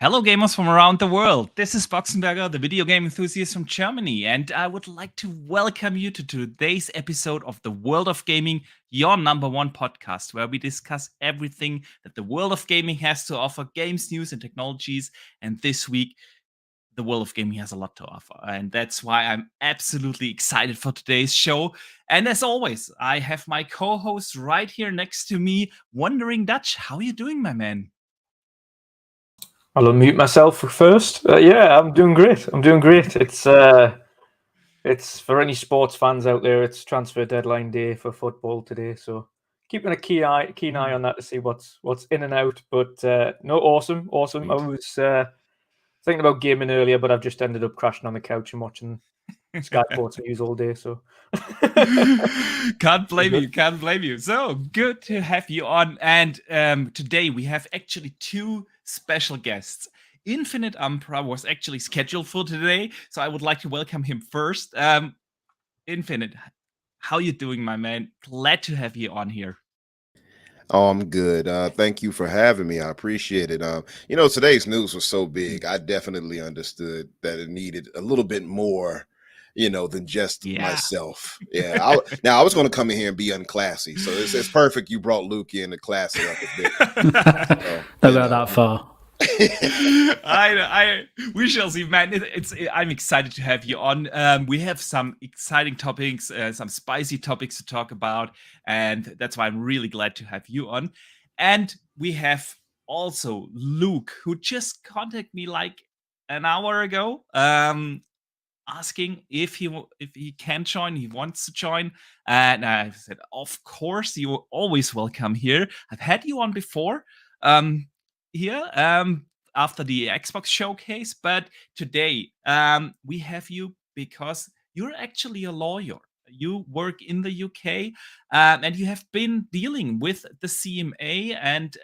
Hello, gamers from around the world. This is Boxenberger, the video game enthusiast from Germany, and I would like to welcome you to today's episode of The World of Gaming, your number one podcast, where we discuss everything that the world of gaming has to offer, games, news, and technologies. And this week, the world of gaming has a lot to offer, and that's why I'm absolutely excited for today's show. And as always, I have my co-host right here next to me, Wandering Dutch. How are you doing, my man? I'll unmute myself first. Yeah, I'm doing great. It's for any sports fans out there. It's transfer deadline day for football today, so keeping a keen eye on that to see what's in and out. But no, awesome. Sweet. I was thinking about gaming earlier, but I've just ended up crashing on the couch and watching Sky Sports News all day. So Can't blame you. So good to have you on. And today we have actually two special guests. Infinite Umbra was actually scheduled for today, so I would like to welcome him first. Infinite, how you doing, my man? Glad to have you on here. Oh, I'm good. Thank you for having me. I appreciate it. Today's news was so big. I definitely understood that it needed a little bit more, than just myself. Yeah. I was going to come in here and be unclassy, so it's perfect. You brought Luke in to class it up a bit. Don't go that far. We shall see, man. I'm excited to have you on. We have some exciting topics, some spicy topics to talk about, and that's why I'm really glad to have you on. And we have also Luke, who just contacted me like an hour ago, asking if he can join, he wants to join, and I said, of course, you're always welcome here. I've had you on before. Here after the Xbox showcase, but today we have you because you're actually a lawyer. You work in the UK, and you have been dealing with the CMA and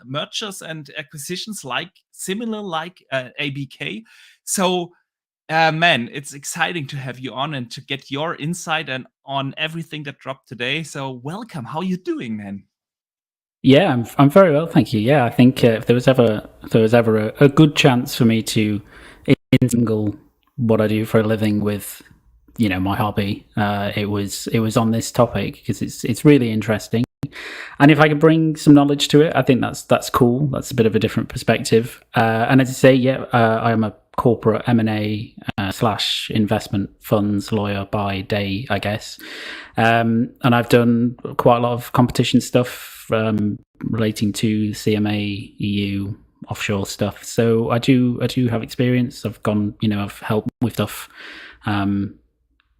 mergers and acquisitions similar like ABK. So, man, it's exciting to have you on and to get your insight and on everything that dropped today. So, welcome. How you doing, man? Yeah, I'm very well, thank you. Yeah, I think if there was ever a good chance for me to intermingle what I do for a living with, my hobby, it was on this topic because it's really interesting, and if I could bring some knowledge to it, I think that's cool. That's a bit of a different perspective. And as I say, I am a corporate M&A / investment funds lawyer by day, I guess. And I've done quite a lot of competition stuff relating to CMA, EU, offshore stuff. So I do have experience. I've gone, I've helped with stuff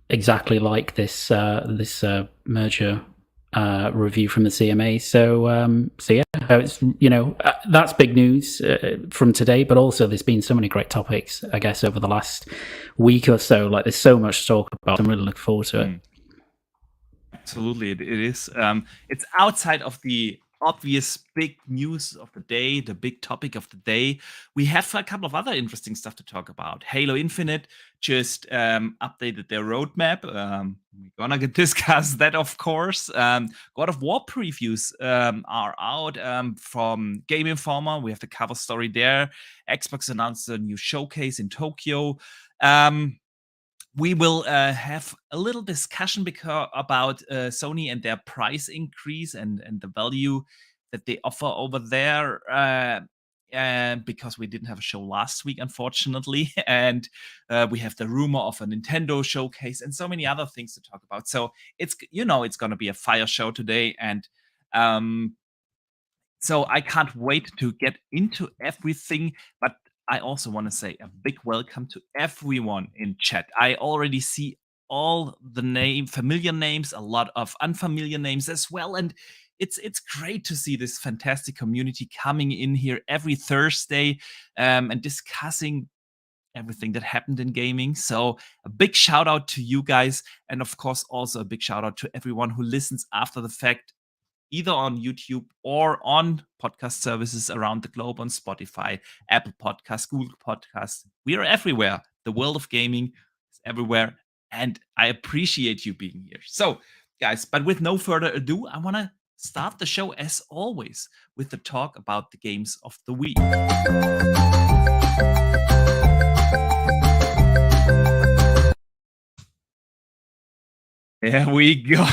exactly like this merger review from the CMA. So yeah, it's that's big news from today. But also, there's been so many great topics, I guess, over the last week or so. Like, there's so much to talk about. I'm really looking forward to it. Absolutely, it is. It's outside of the obvious big news of the day, the big topic of the day. We have a couple of other interesting stuff to talk about. Halo Infinite just updated their roadmap. We're gonna discuss that, of course. God of War previews are out from Game Informer. We have the cover story there. Xbox announced a new showcase in Tokyo. We will have a little discussion about Sony and their price increase and the value that they offer over there, because we didn't have a show last week, unfortunately. And we have the rumor of a Nintendo showcase and so many other things to talk about. So it's going to be a fire show today. And so I can't wait to get into everything. But I also want to say a big welcome to everyone in chat. I already see all the familiar names, a lot of unfamiliar names as well, and it's great to see this fantastic community coming in here every Thursday and discussing everything that happened in gaming. So a big shout out to you guys, and of course also a big shout out to everyone who listens after the fact, either on YouTube or on podcast services around the globe, on Spotify, Apple Podcasts, Google Podcasts. We are everywhere. The world of gaming is everywhere, and I appreciate you being here. So, guys, but with no further ado, I want to start the show, as always, with the talk about the games of the week. There we go.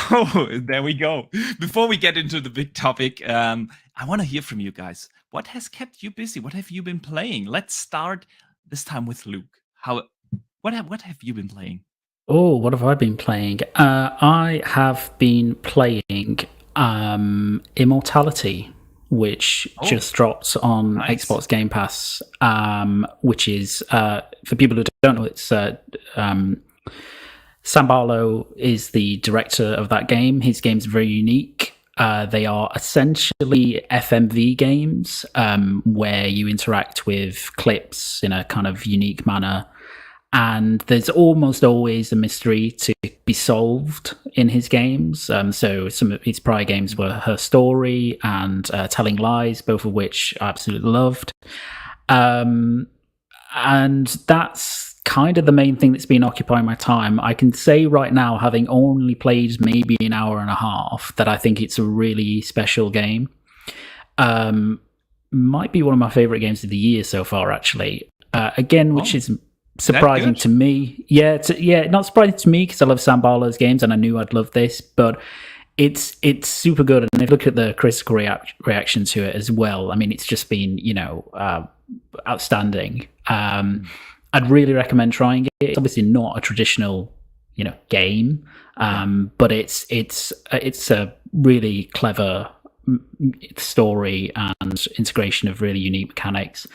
There we go. Before we get into the big topic, I want to hear from you guys. What has kept you busy? What have you been playing? Let's start this time with Luke. What have you been playing? Oh, what have I been playing? I have been playing Immortality, which just dropped on Xbox Game Pass, which is, for people who don't know, it's Sam Barlow is the director of that game. His games are very unique. They are essentially FMV games where you interact with clips in a kind of unique manner. And there's almost always a mystery to be solved in his games. So some of his prior games were Her Story and Telling Lies, both of which I absolutely loved. And that's kind of the main thing that's been occupying my time. I can say right now, having only played maybe an hour and a half, that I think it's a really special game. Might be one of my favorite games of the year so far, actually. Again, which is surprising to me. Yeah, not surprising to me because I love Sam Barlow's games and I knew I'd love this, but it's super good. And if you look at the critical reaction to it as well, I mean, it's just been, outstanding. I'd really recommend trying it. It's obviously not a traditional, game, but it's a really clever story and integration of really unique mechanics.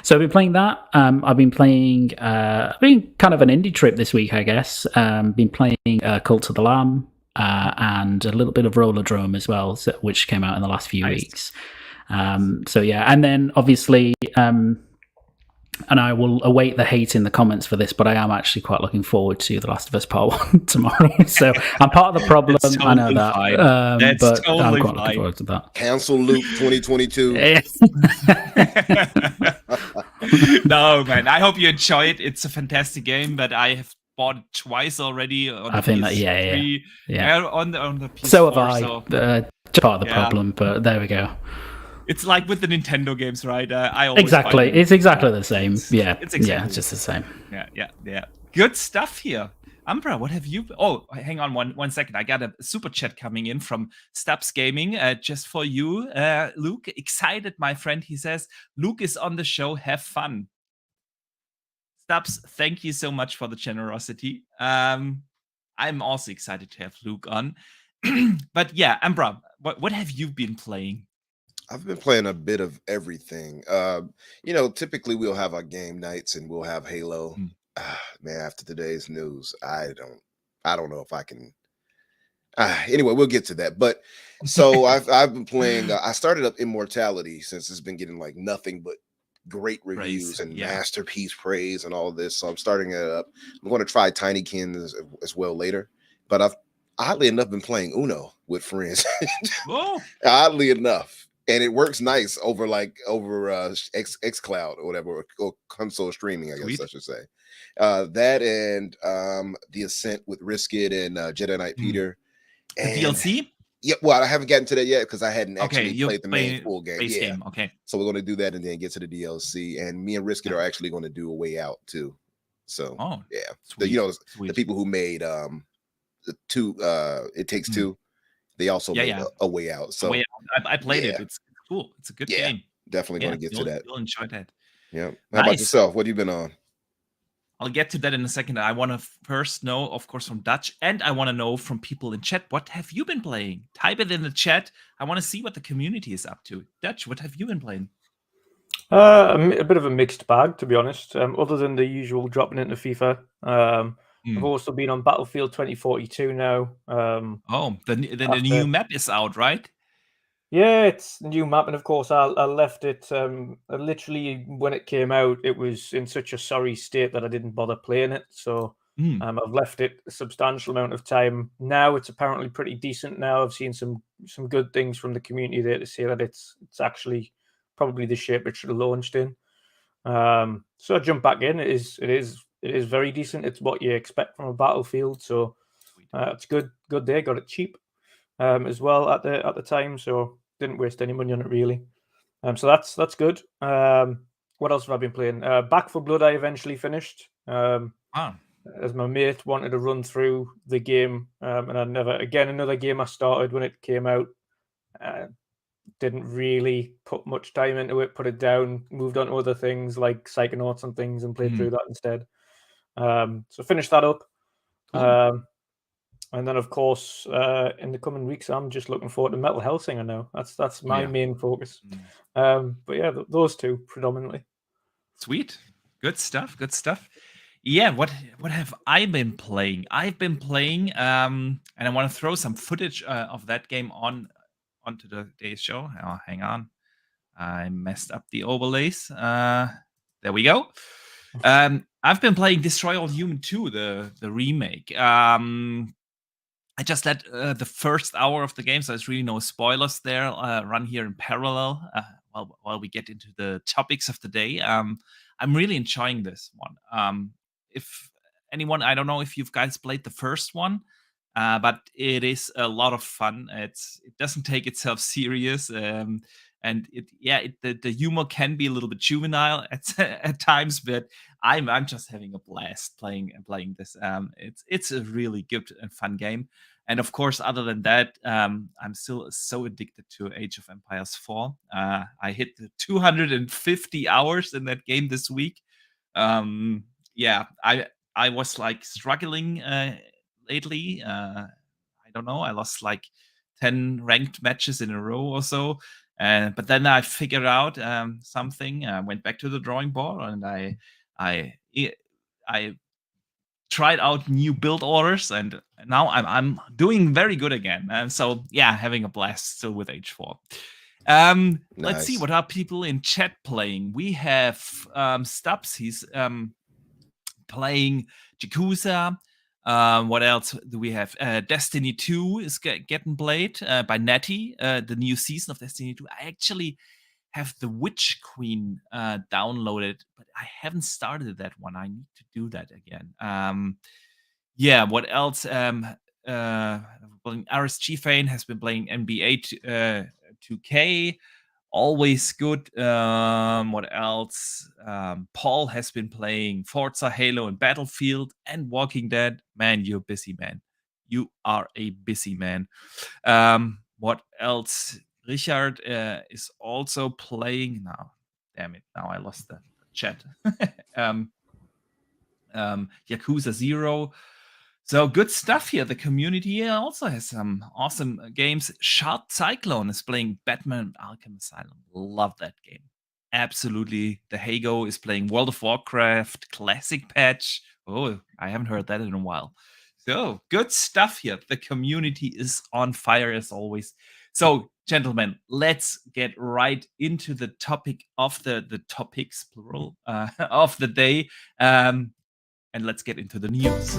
So I've been playing that. I've been playing kind of an indie trip this week, I guess. Been playing Cult of the Lamb and a little bit of Rollerdrome as well, which came out in the last few weeks. So yeah, and then obviously and I will await the hate in the comments for this, but I am actually quite looking forward to The Last of Us Part 1 tomorrow. So I'm part of the problem. Totally I know that. That's but totally I'm quite looking forward to that. Cancel Luke 2022. No, man. I hope you enjoy it. It's a fantastic game, but I have bought it twice already on the PS3. Yeah. On the PS4. So have I. Part of the problem, but there we go. It's like with the Nintendo games, right? Exactly. It's exactly the same. It's just the same. Yeah. Good stuff here. Umbra, what have you... Oh, hang on one second. I got a super chat coming in from Stubbs Gaming just for you, Luke. Excited, my friend. He says, Luke is on the show. Have fun. Stubbs, thank you so much for the generosity. I'm also excited to have Luke on. But yeah, Umbra, what have you been playing? I've been playing a bit of everything. Typically we'll have our game nights and we'll have Halo. Man, after today's news, I don't know if I can. Anyway, we'll get to that. But so I've been playing. I started up Immortality since it's been getting like nothing but great reviews and masterpiece praise and all of this. So I'm starting it up. I'm going to try Tinykin as well later. But I've oddly enough been playing Uno with friends. Oddly enough. And it works nice over xCloud or whatever, or console streaming, I guess I should say. That and The Ascent with Risket and Jedi Knight Peter. And the DLC? Yeah, well, I haven't gotten to that yet because I hadn't actually played the main full game. Game. Okay. So we're going to do that and then get to the DLC. And me and Risket are actually going to do A Way Out too. So the people who made It Takes Two. They also made a Way Out. So I played it. It's cool. It's a good game. Definitely going to get to that. You'll enjoy that. Yeah. How about yourself? What have you been on? I'll get to that in a second. I want to first know, of course, from Dutch, and I want to know from people in chat, what have you been playing? Type it in the chat. I want to see what the community is up to. Dutch, what have you been playing? A bit of a mixed bag, to be honest. Other than the usual dropping into FIFA. I've also been on Battlefield 2042 now. The new map is out, right? Yeah, it's a new map, and of course, I left it. Literally, when it came out, it was in such a sorry state that I didn't bother playing it. So I've left it a substantial amount of time. Now it's apparently pretty decent. Now I've seen some good things from the community there to say that it's actually probably the shape it should have launched in. So I jumped back in. It is very decent. It's what you expect from a Battlefield, so it's good. Good day. Got it cheap. as well at the time, so didn't waste any money on it really. So that's good. What else have I been playing? Back 4 Blood I eventually finished. As my mate wanted to run through the game, and I never, again, another game I started when it came out. Didn't really put much time into it, put it down, moved on to other things like Psychonauts and things, and played through that instead. So finished that up. Cool. And then, of course, in the coming weeks, I'm just looking forward to Metal Hellsinger now. That's my main focus. But yeah, those two predominantly. Sweet. Good stuff. Good stuff. Yeah, what have I been playing? I've been playing, and I want to throw some footage of that game onto today's show. Oh, hang on. I messed up the overlays. There we go. I've been playing Destroy All Human 2, the remake. I just let the first hour of the game, so there's really no spoilers there, run here in parallel while we get into the topics of the day. I'm really enjoying this one. If anyone, I don't know if you guys played the first one, but it is a lot of fun. It doesn't take itself serious, and the humor can be a little bit juvenile at times, but I'm just having a blast playing this. It's a really good and fun game. And of course, other than that, I'm still so addicted to Age of Empires 4. I hit the 250 hours in that game this week. I was like struggling lately. I don't know. I lost like 10 ranked matches in a row or so. But then I figured out something. I went back to the drawing board and I tried out new build orders, and now I'm doing very good again. And so yeah, having a blast still with H4. Let's see, what are people in chat playing? We have Stubbs. He's playing Yakuza. What else do we have? Destiny 2 is getting played by Natty, the new season of Destiny 2. I actually have the Witch Queen downloaded, but I haven't started that one. I need to do that again. What else? RSG Fane has been playing NBA 2K. Always good. What else? Paul has been playing Forza, Halo, and Battlefield, and Walking Dead. Man, you're busy, man. You are a busy man. What else? Richard is also playing now. Damn it! Now I lost the chat. Yakuza 0. So good stuff here. The community here also has some awesome games. Sharp Cyclone is playing Batman Arkham Asylum. Love that game. Absolutely. The Hago is playing World of Warcraft Classic Patch. Oh, I haven't heard that in a while. So good stuff here. The community is on fire as always. So, gentlemen, let's get right into the topic of the topics, plural, of the day. And let's get into the news.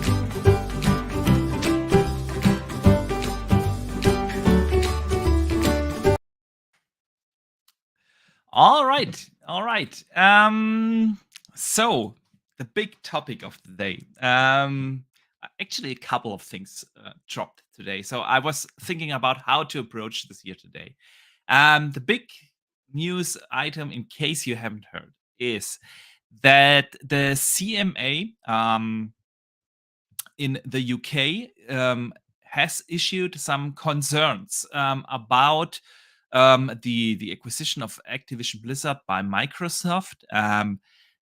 All right. So the big topic of the day. Actually, a couple of things dropped today. So I was thinking about how to approach this year today. The big news item, in case you haven't heard, is that the CMA in the UK has issued some concerns about the acquisition of Activision Blizzard by Microsoft.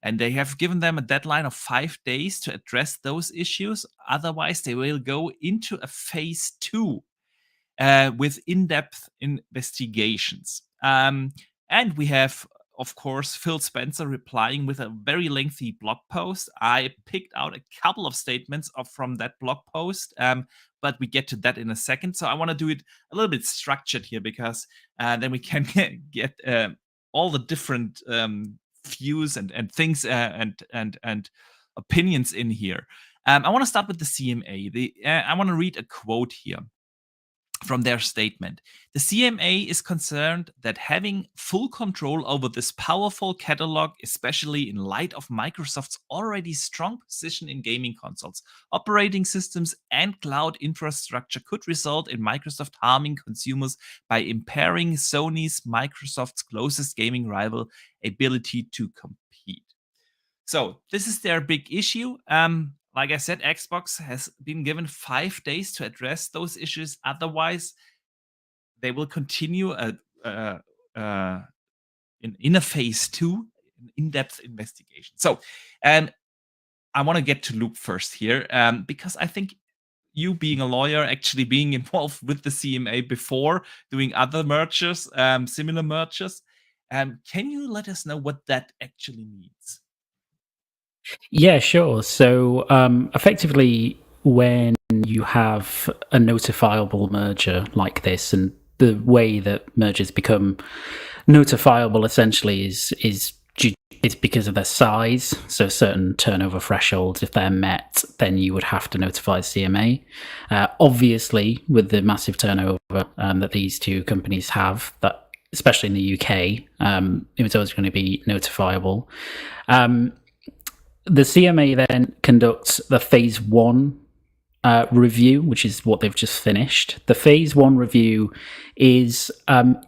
And they have given them a deadline of 5 days to address those issues. Otherwise, they will go into a phase 2 with in-depth investigations. And we have, of course, Phil Spencer replying with a very lengthy blog post. I picked out a couple of statements from that blog post, but we get to that in a second. So I want to do it a little bit structured here, because then we can get all the different views and things and opinions in here. I want to start with the CMA. I want to read a quote here. from their statement. The CMA is concerned that having full control over this powerful catalog, especially in light of Microsoft's already strong position in gaming consoles, operating systems, and cloud infrastructure, could result in Microsoft harming consumers by impairing Microsoft's closest gaming rival ability to compete. So this is their big issue. Like I said, Xbox has been given 5 days to address those issues. Otherwise, they will continue in a phase 2, in-depth investigation. So, I want to get to Luke first here, because I think you being a lawyer, actually being involved with the CMA before doing other mergers, similar mergers, can you let us know what that actually means? Yeah, sure. So effectively, when you have a notifiable merger like this, and the way that mergers become notifiable essentially is because of their size. So certain turnover thresholds, if they're met, then you would have to notify CMA. Obviously, with the massive turnover that these two companies have, that especially in the UK, it was always going to be notifiable. The CMA then conducts the phase 1 review, which is what they've just finished. The phase 1 review is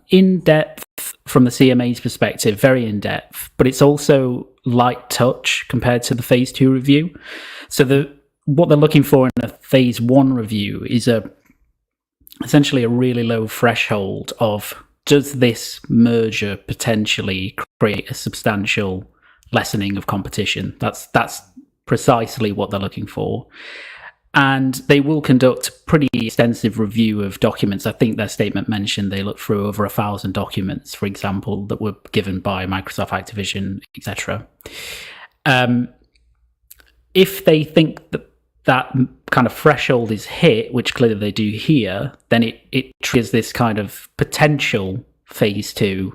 in depth from the CMA's perspective, very in depth, but it's also light touch compared to the phase 2 review. So what they're looking for in a phase 1 review is essentially a really low threshold of, does this merger potentially create a substantial lessening of competition? That's precisely what they're looking for. And they will conduct a pretty extensive review of documents. I think their statement mentioned they looked through over 1,000 documents, for example, that were given by Microsoft, Activision, etc. If they think that kind of threshold is hit, which clearly they do here, then it triggers this kind of potential phase 2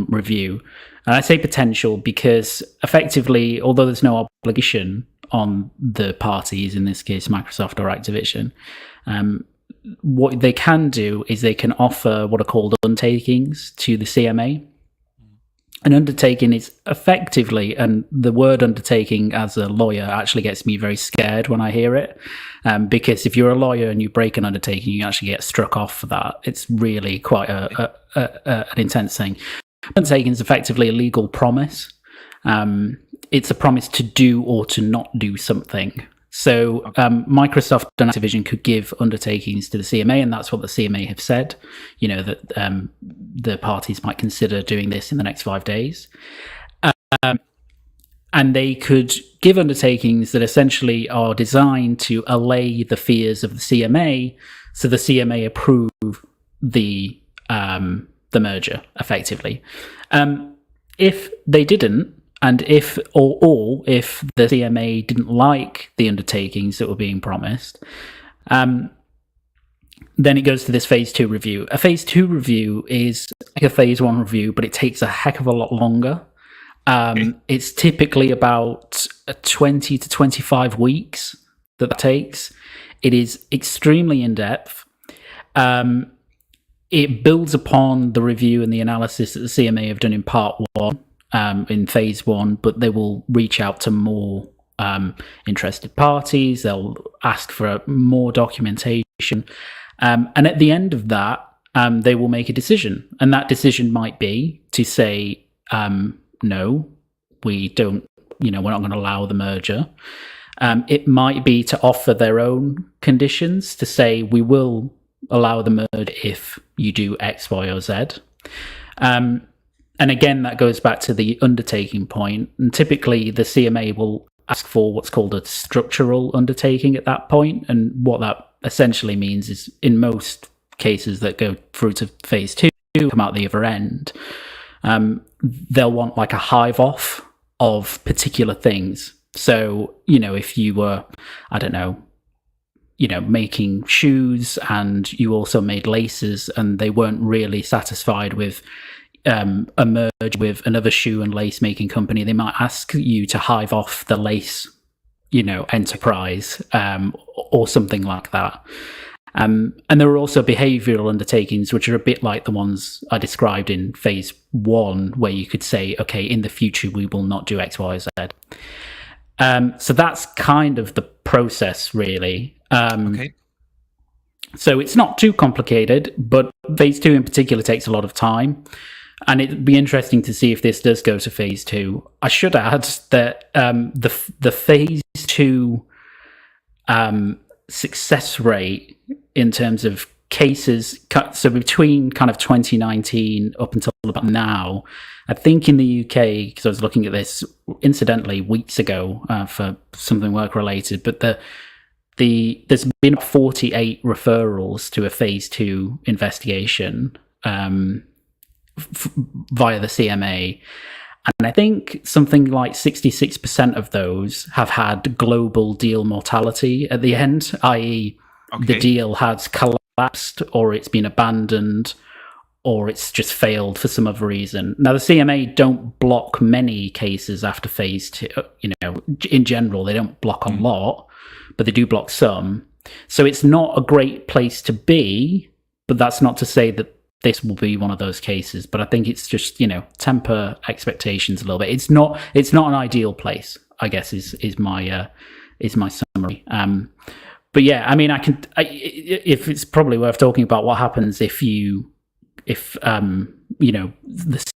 review. And I say potential because effectively, although there's no obligation on the parties, in this case Microsoft or Activision, what they can do is they can offer what are called undertakings to the CMA. An undertaking is effectively, and the word undertaking as a lawyer actually gets me very scared when I hear it, because if you're a lawyer and you break an undertaking, you actually get struck off for that. It's really quite an intense thing. Undertaking is effectively a legal promise. It's a promise to do or to not do something. So Microsoft and Activision could give undertakings to the CMA, and that's what the CMA have said, that the parties might consider doing this in the next 5 days. And they could give undertakings that essentially are designed to allay the fears of the CMA, so the CMA approve the merger, effectively. If they didn't, and if the CMA didn't like the undertakings that were being promised, then it goes to this phase 2 review. A phase 2 review is like a phase 1 review, but it takes a heck of a lot longer. It's typically about 20 to 25 weeks that takes. It is extremely in-depth. It builds upon the review and the analysis that the CMA have done in part 1, in phase 1, but they will reach out to more interested parties. They'll ask for more documentation. And at the end of that, they will make a decision. And that decision might be to say, no, we don't, we're not going to allow the merger. It might be to offer their own conditions, to say, we will allow the merger if you do X, Y, or Z. And again, that goes back to the undertaking point. And typically, the CMA will ask for what's called a structural undertaking at that point. And what that essentially means is, in most cases that go through to phase 2, come out the other end, they'll want like a hive off of particular things. So, if you were, making shoes and you also made laces, and they weren't really satisfied with a merge with another shoe and lace making company, they might ask you to hive off the lace, enterprise, or something like that. And there are also behavioral undertakings, which are a bit like the ones I described in phase 1, where you could say, okay, in the future, we will not do X, Y, Z. So that's kind of the process, really. Okay. So it's not too complicated, but phase 2 in particular takes a lot of time. And it'd be interesting to see if this does go to phase 2. I should add that the phase 2 success rate in terms of cases, so between kind of 2019 up until about now, I think in the UK, because I was looking at this incidentally weeks ago for something work related, but there's been 48 referrals to a phase 2 investigation via the CMA. And I think something like 66% of those have had global deal mortality at the end, i.e. the deal has collapsed or it's been abandoned or it's just failed for some other reason. Now, the CMA don't block many cases after phase 2. In general, they don't block a lot, but they do block some. So it's not a great place to be, but that's not to say that this will be one of those cases. But I think it's just, temper expectations a little bit. It's not an ideal place, I guess, is my summary. But yeah, I mean, if it's probably worth talking about what happens if the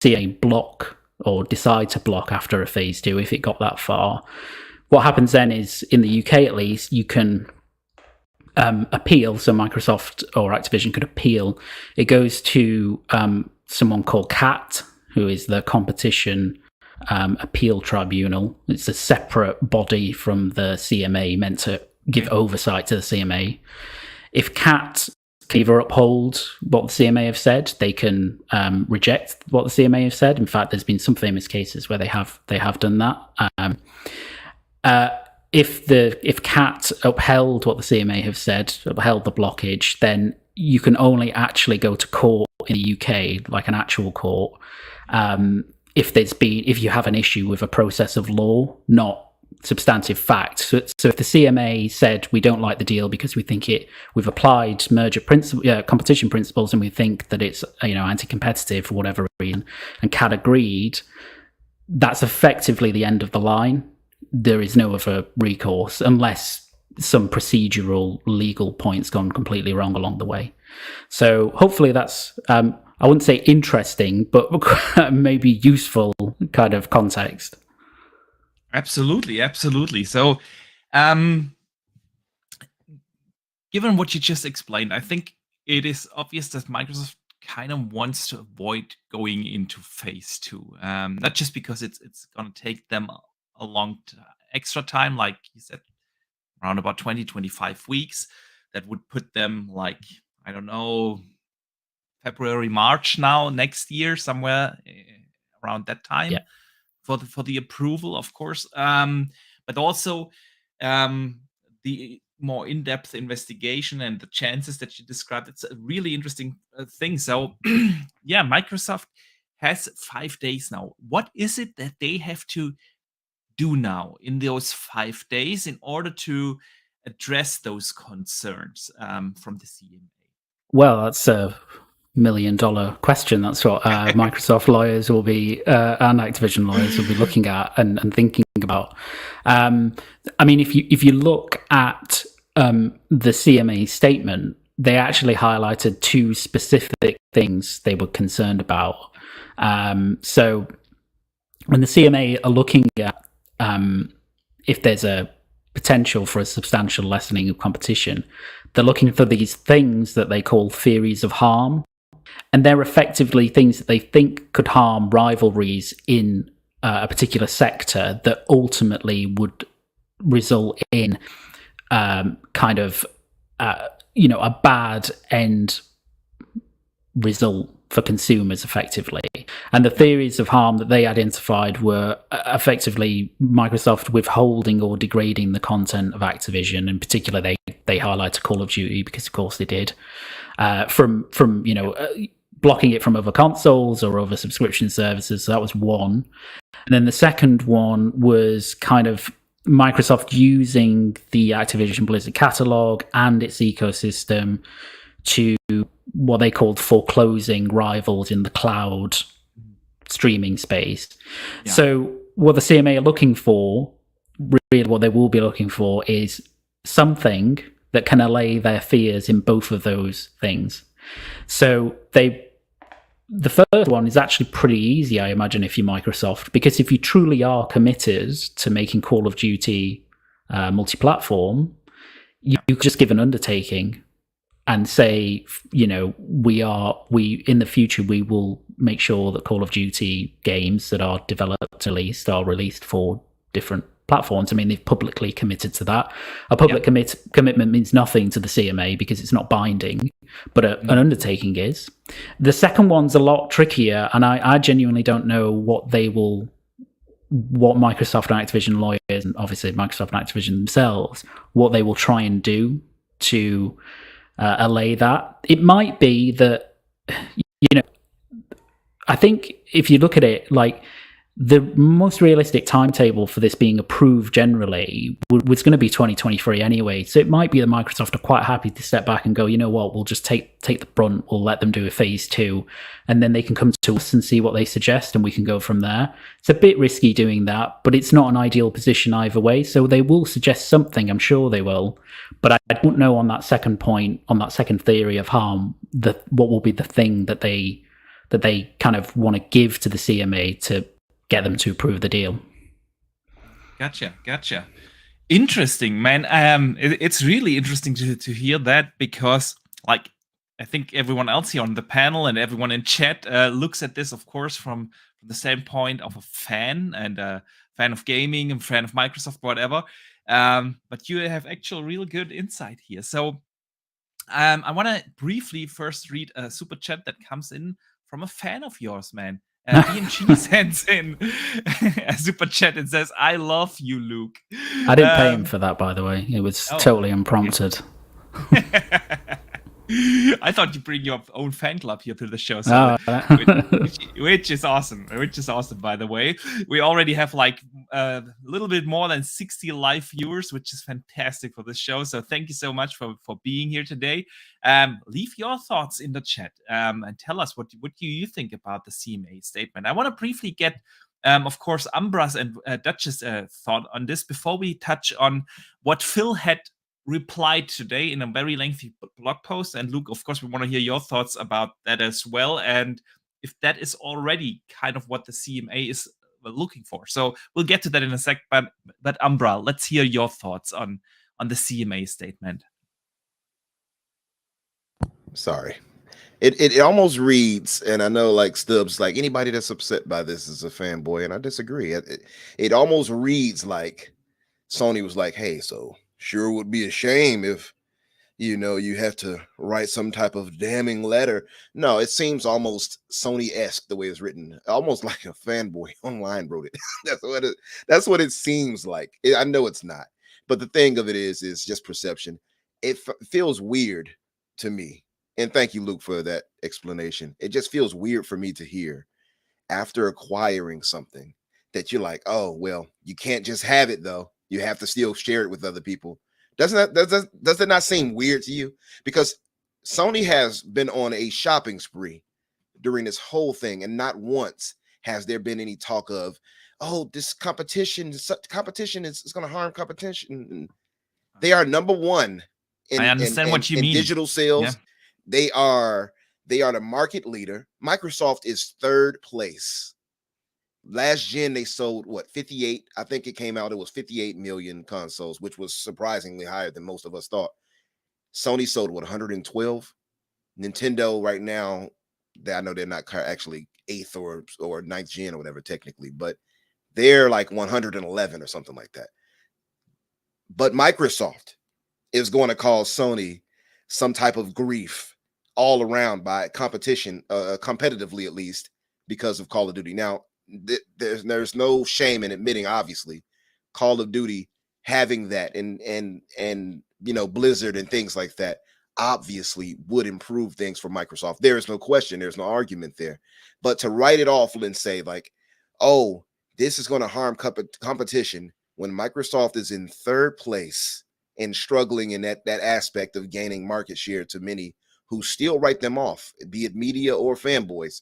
CA block or decide to block after a phase 2, if it got that far. What happens then is, in the UK at least, you can appeal. So Microsoft or Activision could appeal. It goes to someone called CAT, who is the Competition Appeal Tribunal. It's a separate body from the CMA meant to give oversight to the CMA. If CAT can either uphold what the CMA have said, they can reject what the CMA have said. In fact, there's been some famous cases where they have done that. If CAT upheld what the CMA have said, upheld the blockage, then you can only actually go to court in the UK, like an actual court, if you have an issue with a process of law, not substantive fact. So if the CMA said we don't like the deal because we think we've applied competition principles and we think that it's anti-competitive for whatever reason, and CAT agreed, that's effectively the end of the line. There is no other recourse unless some procedural legal points gone completely wrong along the way. So hopefully that's, I wouldn't say interesting, but maybe useful kind of context. Absolutely. So, given what you just explained, I think it is obvious that Microsoft kind of wants to avoid going into phase 2, not just because it's going to take them a long extra time, like you said, around about 20-25 weeks. That would put them like, I don't know, February, March next year, somewhere around that time. Yeah. For the approval, of course, but also the more in-depth investigation and the chances that you described. It's a really interesting thing. So, yeah, Microsoft has 5 days now. What is it that they have to do now in those 5 days in order to address those concerns from the CMA? Well, that's a $1 million question. That's what Microsoft lawyers will be and Activision lawyers will be looking at and thinking about. I mean, if you look at the CMA statement, they actually highlighted 2 specific things they were concerned about. So when the CMA are looking at if there's a potential for a substantial lessening of competition, they're looking for these things that they call theories of harm. And they're effectively things that they think could harm rivalries in a particular sector that ultimately would result in a bad end result for consumers, effectively. And the theories of harm that they identified were effectively Microsoft withholding or degrading the content of Activision. In particular, they highlighted Call of Duty because, of course, they did. From blocking it from other consoles or other subscription services. So that was one. And then the second one was kind of Microsoft using the Activision Blizzard catalog and its ecosystem to what they called foreclosing rivals in the cloud streaming space. Yeah. So what the CMA are looking for, really what they will be looking for, is something that can allay their fears in both of those things. So the first one is actually pretty easy, I imagine, if you're Microsoft, because if you truly are committed to making Call of Duty multi-platform, you could just give an undertaking and say, you know, we in the future we will make sure that Call of Duty games that are developed, are released for different platforms. I mean, they've publicly committed to that. A public commitment means nothing to the CMA because it's not binding, but an undertaking is. The second one's a lot trickier, and I genuinely don't know what Microsoft and Activision lawyers, and obviously Microsoft and Activision themselves, what they will try and do to allay that. It might be that, you know, I think if you look at it, like, the most realistic timetable for this being approved generally was going to be 2023 anyway. So it might be that Microsoft are quite happy to step back and go, you know what, we'll just take the brunt. We'll let them do a phase 2, and then they can come to us and see what they suggest, and we can go from there. It's a bit risky doing that, but it's not an ideal position either way. So they will suggest something. I'm sure they will, but I don't know on that second point, on that second theory of harm, what will be the thing that they kind of want to give to the CMA to get them to approve the deal. Gotcha. Interesting, man. It's really interesting to hear that, because, like, I think everyone else here on the panel and everyone in chat looks at this, of course, from the standpoint of a fan, and a fan of gaming, and fan of Microsoft, whatever. But you have actual real good insight here. So I want to briefly first read a super chat that comes in from a fan of yours, man. DMG sends in a super chat and says, "I love you, Luke." I didn't pay him for that, by the way. It was totally unprompted. I thought you bring your own fan club here to the show, so which is awesome. Which is awesome, by the way. We already have like a little bit more than 60 live viewers, which is fantastic for this show. So thank you so much for being here today. Leave your thoughts in the chat and tell us what do you think about the CMA statement. I want to briefly get, of course, Umbra's and Dutch's thought on this before we touch on what Phil had replied today in a very lengthy blog post. And Luke, of course, we want to hear your thoughts about that as well, and if that is already kind of what the CMA is looking for. So we'll get to that in a sec, but Umbra, let's hear your thoughts on the CMA statement. Sorry. It almost reads, and I know, like, Stubbs, like, anybody that's upset by this is a fanboy, and I disagree. It almost reads like Sony was like, hey, so sure would be a shame if, you know, you have to write some type of damning letter. No, it seems almost Sony-esque the way it's written, almost like a fanboy online wrote it. That's what it seems like. I know it's not, but the thing of it is just perception. It feels weird to me, and thank you, Luke, for that explanation. It just feels weird for me to hear, after acquiring something, that you're like, oh, well, you can't just have it though. You have to still share it with other people. Does that not seem weird to you? Because Sony has been on a shopping spree during this whole thing, and not once has there been any talk of, oh, this competition is going to harm competition. They are number one in, I understand what you mean. Digital sales. Yeah. They are the market leader. Microsoft is third place. Last gen, they sold what, 58? I think it came out, it was 58 million consoles, which was surprisingly higher than most of us thought. Sony sold what, 112? Nintendo right now, I know they're not actually 8th or 9th gen or whatever technically, but they're like 111 or something like that. But Microsoft is going to cause Sony some type of grief all around by competition, competitively at least, because of Call of Duty. Now, there's no shame in admitting, obviously, Call of Duty having that, and you know, Blizzard and things like that obviously would improve things for Microsoft. There is no question, there's no argument there. But to write it off and say like, oh, this is going to harm competition when Microsoft is in third place and struggling in that aspect of gaining market share to many who still write them off, be it media or fanboys.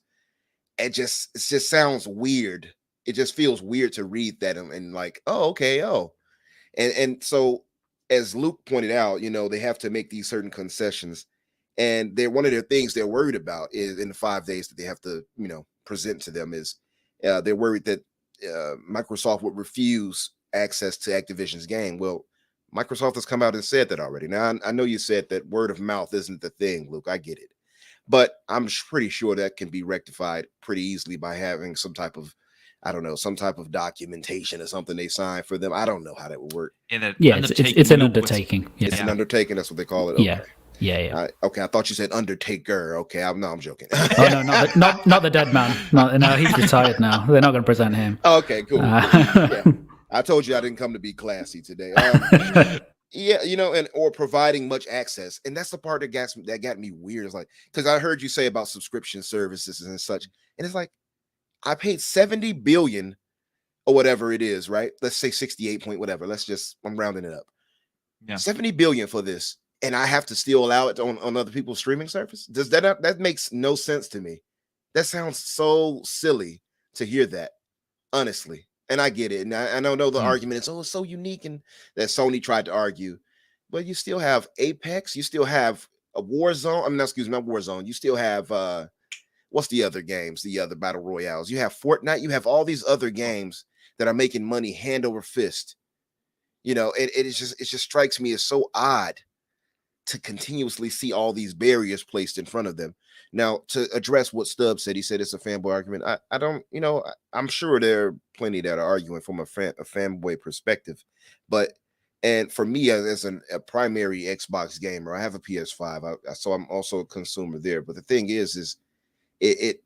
It just sounds weird. It just feels weird to read that and like, oh, okay, oh. And so as Luke pointed out, they have to make these certain concessions. And one of their things they're worried about is in the 5 days that they have to, present to them is they're worried that Microsoft would refuse access to Activision's game. Well, Microsoft has come out and said that already. Now, I know you said that word of mouth isn't the thing, Luke. I get it. But I'm pretty sure that can be rectified pretty easily by having some type of, I don't know, some type of documentation or something they sign for them. I don't know how that would work. It's an undertaking. Yeah. It's an undertaking. That's what they call it. Okay. Yeah. Okay, I thought you said Undertaker. Okay, I'm joking. Oh no, not the dead man. No, he's retired now. They're not going to present him. Okay, cool. Yeah. I told you I didn't come to be classy today. Yeah, or providing much access, and that's the part that got me weird. It's like, because I heard you say about subscription services and such, and it's like, I paid $70 billion or whatever it is, right? Let's say 68 point whatever. I'm rounding it up. Yeah. $70 billion for this, and I have to still allow it on other people's streaming service. Does that makes no sense to me? That sounds so silly to hear that, honestly. And I get it. And I know the argument is, it's so unique, and that Sony tried to argue, but you still have Apex, you still have a Warzone. Not Warzone. You still have what's the other games, the other battle royales? You have Fortnite, you have all these other games that are making money hand over fist. It just strikes me as so odd to continuously see all these barriers placed in front of them. Now, to address what Stubbs said, he said it's a fanboy argument. I don't, I'm sure there are plenty that are arguing from a fanboy perspective, and for me as a primary Xbox gamer, I have a PS5, so I'm also a consumer there. But the thing is it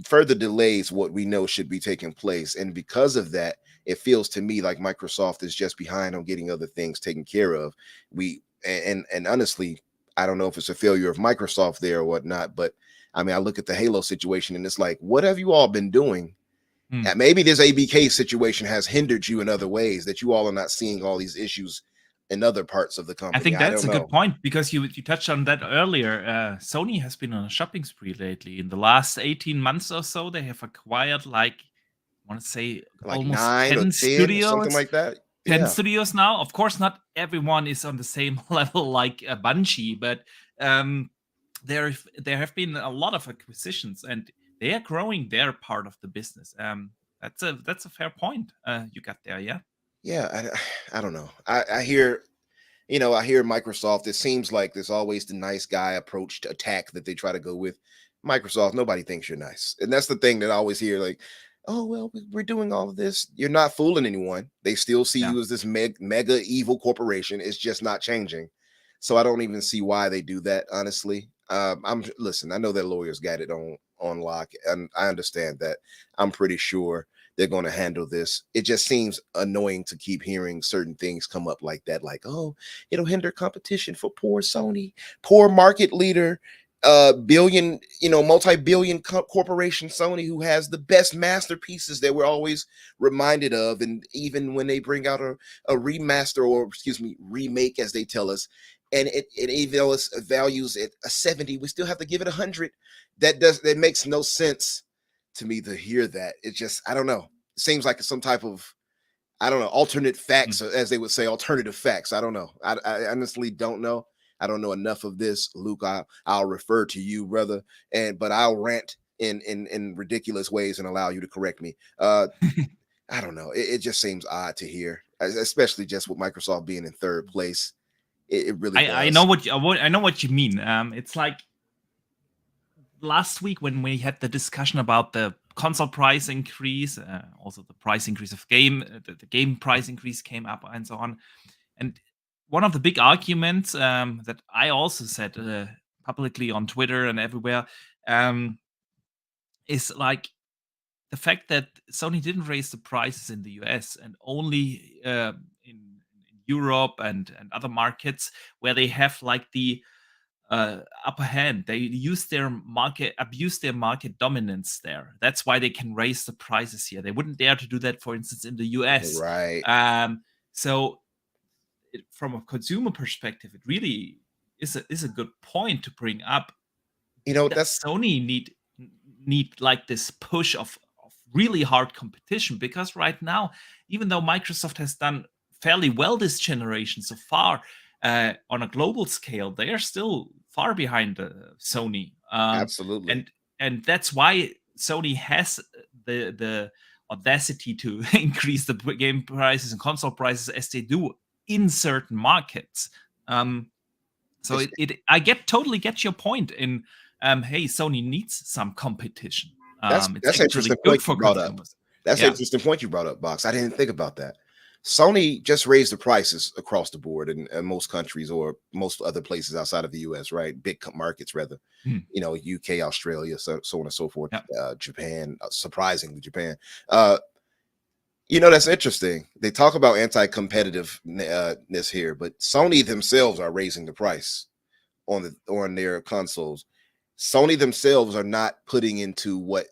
further delays what we know should be taking place, and because of that, it feels to me like Microsoft is just behind on getting other things taken care of. And honestly, I don't know if it's a failure of Microsoft there or whatnot, but I mean, I look at the Halo situation and it's like, what have you all been doing? Maybe this ABK situation has hindered you in other ways, that you all are not seeing all these issues in other parts of the company. I think that's a good point, because you touched on that earlier. Sony has been on a shopping spree lately. In the last 18 months or so, they have acquired I want to say almost 9 10 or 10 studios. something like that. 10 studios now. Of course, not everyone is on the same level like Bungie, but there have been a lot of acquisitions, and they are growing their part of the business. That's a fair point you got there, yeah. Yeah, I don't know. I hear, I hear Microsoft. It seems like there's always the nice guy approach to attack that they try to go with. Microsoft, nobody thinks you're nice, and that's the thing that I always hear. Like, oh, well, we're doing all of this. You're not fooling anyone. They still see you as this mega evil corporation. It's just not changing. So I don't even see why they do that, honestly. Listen, I know that lawyers got it on lock, and I understand that. I'm pretty sure they're going to handle this. It just seems annoying to keep hearing certain things come up like that, like, oh, it'll hinder competition for poor Sony, poor market leader, billion, multi-billion corporation Sony, who has the best masterpieces that we're always reminded of. And even when they bring out a remaster, or remake, as they tell us, and it values it a 70, we still have to give it 100. That makes no sense to me to hear that. It just, I don't know. It seems like some type of, I don't know, alternate facts, as they would say, alternative facts. I don't know. I honestly don't know. I don't know enough of this, Luke. I'll refer to you, brother, but I'll rant in ridiculous ways and allow you to correct me. I don't know. It just seems odd to hear, especially just with Microsoft being in third place. It really does. I know what you mean. It's like last week when we had the discussion about the console price increase, also the price increase of the game price increase came up, and so on. And one of the big arguments that I also said publicly on Twitter and everywhere is like the fact that Sony didn't raise the prices in the US and only in Europe and other markets where they have like the upper hand. They abuse their market dominance there. That's why they can raise the prices here. They wouldn't dare to do that, for instance, in the US. Right. So from a consumer perspective, it really is a good point to bring up. That's Sony need like this push of really hard competition, because right now, even though Microsoft has done fairly well this generation so far, on a global scale, they are still far behind Sony. absolutely. And that's why Sony has the audacity to increase the game prices and console prices as they do in certain markets. So I totally get your point in hey, Sony needs some competition. That's It's an actually interesting good point for you brought up. consumers. That's an interesting point you brought up, Box. I didn't think about that. Sony just raised the prices across the board in most countries, or most other places outside of the US, right? Big markets, rather. UK, Australia, so on and so forth. Japan, surprisingly, Japan. That's interesting. They talk about anti-competitiveness here, but Sony themselves are raising the price on their consoles. Sony themselves are not putting into what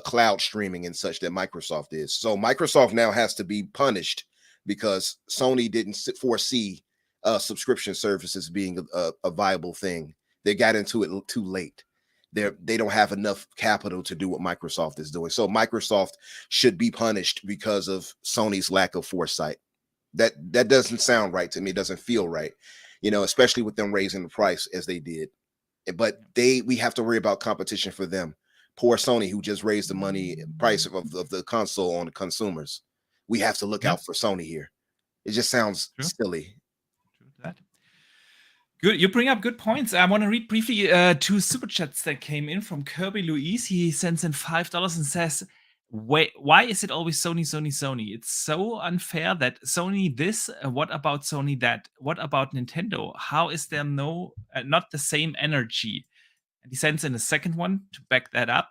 cloud streaming and such that Microsoft is. So Microsoft now has to be punished because Sony didn't foresee subscription services being a viable thing. They got into it too late. They don't have enough capital to do what Microsoft is doing. So Microsoft should be punished because of Sony's lack of foresight. That doesn't sound right to me. It doesn't feel right, especially with them raising the price as they did. But we have to worry about competition for them. Poor Sony, who just raised the price of the console on the consumers. We have to look out for Sony here. It just sounds silly. True that. Good. You bring up good points. I want to read briefly 2 super chats that came in from Kirby Luis. He sends in $5 and says, why is it always Sony, Sony, Sony? It's so unfair that Sony this, what about Sony that? What about Nintendo? How is there not the same energy? And he sends in a second one to back that up.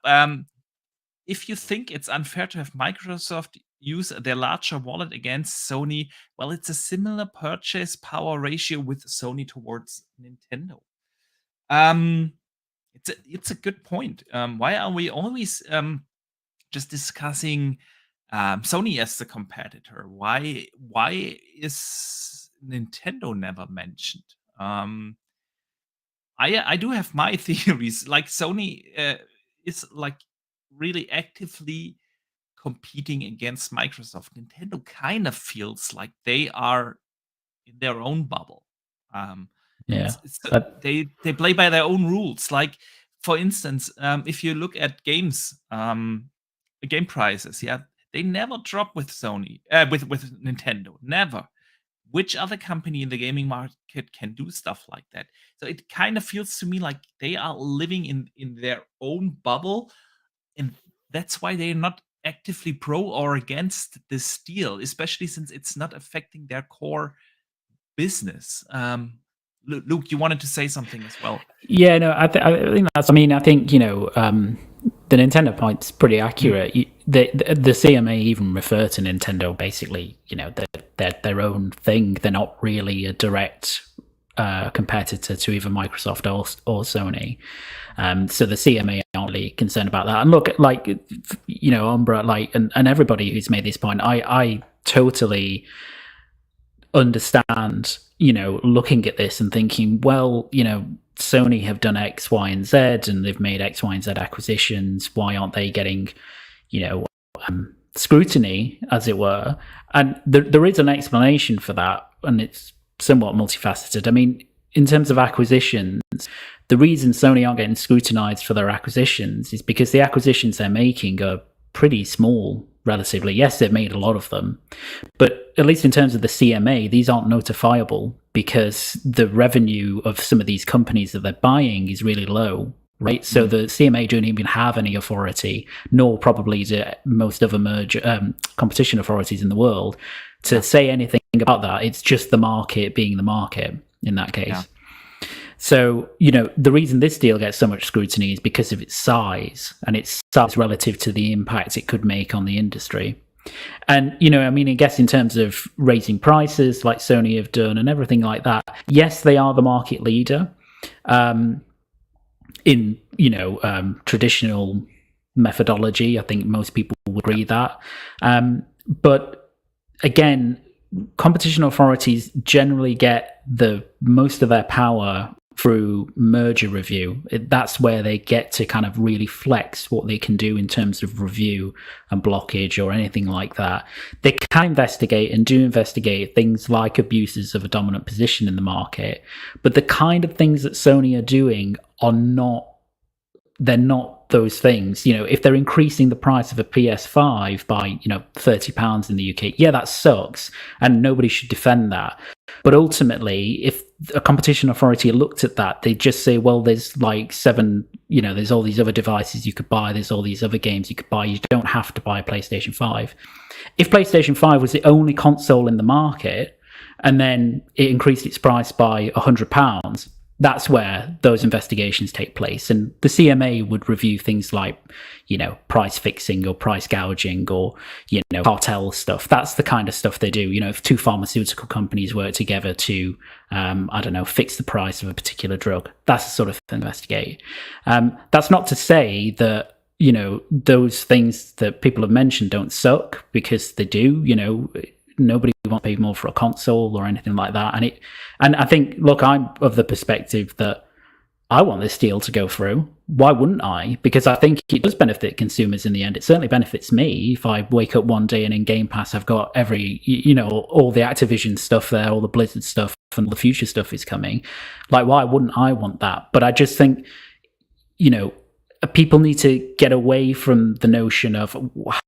If you think it's unfair to have Microsoft use their larger wallet against Sony, well, it's a similar purchase power ratio with Sony towards Nintendo. It's a good point. Why are we always just discussing Sony as the competitor? Why is Nintendo never mentioned? I do have my theories. Like Sony is like really actively competing against Microsoft. Nintendo kind of feels like they are in their own bubble. They play by their own rules. Like, for instance, if you look at games, game prices, they never drop with Sony, with Nintendo, never. Which other company in the gaming market can do stuff like that? So it kind of feels to me like they are living in their own bubble, and that's why they're not actively pro or against this deal, especially since it's not affecting their core business. Luke, you wanted to say something as well. Yeah, no, I think that's. I mean, I think the Nintendo point's pretty accurate. The CMA even refer to Nintendo basically. They're their own thing. They're not really a direct competitor to either Microsoft or Sony. So the CMA aren't really concerned about that. And look, like Umbra, and everybody who's made this point, I totally understand. Looking at this and thinking, well, Sony have done X, Y, and Z, and they've made X, Y, and Z acquisitions. Why aren't they getting, scrutiny, as it were? And there is an explanation for that, and it's somewhat multifaceted. I mean, in terms of acquisitions, the reason Sony aren't getting scrutinized for their acquisitions is because the acquisitions they're making are pretty small, relatively. Yes, they've made a lot of them, but at least in terms of the CMA, these aren't notifiable because the revenue of some of these companies that they're buying is really low, right? So the CMA don't even have any authority, nor probably do most other competition authorities in the world, to say anything about that. It's just the market being the market in that case. Yeah. So, the reason this deal gets so much scrutiny is because of its size, and its size relative to the impact it could make on the industry. And, I guess in terms of raising prices like Sony have done and everything like that, yes, they are the market leader. in traditional methodology. I think most people would agree that. But again, competition authorities generally get most of their power through merger review. That's where they get to kind of really flex what they can do in terms of review and blockage or anything like that. They can investigate and do investigate things like abuses of a dominant position in the market, but the kind of things that Sony are doing are not those things. If they're increasing the price of a PS5 by £30 in the UK, yeah, that sucks, and nobody should defend that. But ultimately, if a competition authority looked at that, they'd just say, well, there's like there's all these other devices you could buy, there's all these other games you could buy, you don't have to buy a PlayStation 5. If PlayStation 5 was the only console in the market, and then it increased its price by £100, that's where those investigations take place. And the CMA would review things like, price fixing or price gouging or, cartel stuff. That's the kind of stuff they do. If two pharmaceutical companies work together to, fix the price of a particular drug, that's the sort of thing to investigate. That's not to say that, those things that people have mentioned don't suck, because they do. Nobody wants to pay more for a console or anything like that. And I think, look, I'm of the perspective that I want this deal to go through. Why wouldn't I? Because I think it does benefit consumers in the end. It certainly benefits me if I wake up one day and in Game Pass I've got all the Activision stuff there, all the Blizzard stuff, and the future stuff is coming. Like, why wouldn't I want that? But I just think, people need to get away from the notion of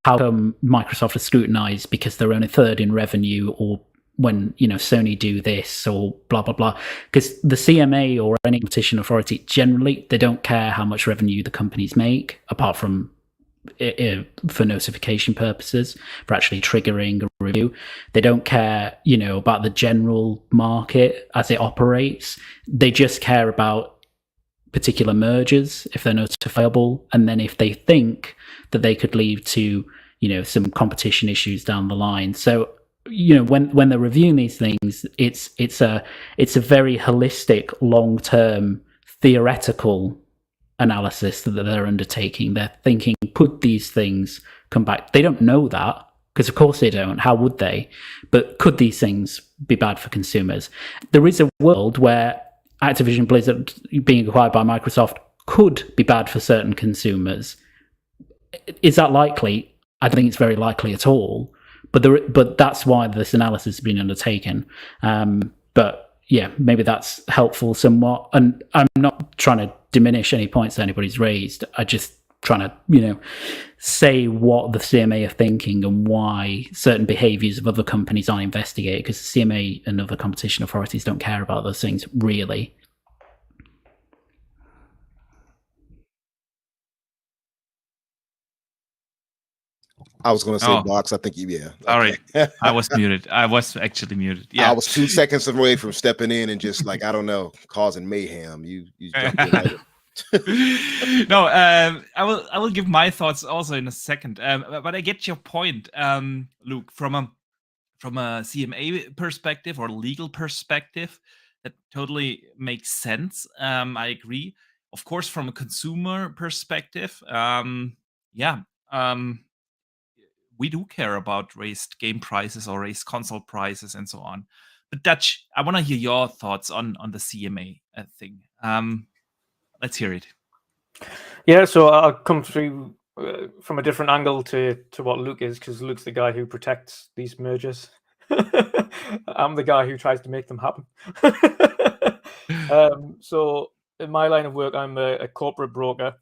how come Microsoft is scrutinized because they're only third in revenue, or when Sony do this, or blah blah blah. Because the CMA or any competition authority, generally they don't care how much revenue the companies make, apart from for notification purposes, for actually triggering a review. They don't care about the general market as it operates. They just care about particular mergers, if they're notifiable, and then if they think that they could lead to some competition issues down the line. So when they're reviewing these things, it's a very holistic, long-term, theoretical analysis that they're undertaking. They're thinking, could these things come back? They don't know that, because of course they don't. How would they? But could these things be bad for consumers? There is a world where Activision Blizzard being acquired by Microsoft could be bad for certain consumers. Is that likely? I don't think it's very likely at all. But that's why this analysis has been undertaken. But yeah, maybe that's helpful somewhat. And I'm not trying to diminish any points that anybody's raised. I just trying to say what the CMA are thinking and why certain behaviours of other companies aren't investigated, because the CMA and other competition authorities don't care about those things, really. I was going to say, Box. I think yeah. Sorry, I was muted. I was actually muted. Yeah, I was 2 seconds away from stepping in and just I don't know, causing mayhem. You jumped in right. No, I will give my thoughts also in a second. But I get your point, Luke, from a CMA perspective or legal perspective. That totally makes sense. I agree. Of course, from a consumer perspective, we do care about raised game prices or raised console prices and so on. But Dutch, I want to hear your thoughts on the CMA thing. Let's hear it. Yeah, so I'll come through from a different angle to what Luke is, because Luke's the guy who protects these mergers. I'm the guy who tries to make them happen. So in my line of work, I'm a corporate broker.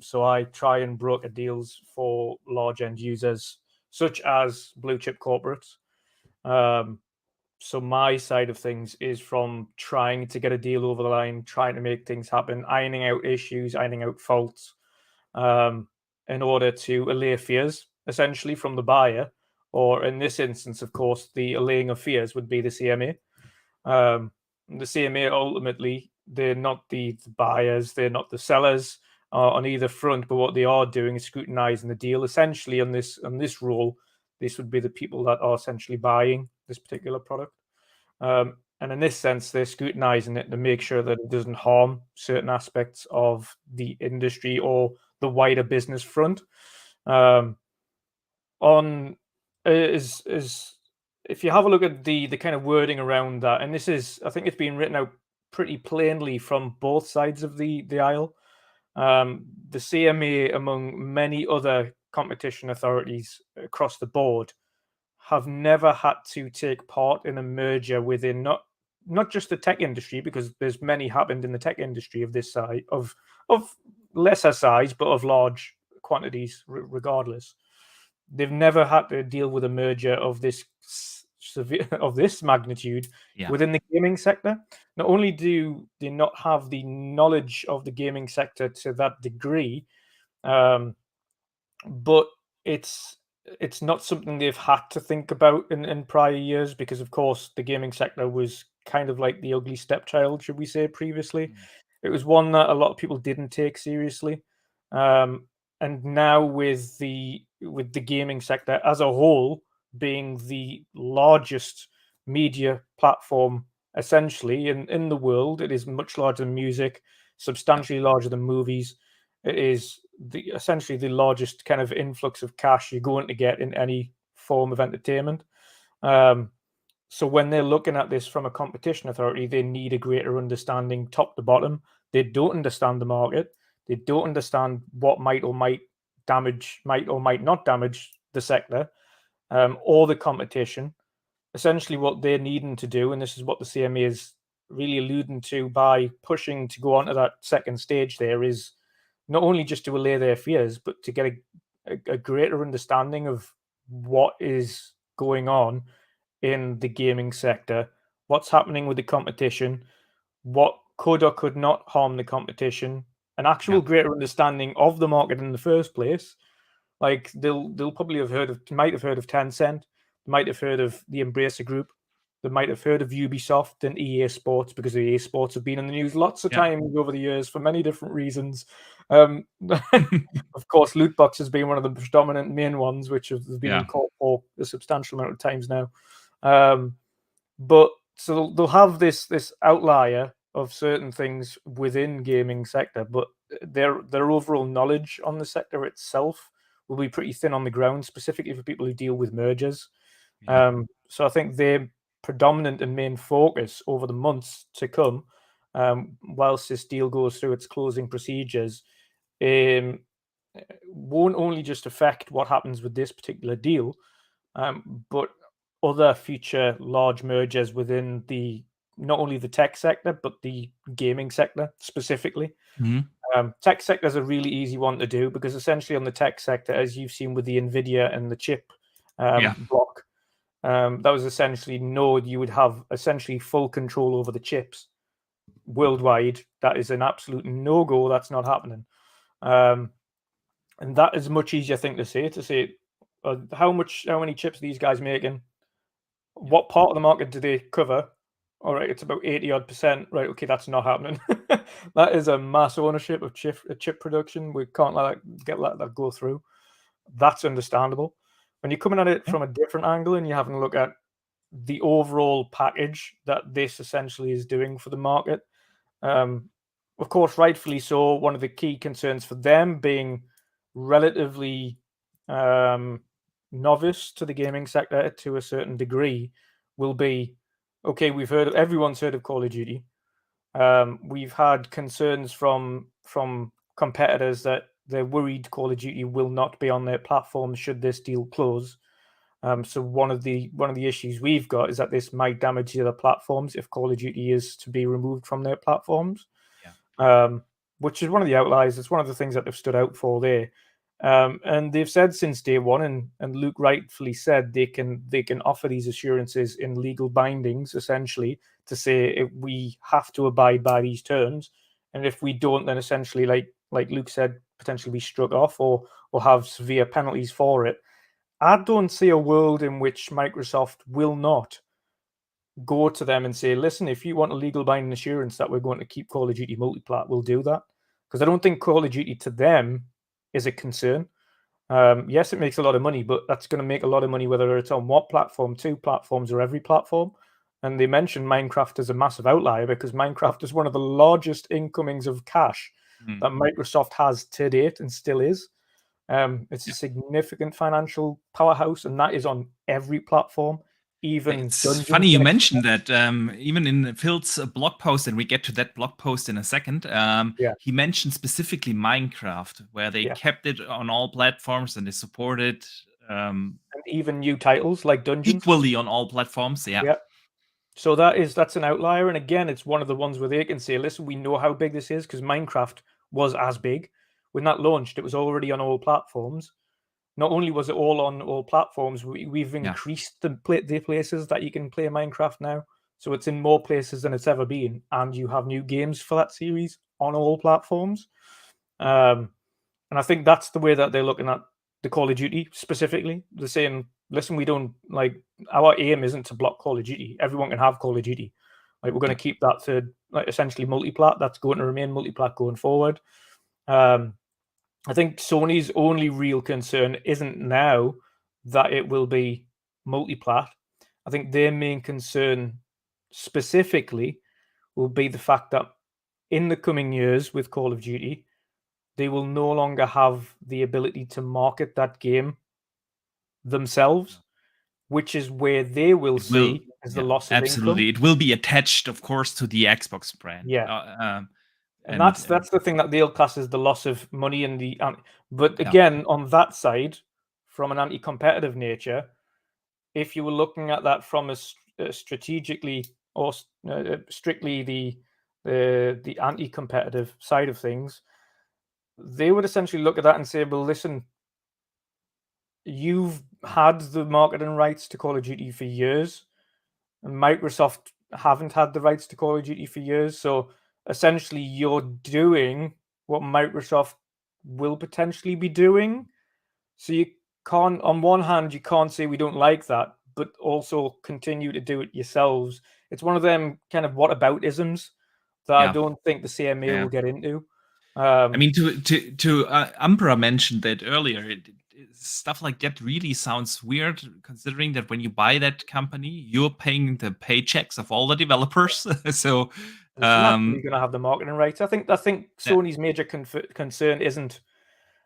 So I try and broker deals for large end users, such as blue chip corporates. So my side of things is from trying to get a deal over the line, trying to make things happen, ironing out issues, ironing out faults, in order to allay fears, essentially, from the buyer. Or in this instance, of course, the allaying of fears would be the CMA. The CMA, ultimately, they're not the buyers, they're not the sellers on either front, but what they are doing is scrutinizing the deal. Essentially, on this rule, this would be the people that are essentially buying this particular product. in this sense, they're scrutinizing it to make sure that it doesn't harm certain aspects of the industry or the wider business front. If you have a look at the kind of wording around that, and this is, I think it's been written out pretty plainly from both sides of the aisle. The CMA, among many other competition authorities across the board, have never had to take part in a merger within not just the tech industry, because there's many happened in the tech industry of this size, of lesser size, but of large quantities regardless. They've never had to deal with a merger of this magnitude within the gaming sector. Not only do they not have the knowledge of the gaming sector to that degree, but it's not something they've had to think about in prior years, because of course the gaming sector was kind of like the ugly stepchild, should we say, previously. It was one that a lot of people didn't take seriously. And now with the gaming sector as a whole being the largest media platform essentially in the world, it is much larger than music, substantially larger than movies. It is essentially the largest kind of influx of cash you're going to get in any form of entertainment. So when they're looking at this from a competition authority, they need a greater understanding top to bottom. They don't understand the market. They don't understand what might or might not damage the sector or the competition. Essentially what they're needing to do, and this is what the CMA is really alluding to by pushing to go on to that second stage there, is not only just to allay their fears, but to get a greater understanding of what is going on in the gaming sector, what's happening with the competition, what could or could not harm the competition, an actual greater understanding of the market in the first place. Like they'll probably might have heard of Tencent, might have heard of the Embracer Group, they might have heard of Ubisoft and EA Sports, because EA Sports have been in the news lots of times over the years for many different reasons. Of course, loot box has been one of the predominant main ones, which have been in court for a substantial amount of times now. But so they'll have this outlier of certain things within gaming sector, but their overall knowledge on the sector itself will be pretty thin on the ground, specifically for people who deal with mergers. So I think their predominant and main focus over the months to come, whilst this deal goes through its closing procedures, won't only just affect what happens with this particular deal, but other future large mergers within not only the tech sector, but the gaming sector specifically. Tech sector is a really easy one to do, because essentially on the tech sector, as you've seen with the NVIDIA and the chip block, that was essentially you would have essentially full control over the chips worldwide. That is an absolute no-go. That's not happening. And that is much easier thing to say how many chips are these guys making? What part of the market do they cover? All right, it's about 80-odd%. Right, okay, that's not happening. That is a mass ownership of chip production. We can't let that go through. That's understandable. When you're coming at it from a different angle and you're having a look at the overall package that this essentially is doing for the market, of course, rightfully so, one of the key concerns for them being relatively novice to the gaming sector to a certain degree will be, okay, everyone's heard of Call of Duty. We've had concerns from competitors that they're worried Call of Duty will not be on their platform should this deal close. So one of the issues we've got is that this might damage the other platforms if Call of Duty is to be removed from their platforms. Which is one of the outliers. It's one of the things that they've stood out for there. And they've said since day one, and Luke rightfully said they can offer these assurances in legal bindings, essentially, to say if we have to abide by these terms, and if we don't, then essentially, like Luke said, potentially be struck off or have severe penalties for it. I don't see a world in which Microsoft will not go to them and say, listen, if you want a legal binding assurance that we're going to keep Call of Duty multiplat, we'll do that. Because I don't think Call of Duty to them is a concern. Yes, it makes a lot of money, but that's going to make a lot of money whether it's on what platform, 2 platforms, or every platform. and they mentioned Minecraft as a massive outlier because Minecraft is one of the largest incomings of cash that Microsoft has to date and still is. It's a significant financial powerhouse, and that is on every platform. Even it's funny you mentioned that. Even in Phil's blog post, and we get to that blog post in a second, he mentioned specifically Minecraft, where they kept it on all platforms and they supported and even new titles like Dungeons equally on all platforms. Yeah. So that's an outlier, and again, it's one of the ones where they can say, "Listen, we know how big this is," because Minecraft was as big when that launched. It was already on all platforms. Not only was it all on all platforms, we've increased the places that you can play Minecraft now. So it's in more places than it's ever been, and you have new games for that series on all platforms. And I think that's the way that they're looking at the Call of Duty specifically. They're saying, listen, we don't our aim isn't to block Call of Duty. Everyone can have Call of Duty. Like, we're going to keep that to essentially multiplat. That's going to remain multiplat going forward. I think Sony's only real concern isn't now that it will be multiplat. I think their main concern specifically will be the fact that in the coming years with Call of Duty, they will no longer have the ability to market that game themselves, which is where they will see as the loss of absolutely income. It will be attached, of course, to the Xbox brand. And that's the thing that they'll class as the loss of money in the. But again, on that side, from an anti-competitive nature, if you were looking at that from a strategically or strictly the anti-competitive side of things, they would essentially look at that and say, "Well, listen, you've had the marketing rights to Call of Duty for years, and Microsoft haven't had the rights to Call of Duty for years, so." Essentially, you're doing what Microsoft will potentially be doing. So you can't, on one hand, you can't say we don't like that, but also continue to do it yourselves. It's one of them kind of whataboutisms that I don't think the CMA will get into. I mean, to Umbra mentioned that earlier. Stuff like that really sounds weird, considering that when you buy that company, you're paying the paychecks of all the developers. So you're going to have the marketing rights. I think Sony's major concern isn't.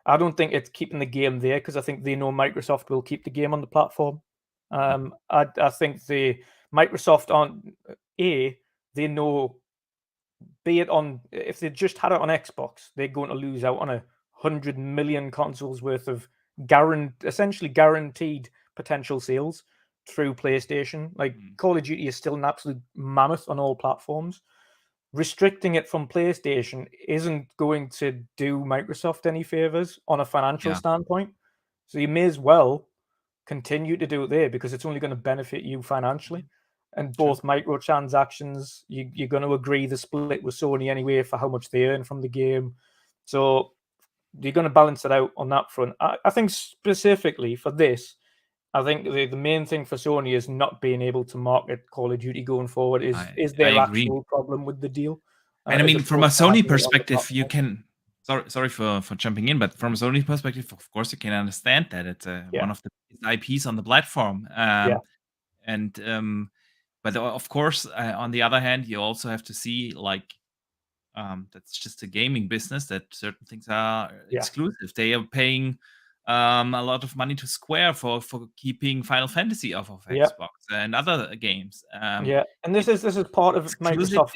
I don't think it's keeping the game there, because I think they know Microsoft will keep the game on the platform. I think Microsoft they know, be it on, if they just had it on Xbox, they're going to lose out on 100 million consoles worth of essentially guaranteed potential sales through PlayStation. Like, Call of Duty is still an absolute mammoth on all platforms. Restricting it from PlayStation isn't going to do Microsoft any favors on a financial standpoint. So you may as well continue to do it there, because it's only going to benefit you financially. And both microtransactions, you're going to agree the split with Sony anyway for how much they earn from the game. So you're going to balance it out on that front. I think specifically for this, I think the main thing for Sony is not being able to market Call of Duty going forward is their actual problem with the deal. And I mean, from a Sony perspective, you can. Sorry for jumping in, but from a Sony perspective, of course, you can understand that it's one of the IPs on the platform. But of course, on the other hand, you also have to see, like, that's just a gaming business, that certain things are exclusive. They are paying a lot of money to Square for keeping Final Fantasy off of Xbox and other games. And this is part of Microsoft.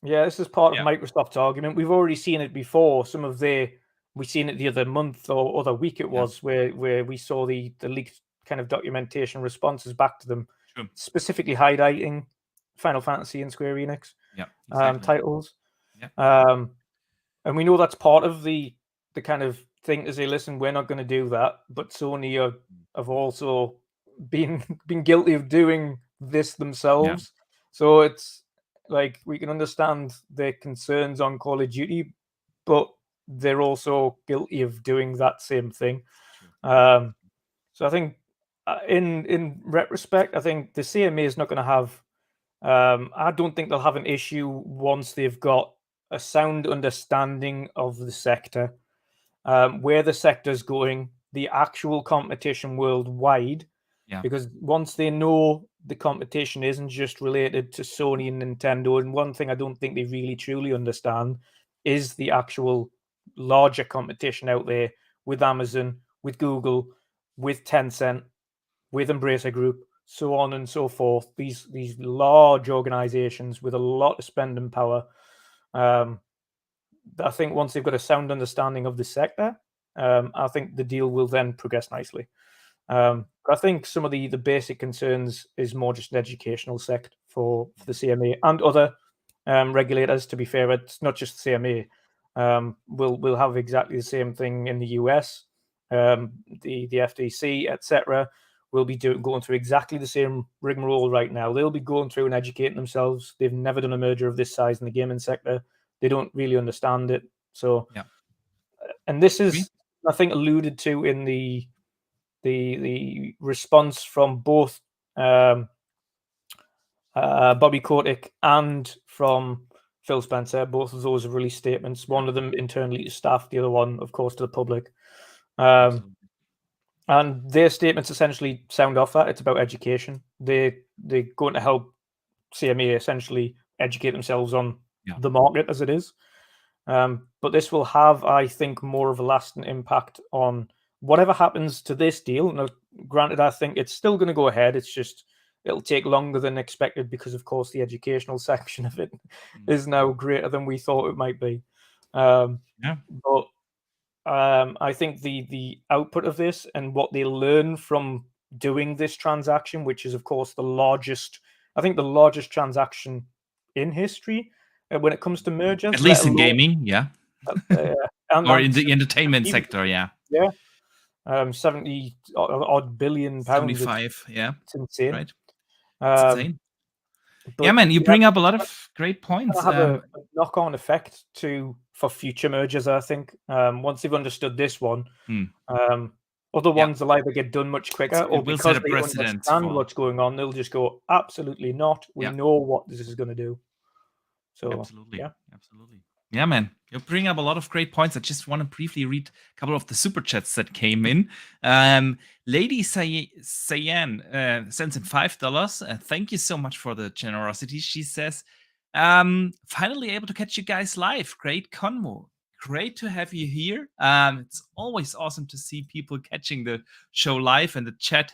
This is part of Microsoft's argument. We've already seen it before. We've seen it the other month or other week it was, where we saw the leaked kind of documentation responses back to them, specifically highlighting Final Fantasy and Square Enix titles. And we know that's part of the kind of thing to say, listen, we're not going to do that. But Sony have also been guilty of doing this themselves. So it's like, we can understand their concerns on Call of Duty, but they're also guilty of doing that same thing. So I think in retrospect, I think the CMA is not going to have. I don't think they'll have an issue once they've got a sound understanding of the sector, where the sector's going, the actual competition worldwide. Because once they know the competition isn't just related to Sony and Nintendo. And one thing I don't think they really truly understand is the actual larger competition out there with Amazon, with Google, with Tencent, with Embracer Group, so on and so forth. These large organizations with a lot of spending power. I think once they've got a sound understanding of the sector, I think the deal will then progress nicely. I think some of the basic concerns is more just an educational sect for the CMA and other regulators. To be fair, it's not just the CMA. We'll have exactly the same thing in the US. The FTC, etc., will be going through exactly the same rigmarole right now. They'll be going through and educating themselves. They've never done a merger of this size in the gaming sector. They don't really understand it. So, Yeah. And this is, I think, alluded to in the response from both Bobby Kotick and from Phil Spencer. Both of those have released statements. One of them internally to staff, the other one, of course, to the public. And their statements essentially sound off that. It's about education. They're going to help CMA essentially educate themselves on the market as it is. But this will have, I think, more of a lasting impact on whatever happens to this deal. Now, granted, I think it's still going to go ahead. It's just it'll take longer than expected because, of course, the educational section of it is now greater than we thought it might be. But I think the output of this and what they learn from doing this transaction, which is, of course, the largest transaction in history when it comes to mergers. At least in gaming, or in the entertainment sector, Yeah. 70 odd billion pounds. 75, It's insane. Right. It's insane. But, man, you bring up a lot of great points. Have a knock-on effect for future mergers, I think. Once they've understood this one, other ones will either get done much quicker, or because they understand what's going on, they'll just go, absolutely not. We know what this is going to do. So, absolutely. Yeah, man, you bring up a lot of great points. I just want to briefly read a couple of the super chats that came in. Lady Sayan sends in $5. Thank you so much for the generosity. She says, finally able to catch you guys live. Great convo. Great to have you here. It's always awesome to see people catching the show live, and the chat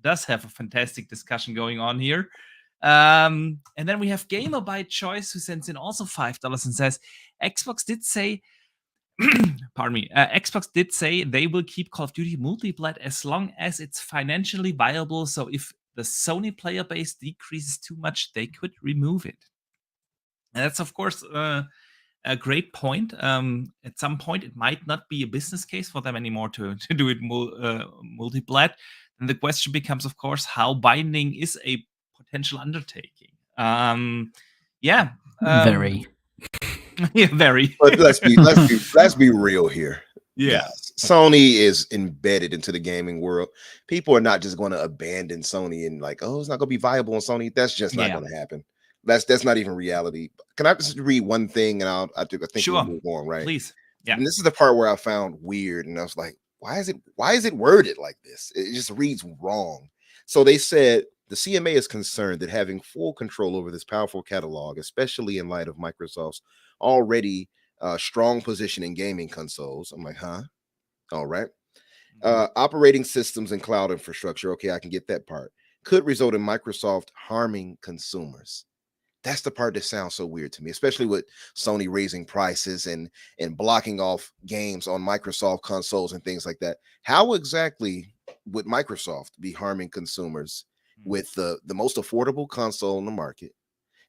does have a fantastic discussion going on here. And then we have Gamer by Choice, who sends in also $5 and says, Xbox did say, pardon me, Xbox did say they will keep Call of Duty Multiplat as long as it's financially viable. So if the Sony player base decreases too much, they could remove it. And that's, of course, a great point. At some point, it might not be a business case for them anymore to do it Multiplat. And the question becomes, of course, how binding is a potential undertaking? Very. Yeah, very. But let's be real here. Yeah. Sony is embedded into the gaming world. People are not just going to abandon Sony and like, oh, it's not going to be viable on Sony. That's just not going to happen. That's not even reality. Can I just read one thing and I think we'll move on, right? Please. Yeah. And this is the part where I found weird, and I was like, why is it worded like this? It just reads wrong. So they said the CMA is concerned that having full control over this powerful catalog, especially in light of Microsoft's already strong position in gaming consoles. I'm like, huh? All right. Operating systems and cloud infrastructure. Okay, I can get that part. Could result in Microsoft harming consumers. That's the part that sounds so weird to me, especially with Sony raising prices and blocking off games on Microsoft consoles and things like that. How exactly would Microsoft be harming consumers with the most affordable console in the market,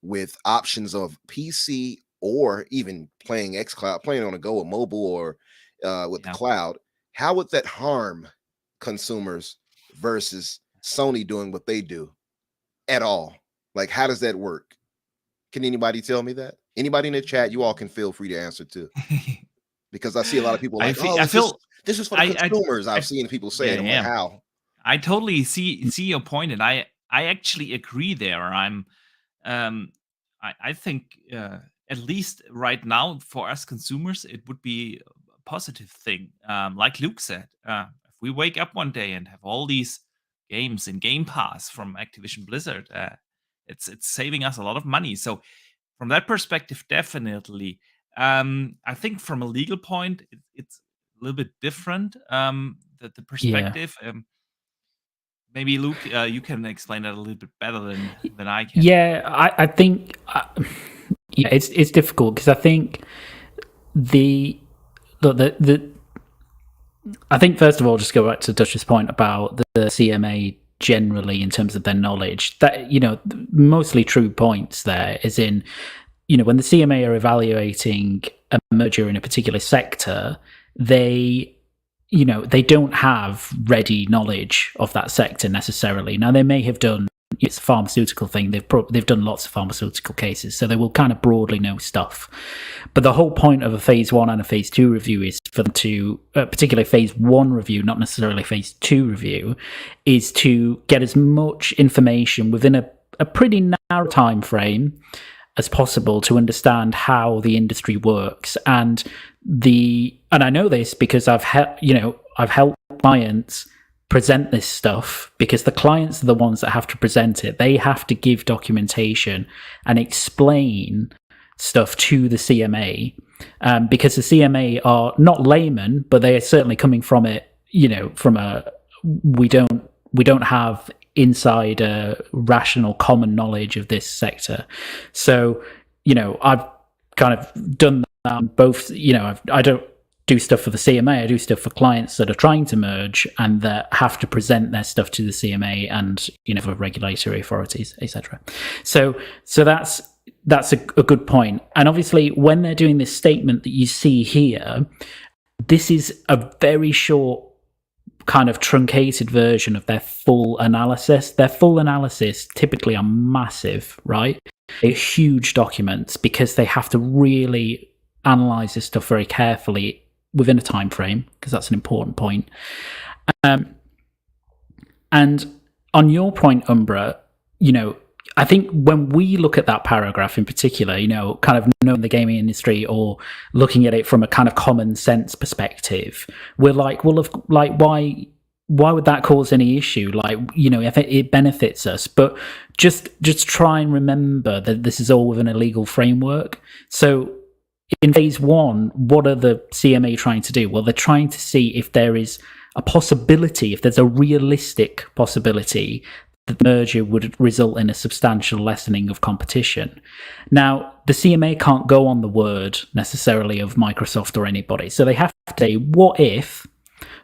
with options of PC or even playing xCloud, playing on a go, or mobile, or with the cloud? How would that harm consumers versus Sony doing what they do at all? Like, how does that work? Can anybody tell me that? Anybody in the chat, you all can feel free to answer too. Because I see a lot of people like, this is for the consumers. I've seen people say it. I'm like, how? I totally see your point, and I actually agree there. I think at least right now for us consumers, it would be a positive thing. Like Luke said, if we wake up one day and have all these games in Game Pass from Activision Blizzard. It's saving us a lot of money. So from that perspective, definitely. I think from a legal point, it's a little bit different. The perspective. Maybe Luke, you can explain that a little bit better than I can. Yeah, I think it's difficult because I think I think first of all, just go back to Dutch's point about the CMA generally in terms of their knowledge. That mostly true points there. Is in when the CMA are evaluating a merger in a particular sector, they don't have ready knowledge of that sector necessarily. Now, they may have done, it's a pharmaceutical thing, they've done lots of pharmaceutical cases, so they will kind of broadly know stuff. But the whole point of a phase 1 and a phase 2 review is for them to, particularly phase 1 review, not necessarily phase 2 review, is to get as much information within a pretty narrow time frame as possible to understand how the industry works. And I know this because I've helped clients present this stuff, because the clients are the ones that have to present it. They have to give documentation and explain stuff to the CMA, because the CMA are not laymen, but they are certainly coming from it, from we don't have inside rational common knowledge of this sector. So I've kind of done that on both. I don't do stuff for the CMA, I do stuff for clients that are trying to merge and that have to present their stuff to the CMA and for regulatory authorities, etc. So that's a good point. And obviously when they're doing this statement that you see here, this is a very short kind of truncated version of their full analysis. Their full analysis typically are massive, right? They're huge documents because they have to really analyze this stuff very carefully within a time frame, because that's an important point. And on your point, Umbra, I think when we look at that paragraph in particular, kind of knowing the gaming industry or looking at it from a kind of common sense perspective, we're like, well, why would that cause any issue? If it benefits us, but just try and remember that this is all within a legal framework. So in phase 1, what are the CMA trying to do? Well, they're trying to see if there is a possibility, if there's a realistic possibility that the merger would result in a substantial lessening of competition. Now, the CMA can't go on the word necessarily of Microsoft or anybody, so they have to say, what if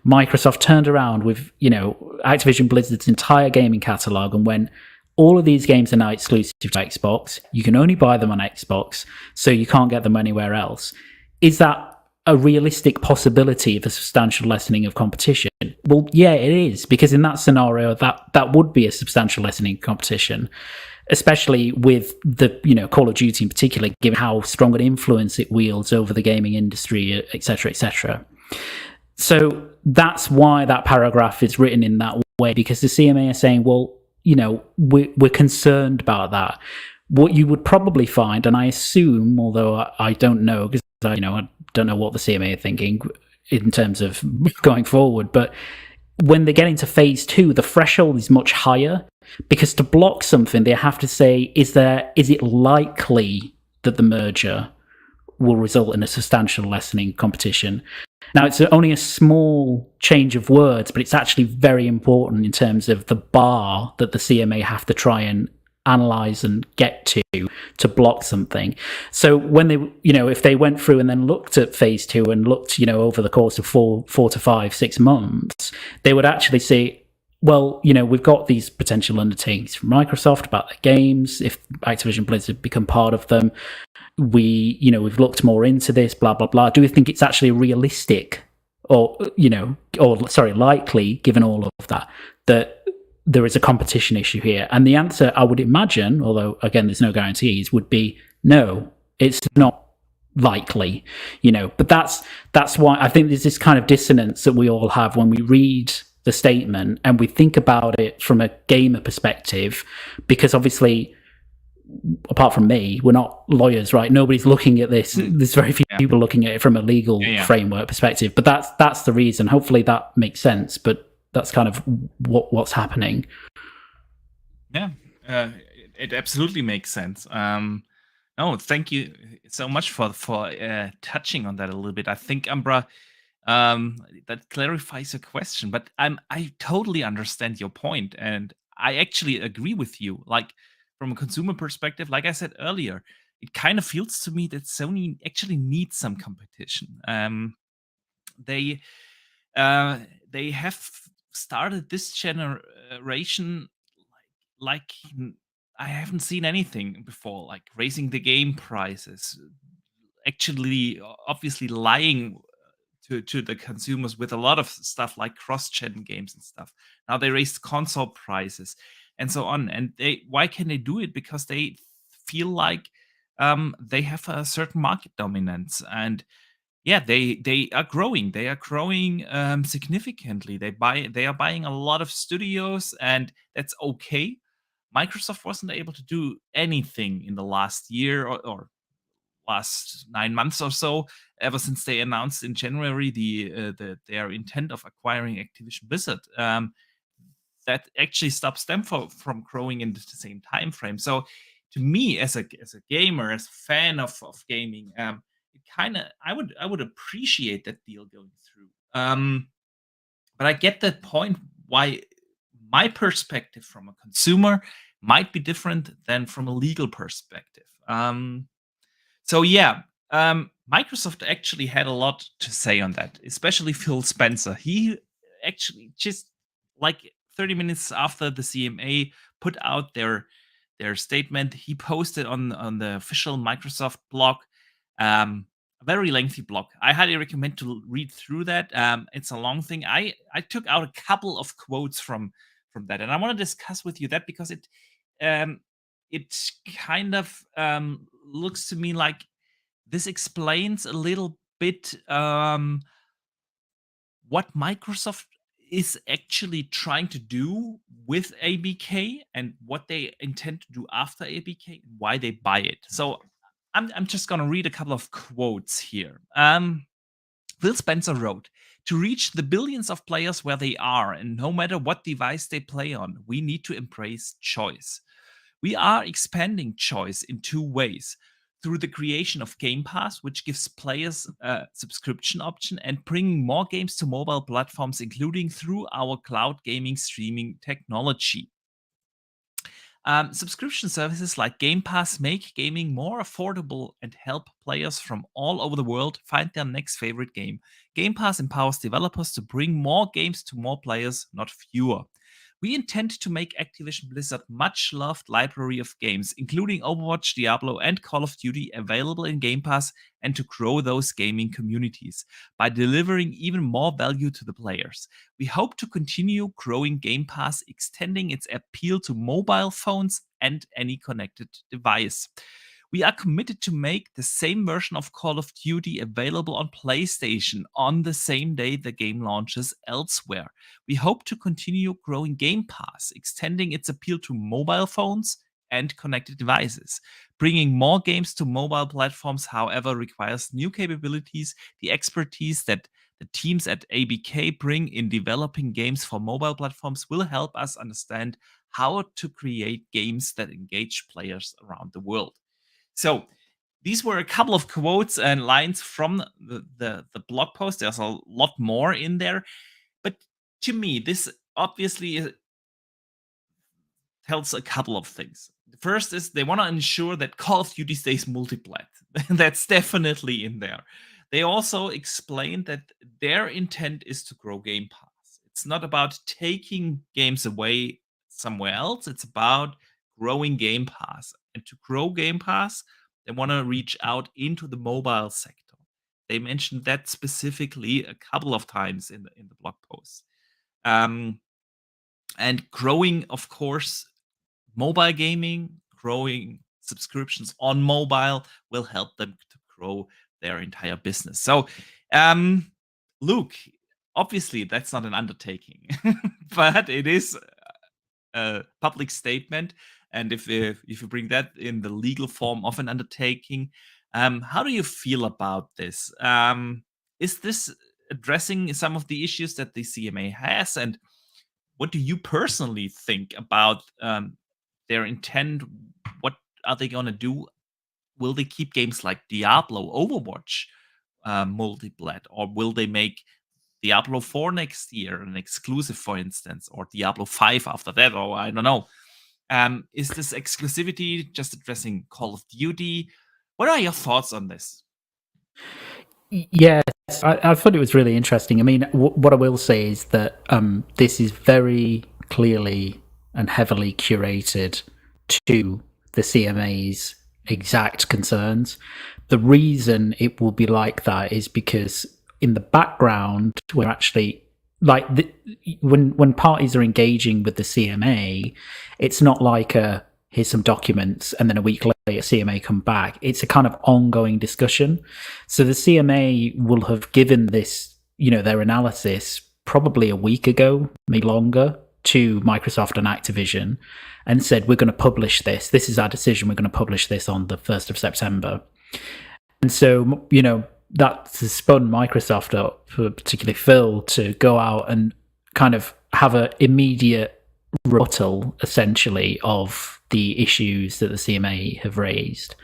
Microsoft turned around with, Activision Blizzard's entire gaming catalogue and went, all of these games are now exclusive to Xbox, you can only buy them on Xbox, so you can't get them anywhere else. Is that a realistic possibility of a substantial lessening of competition? Well, yeah, it is, because in that scenario, that would be a substantial lessening of competition, especially with the Call of Duty in particular, given how strong an influence it wields over the gaming industry, etc., etc. So that's why that paragraph is written in that way, because the CMA are saying, well, we're concerned about that. What you would probably find, and I assume, although I don't know, because I don't know what the CMA are thinking in terms of going forward, but when they get into phase 2, the threshold is much higher, because to block something, they have to say, is it likely that the merger will result in a substantial lessening competition? Now, it's only a small change of words, but it's actually very important in terms of the bar that the CMA have to try and analyze and get to block something. So when they, if they went through and then looked at phase 2 and looked, over the course of 4 to 5, 6 months, they would actually say, well, we've got these potential undertakings from Microsoft about their games. If Activision Blizzard become part of them, we've looked more into this, blah, blah, blah. Do we think it's actually realistic likely, given all of that there is a competition issue here? And the answer, I would imagine, although again, there's no guarantees, would be no, it's not likely, but that's why I think there's this kind of dissonance that we all have when we read the statement and we think about it from a gamer perspective, because obviously, apart from me, we're not lawyers, right? Nobody's looking at this. There's very few people looking at it from a legal framework perspective, but that's the reason. Hopefully that makes sense. But that's kind of what's happening. Yeah, it absolutely makes sense. No, thank you so much for touching on that a little bit. I think, Umbra, that clarifies your question. But I totally understand your point, and I actually agree with you. Like, from a consumer perspective, like I said earlier, it kind of feels to me that Sony actually needs some competition. They they have started this generation like I haven't seen anything before, like raising the game prices, actually obviously lying to the consumers with a lot of stuff like cross-gen games and stuff. Now they raised console prices and so on. And why can they do it? Because they feel like they have a certain market dominance. And yeah, they are growing. They are growing significantly. They are buying a lot of studios, and that's okay. Microsoft wasn't able to do anything in the last year or last 9 months or so, ever since they announced in January their intent of acquiring Activision Blizzard. That actually stops them from growing in the same time frame. So, to me, as a gamer, as a fan of gaming, it kind of I would appreciate that deal going through. But I get that point. Why my perspective from a consumer might be different than from a legal perspective. So yeah, Microsoft actually had a lot to say on that, especially Phil Spencer. He actually just like 30 minutes after the CMA put out their statement, he posted on the official Microsoft blog, a very lengthy blog. I highly recommend to read through that. It's a long thing. I took out a couple of quotes from that, and I want to discuss with you that because it kind of looks to me like this explains a little bit what Microsoft is actually trying to do with ABK and what they intend to do after ABK and why they buy it. So I'm just going to read a couple of quotes here. Phil Spencer wrote, "To reach the billions of players where they are, and no matter what device they play on, we need to embrace choice. We are expanding choice in two ways. Through the creation of Game Pass, which gives players a subscription option, and bringing more games to mobile platforms, including through our cloud gaming streaming technology. Subscription services like Game Pass make gaming more affordable and help players from all over the world find their next favorite game. Game Pass empowers developers to bring more games to more players, not fewer. We intend to make Activision Blizzard much loved library of games, including Overwatch, Diablo, and Call of Duty, available in Game Pass, and to grow those gaming communities by delivering even more value to the players. We hope to continue growing Game Pass, extending its appeal to mobile phones and any connected device. We are committed to make the same version of Call of Duty available on PlayStation on the same day the game launches elsewhere. We hope to continue growing Game Pass, extending its appeal to mobile phones and connected devices. Bringing more games to mobile platforms, however, requires new capabilities. The expertise that the teams at ABK bring in developing games for mobile platforms will help us understand how to create games that engage players around the world." So these were a couple of quotes and lines from the blog post. There's a lot more in there. But to me, this obviously tells a couple of things. The first is they want to ensure that Call of Duty stays multiplat. That's definitely in there. They also explained that their intent is to grow Game Pass. It's not about taking games away somewhere else. It's about growing Game Pass. And to grow Game Pass, they want to reach out into the mobile sector. They mentioned that specifically a couple of times in the blog post. And growing, of course, mobile gaming, growing subscriptions on mobile will help them to grow their entire business. So, Luke, obviously that's not an undertaking, but it is a public statement. And if you bring that in the legal form of an undertaking, how do you feel about this? Is this addressing some of the issues that the CMA has? And what do you personally think about their intent? What are they gonna do? Will they keep games like Diablo, Overwatch, multiplat, or will they make Diablo 4 next year an exclusive, for instance, or Diablo 5 after that, or I don't know. Is this exclusivity just addressing Call of Duty? What are your thoughts on this? Yes, I thought it was really interesting. I mean, what I will say is that this is very clearly and heavily curated to the CMA's exact concerns. The reason it will be like that is because in the background, we're actually when parties are engaging with the CMA, it's not like here's some documents and then a week later CMA come back. It's a kind of ongoing discussion. So the CMA will have given this, their analysis probably a week ago, maybe longer, to Microsoft and Activision and said, we're going to publish this. This is our decision. We're going to publish this on the 1st of September. And so, that's spun Microsoft up, particularly Phil, to go out and kind of have an immediate rebuttal, essentially, of the issues that the CMA have raised.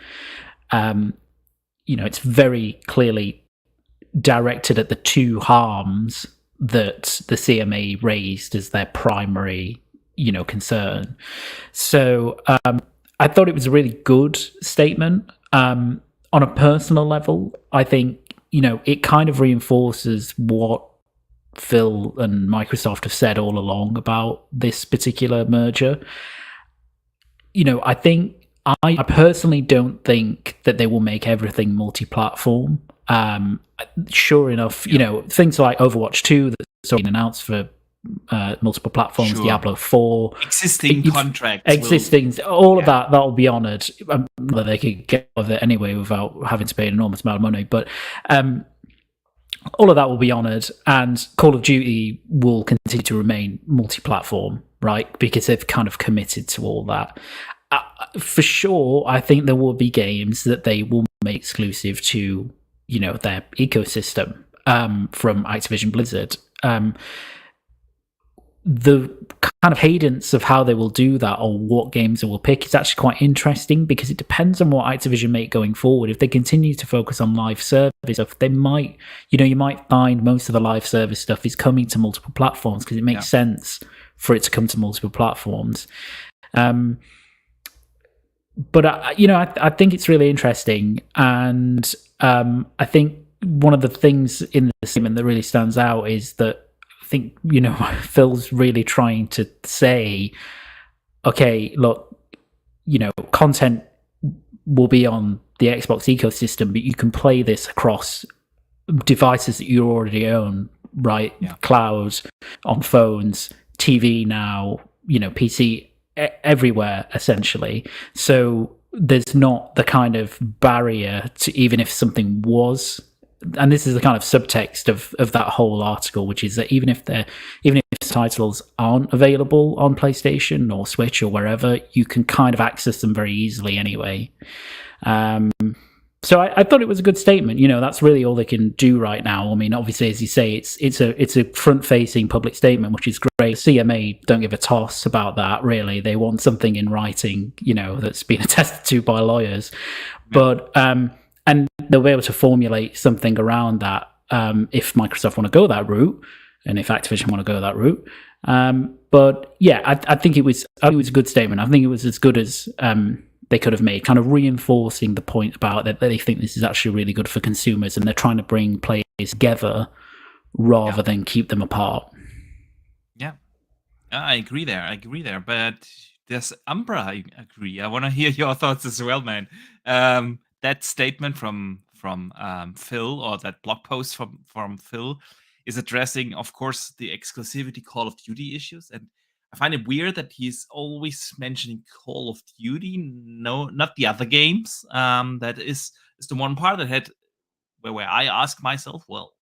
It's very clearly directed at the two harms that the CMA raised as their primary, concern. So I thought it was a really good statement. On a personal level, I think, it kind of reinforces what Phil and Microsoft have said all along about this particular merger. I think I personally don't think that they will make everything multi-platform. Sure enough, things like Overwatch 2 that's already been announced for multiple platforms, Sure. Diablo 4. Existing contracts. All of that'll be honoured. That they could get out of it anyway without having to pay an enormous amount of money. But all of that will be honoured, and Call of Duty will continue to remain multi-platform, right? Because they've kind of committed to all that. For sure, I think there will be games that they will make exclusive to, their ecosystem from Activision Blizzard. The kind of cadence of how they will do that or what games they will pick is actually quite interesting because it depends on what Activision make going forward. If they continue to focus on live service stuff, they might, you might find most of the live service stuff is coming to multiple platforms because it makes sense for it to come to multiple platforms. But I think it's really interesting, and I think one of the things in the statement that really stands out is that I think, Phil's really trying to say, okay, look, content will be on the Xbox ecosystem, but you can play this across devices that you already own, right? Yeah. Cloud, on phones, TV now, PC, everywhere, essentially. So there's not the kind of barrier to, even if something was, and this is the kind of subtext of that whole article, which is that even if titles aren't available on PlayStation or Switch or wherever, you can kind of access them very easily anyway. So I thought it was a good statement. That's really all they can do right now. I mean, obviously, as you say, it's a front-facing public statement, which is great. CMA don't give a toss about that, really. They want something in writing, that's been attested to by lawyers. But and they'll be able to formulate something around that if Microsoft want to go that route, and if Activision want to go that route. But yeah, I think it was a good statement. I think it was as good as they could have made, kind of reinforcing the point about that they think this is actually really good for consumers, and they're trying to bring players together rather than keep them apart. Yeah, I agree there. But there's Umbra, I agree. I want to hear your thoughts as well, man. That statement from Phil, or that blog post from Phil, is addressing, of course, the exclusivity Call of Duty issues, and I find it weird that he's always mentioning Call of Duty, no, not the other games. That is the one part that had where I ask myself, well,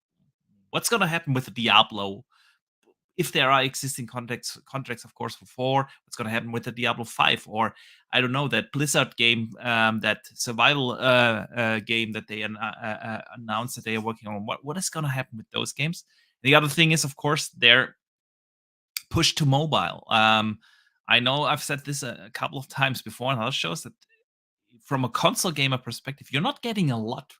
what's going to happen with the Diablo? If there are existing contracts, of course, for 4, what's going to happen with the Diablo 5? Or, I don't know, that Blizzard game, that survival game that they announced that they are working on. What is going to happen with those games? The other thing is, of course, their push to mobile. I know I've said this a couple of times before on other shows that from a console gamer perspective, you're not getting a lot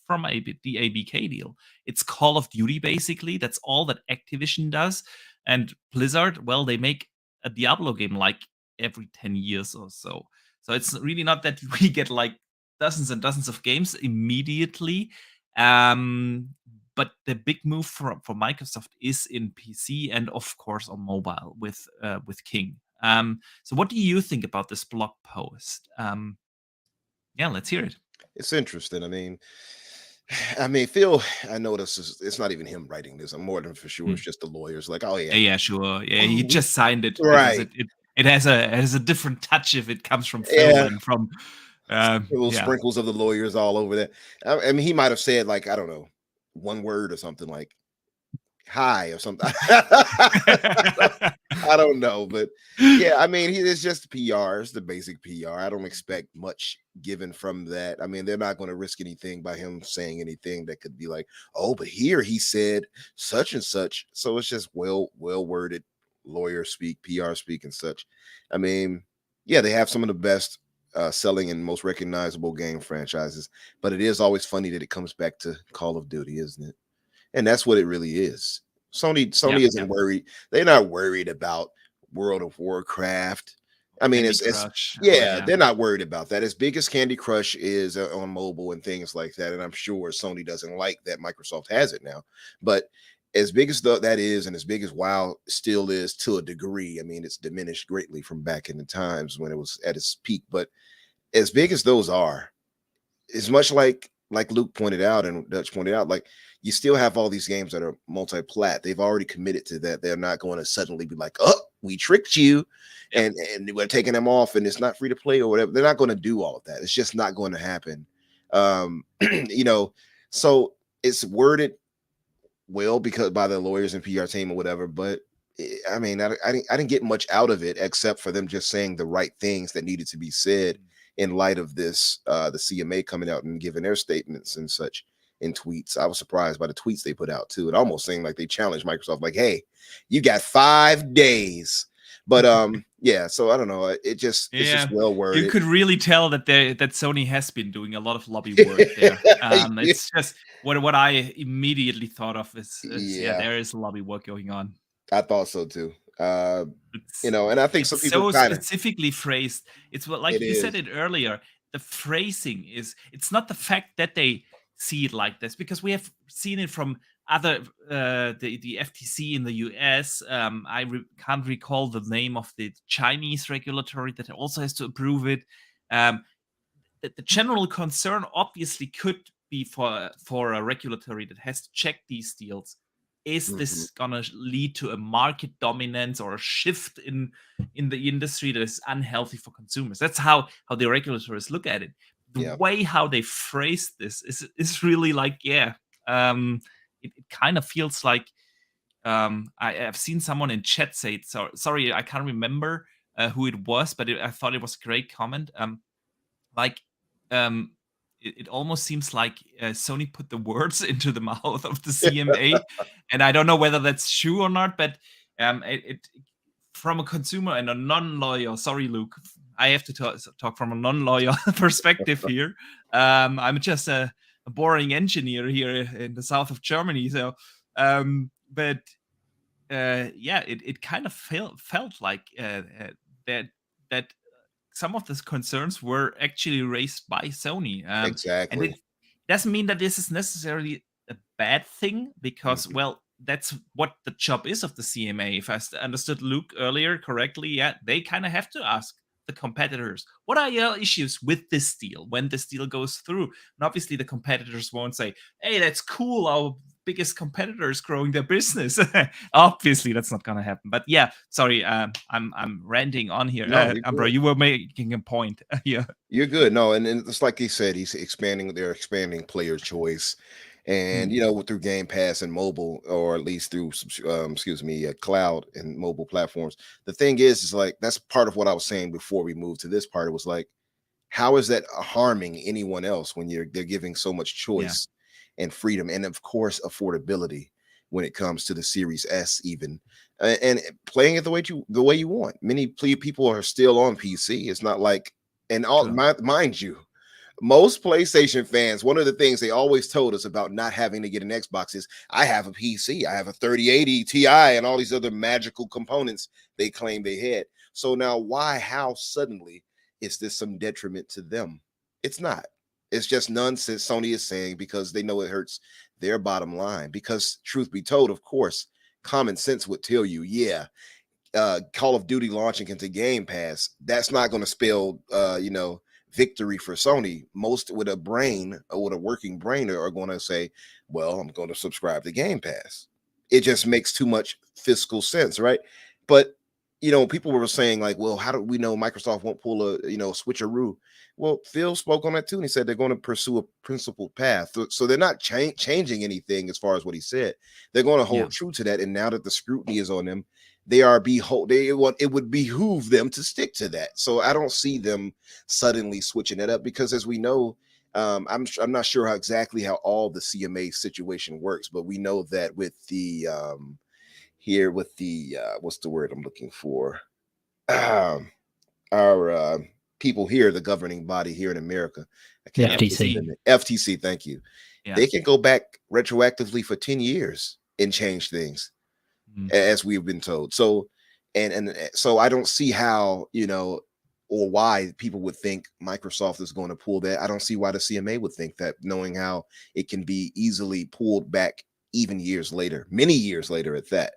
from the ABK deal. It's Call of Duty, basically. That's all that Activision does. And Blizzard, well, they make a Diablo game like every 10 years or so. So it's really not that we get like dozens and dozens of games immediately. But the big move for Microsoft is in PC and, of course, on mobile with King. So what do you think about this blog post? Yeah, let's hear it. It's interesting. I mean, Phil, I know it's not even him writing this. I'm more than for sure it's just the lawyers. Like, oh yeah, yeah, sure, yeah, he just signed it, right? It has a different touch if it comes from Phil and from little sprinkles of the lawyers all over that. I mean, he might have said like, I don't know, one word or something like hi or something. I don't know, but yeah, I mean, it's just PR. It's the basic PR. I don't expect much given from that. I mean, they're not going to risk anything by him saying anything that could be like, oh, but here he said such and such. So it's just well worded lawyer speak, PR speak, and such. I mean, yeah, they have some of the best selling and most recognizable game franchises, but it is always funny that it comes back to Call of Duty, isn't it? And that's what it really is. Sony isn't worried. They're not worried about World of Warcraft. I mean, they're not worried about that. As big as Candy Crush is on mobile and things like that, and I'm sure Sony doesn't like that Microsoft has it now. But as big as that is, and as big as WoW still is to a degree, I mean, it's diminished greatly from back in the times when it was at its peak. But as big as those are, it's much like Luke pointed out and Dutch pointed out, like you still have all these games that are multi-plat. They've already committed to that. They're not going to suddenly be like, oh, we tricked you and we're taking them off and it's not free to play or whatever. They're not going to do all of that. It's just not going to happen. So it's worded well because by the lawyers and PR team or whatever, but I mean, I didn't get much out of it except for them just saying the right things that needed to be said in light of this, the CMA coming out and giving their statements and such in tweets. I was surprised by the tweets they put out too. It almost seemed like they challenged Microsoft, like, hey, you got 5 days. But yeah, so I don't know. It's just well worded. You could really tell that Sony has been doing a lot of lobby work there. It's just what I immediately thought of is there is lobby work going on. I thought so too. And I think some people so specifically phrased. It's like you said it earlier. The phrasing it's not the fact that they see it like this, because we have seen it from other the FTC in the US. I can't recall the name of the Chinese regulatory that also has to approve it. The general concern obviously could be for a regulatory that has to check these deals. Is this gonna lead to a market dominance or a shift in the industry that is unhealthy for consumers? That's how the regulators look at it. The way how they phrase this is really like, it kind of feels like I've seen someone in chat say it. So sorry, I can't remember who it was, but I thought it was a great comment. It almost seems like Sony put the words into the mouth of the CMA, and I don't know whether that's true or not, but it from a consumer and a non-lawyer, sorry, Luke, I have to talk from a non-lawyer perspective here. I'm just a boring engineer here in the south of Germany, so it kind of felt like that some of the concerns were actually raised by Sony. Exactly. And it doesn't mean that this is necessarily a bad thing, because, well, that's what the job is of the CMA. If I understood Luke earlier correctly, they kind of have to ask the competitors, what are your issues with this deal when this deal goes through? And obviously the competitors won't say, hey, that's cool, our biggest competitor is growing their business. Obviously that's not gonna happen. But yeah, sorry, I'm ranting on here. No, Umbra, you were making a point. Yeah, you're good. No, and it's like he said, they're expanding player choice. And through Game Pass and mobile, or at least through cloud and mobile platforms. The thing is like, that's part of what I was saying before we moved to this part. It was like, how is that harming anyone else when they're giving so much choice and freedom, and of course affordability? when it comes to the Series S, even and playing it the way you want. Many people are still on PC. It's not like mind you, most PlayStation fans, one of the things they always told us about not having to get an Xbox is, I have a PC, I have a 3080 Ti, and all these other magical components they claim they had. So now how suddenly is this some detriment to them? It's not. It's just nonsense Sony is saying because they know it hurts their bottom line. Because truth be told, of course, common sense would tell you, Call of Duty launching into Game Pass, that's not going to spell, victory for Sony. Most with a brain or with a working brain are going to say, well, I'm going to subscribe to Game Pass. It just makes too much fiscal sense, right? But people were saying like, well, how do we know Microsoft won't pull a switcheroo? Well, Phil spoke on that too, and he said they're going to pursue a principled path. So they're not changing anything as far as what he said. They're going to hold true to that. And now that the scrutiny is on them, it would behoove them to stick to that. So I don't see them suddenly switching it up because, as we know, I'm not sure exactly how all the CMA situation works, but we know that with the what's the word I'm looking for? Our people here, the governing body here in America, FTC. Thank you. Yeah. They can go back retroactively for 10 years and change things, as we've been told. So, and so I don't see how, or why people would think Microsoft is going to pull that. I don't see why the CMA would think that, knowing how it can be easily pulled back even years later, many years later at that.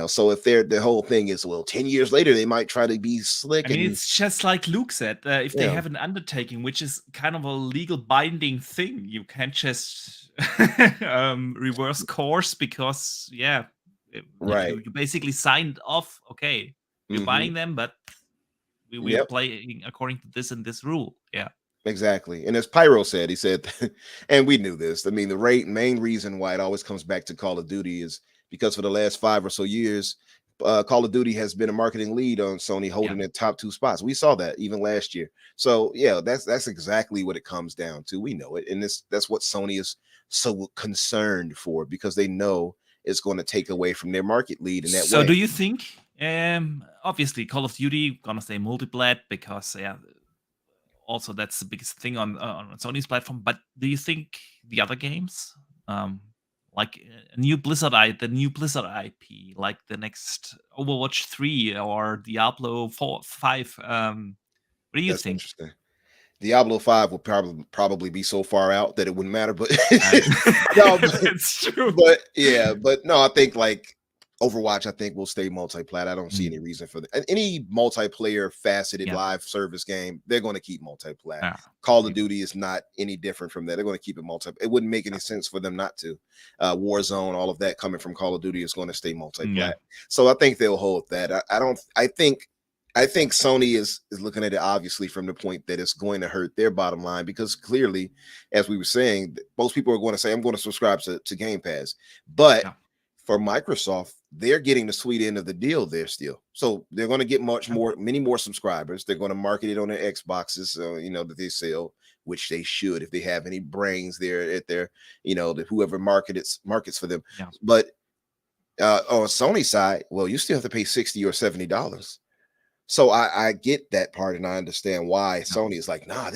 So if the whole thing is, well, 10 years later, they might try to be slick. I mean, it's just like Luke said, if they have an undertaking, which is kind of a legal binding thing, you can't just reverse course because, right. You basically signed off. Okay, you're buying them, but we're playing according to this and this rule. Yeah. Exactly. And as Pyro said, he said, and we knew this. I mean, the main reason why it always comes back to Call of Duty is because for the last 5 or so years, Call of Duty has been a marketing lead on Sony, holding the top 2 spots. We saw that even last year. So that's exactly what it comes down to. We know it, and that's what Sony is so concerned for, because they know it's going to take away from their market lead in that way. So do you think? Obviously, Call of Duty gonna stay multi-plat because also that's the biggest thing on Sony's platform. But do you think the other games, like the new Blizzard IP, like the next Overwatch 3 or Diablo 5, what do you think? Interesting. Diablo 5 will probably be so far out that it wouldn't matter, but it's true. But no, I think like Overwatch, I think will stay multi-plat. I don't see any reason for that. Any multiplayer faceted live service game, they're going to keep multi-plat. Call of Duty is not any different from that. They're going to keep it it wouldn't make any sense for them not to. Warzone, all of that coming from Call of Duty is going to stay multi-plat. So I think they'll hold that. I think Sony is looking at it obviously from the point that it's going to hurt their bottom line, because clearly, as we were saying, most people are going to say, I'm going to subscribe to Game Pass. But for Microsoft, they're getting the sweet end of the deal there still. So they're going to get many more subscribers. They're going to market it on their Xboxes, that they sell, which they should, if they have any brains there at their, whoever markets for them. Yeah. But on Sony's side, well, you still have to pay $60 or $70. So I get that part, and I understand why Sony is like, nah,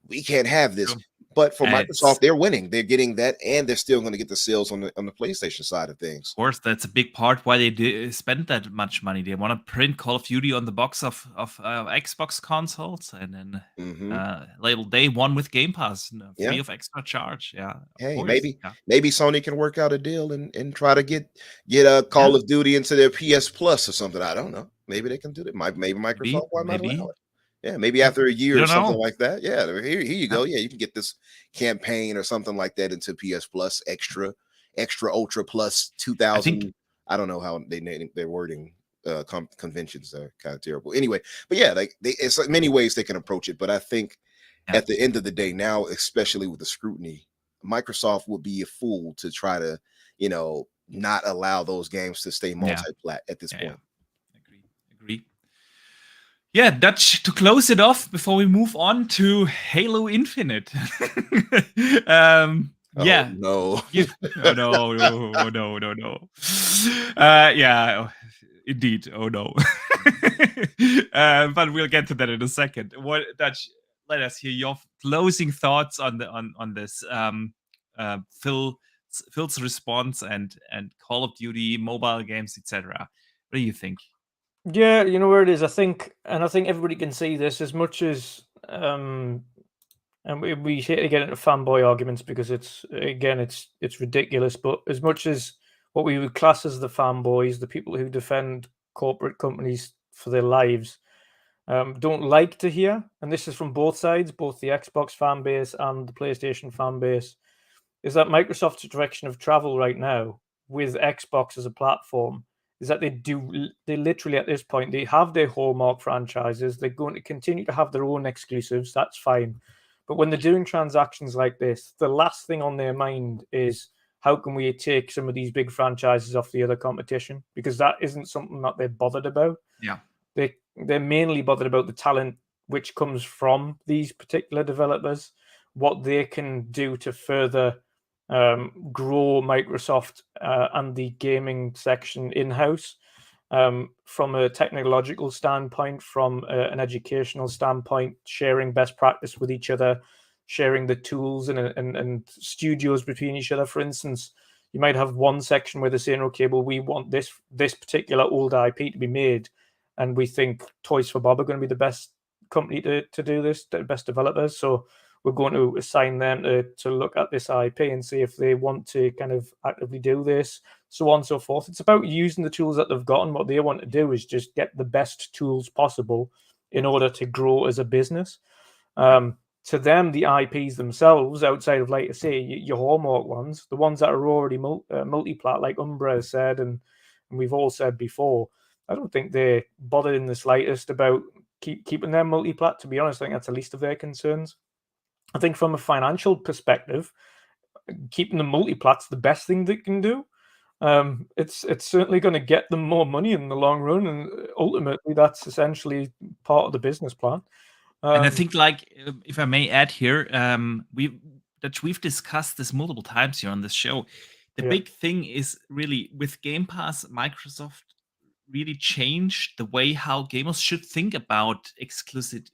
we can't have this. But for Microsoft, they're winning. They're getting that, and they're still going to get the sales on the PlayStation side of things. Of course, that's a big part why they spend that much money. They want to print Call of Duty on the box of Xbox consoles, and then label day one with Game Pass, free of extra charge. Yeah. Hey, maybe Sony can work out a deal and try to get a Call of Duty into their PS Plus or something. I don't know. Maybe they can do that. Maybe Microsoft might allow it. Yeah, maybe after a year or something like that. Yeah, here you go. Yeah, you can get this campaign or something like that into PS Plus, extra, ultra plus 2000. I don't know how they name their wording. Conventions are kind of terrible. Anyway, but yeah, it's like many ways they can approach it. But I think at the end of the day, now, especially with the scrutiny, Microsoft would be a fool to try to, not allow those games to stay multi-plat at this point. Agree. Yeah, Dutch, to close it off before we move on to Halo Infinite. Yeah. No. Oh no. Yeah, indeed. Oh no. But we'll get to that in a second. Dutch, let us hear your closing thoughts on this Phil's response and Call of Duty, mobile games, etc. What do you think? Yeah, you know where it is. I think everybody can see this as much as and we hate to get into fanboy arguments because it's ridiculous. But as much as what we would class as the fanboys, the people who defend corporate companies for their lives, don't like to hear, and this is from both sides, both the Xbox fan base and the PlayStation fan base, is that Microsoft's direction of travel right now with Xbox as a platform is that they literally at this point, they have their hallmark franchises. They're going to continue to have their own exclusives. That's fine. But when they're doing transactions like this, the last thing on their mind is how can we take some of these big franchises off the other competition? Because that isn't something that they're bothered about. Yeah. They're mainly bothered about the talent which comes from these particular developers, what they can do to further grow Microsoft and the gaming section in-house from a technological standpoint, from an educational standpoint, sharing best practice with each other, sharing the tools and studios between each other. For instance, you might have one section where they're saying, okay, well, we want this particular old IP to be made, and we think Toys for Bob are going to be the best company to do this, the best developers. So we're going to assign them to look at this IP and see if they want to kind of actively do this, so on and so forth. It's about using the tools that they've got, and what they want to do is just get the best tools possible in order to grow as a business. To them, the IPs themselves, outside of, like I say, your hallmark ones, the ones that are already multi-plat, like Umbra has said, and we've all said before, I don't think they're bothered in the slightest about keeping them multi-plat. To be honest, I think that's the least of their concerns. I think from a financial perspective, keeping the multi-plat's the best thing they can do. It's certainly going to get them more money in the long run, and ultimately that's essentially part of the business plan. And I think, like, if I may add here, we've discussed this multiple times here on this show. The big thing is really with Game Pass, Microsoft really changed the way how gamers should think about exclusivity.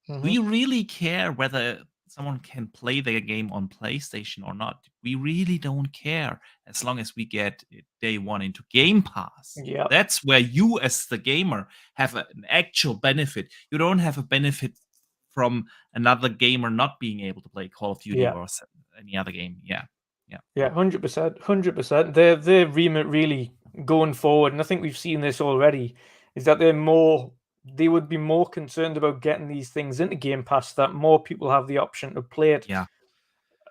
Do you really care whether someone can play their game on PlayStation or not? We really don't care as long as we get it day one into Game Pass. Yeah. That's where you, as the gamer, have an actual benefit. You don't have a benefit from another gamer not being able to play Call of Duty or any other game. Yeah, 100%. Their remit really going forward, and I think we've seen this already, is that they would be more concerned about getting these things into Game Pass, that more people have the option to play it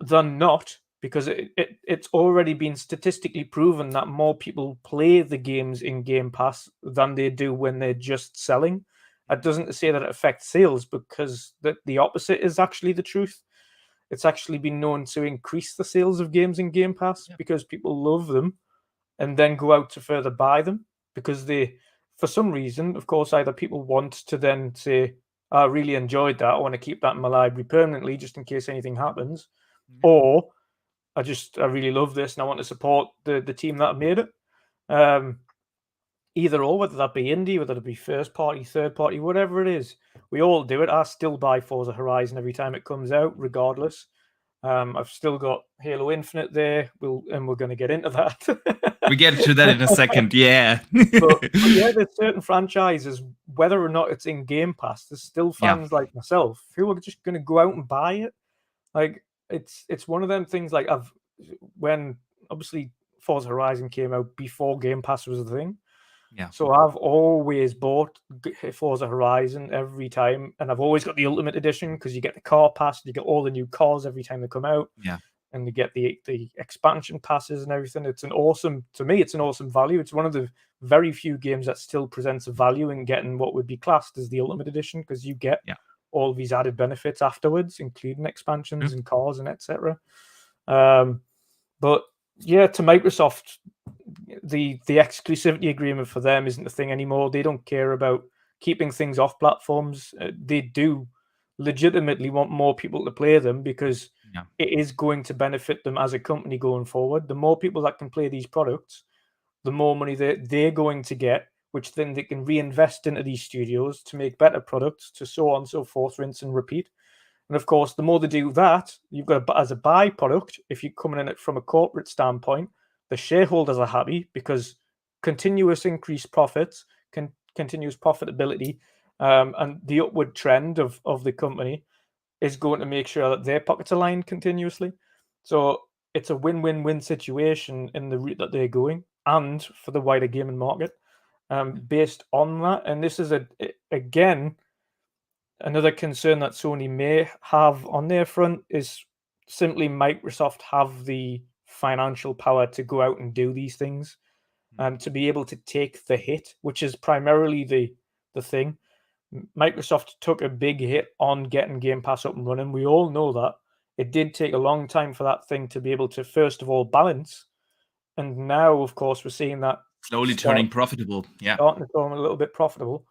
than not, because it's already been statistically proven that more people play the games in Game Pass than they do when they're just selling. That doesn't say that it affects sales, because the opposite is actually the truth. It's actually been known to increase the sales of games in Game Pass because people love them and then go out to further buy them because they, for some reason, of course, either people want to then say, I really enjoyed that, I want to keep that in my library permanently just in case anything happens, or I really love this and I want to support the team that made it. Either or, whether that be indie, whether it be first party, third party, whatever it is, we all do it. I still buy Forza Horizon every time it comes out, regardless. I've still got Halo Infinite there, and we're going to get into that. We get to that in a second, yeah. but yeah, there's certain franchises, whether or not it's in Game Pass, there's still fans like myself who are just going to go out and buy it. Like it's one of them things. Like when obviously Forza Horizon came out before Game Pass was a thing. Yeah. So I've always bought Forza Horizon every time, and I've always got the Ultimate Edition because you get the car pass, you get all the new cars every time they come out. Yeah. And you get the expansion passes and everything. It's an awesome value. It's one of the very few games that still presents a value in getting what would be classed as the Ultimate Edition, because you get all these added benefits afterwards, including expansions and cars and etc. But yeah, to Microsoft, the exclusivity agreement for them isn't a thing anymore. They don't care about keeping things off platforms. They do legitimately want more people to play them because Yeah. it is going to benefit them as a company going forward. The more people that can play these products, the more money they're going to get, which then they can reinvest into these studios to make better products, to so on and so forth, rinse and repeat. And of course, the more they do that, you've got as a byproduct, if you're coming in it from a corporate standpoint, the shareholders are happy because continuous increased profits, continuous profitability, and the upward trend of the company is going to make sure that their pockets are lined continuously. So it's a win-win-win situation in the route that they're going and for the wider gaming market. Based on that, and this is again another concern that Sony may have on their front is simply Microsoft have the financial power to go out and do these things, to be able to take the hit, which is primarily the thing. Microsoft took a big hit on getting Game Pass up and running. We all know that. It did take a long time for that thing to be able to, first of all, balance. And now, of course, we're seeing that slowly turning profitable. Yeah. Starting to become a little bit profitable.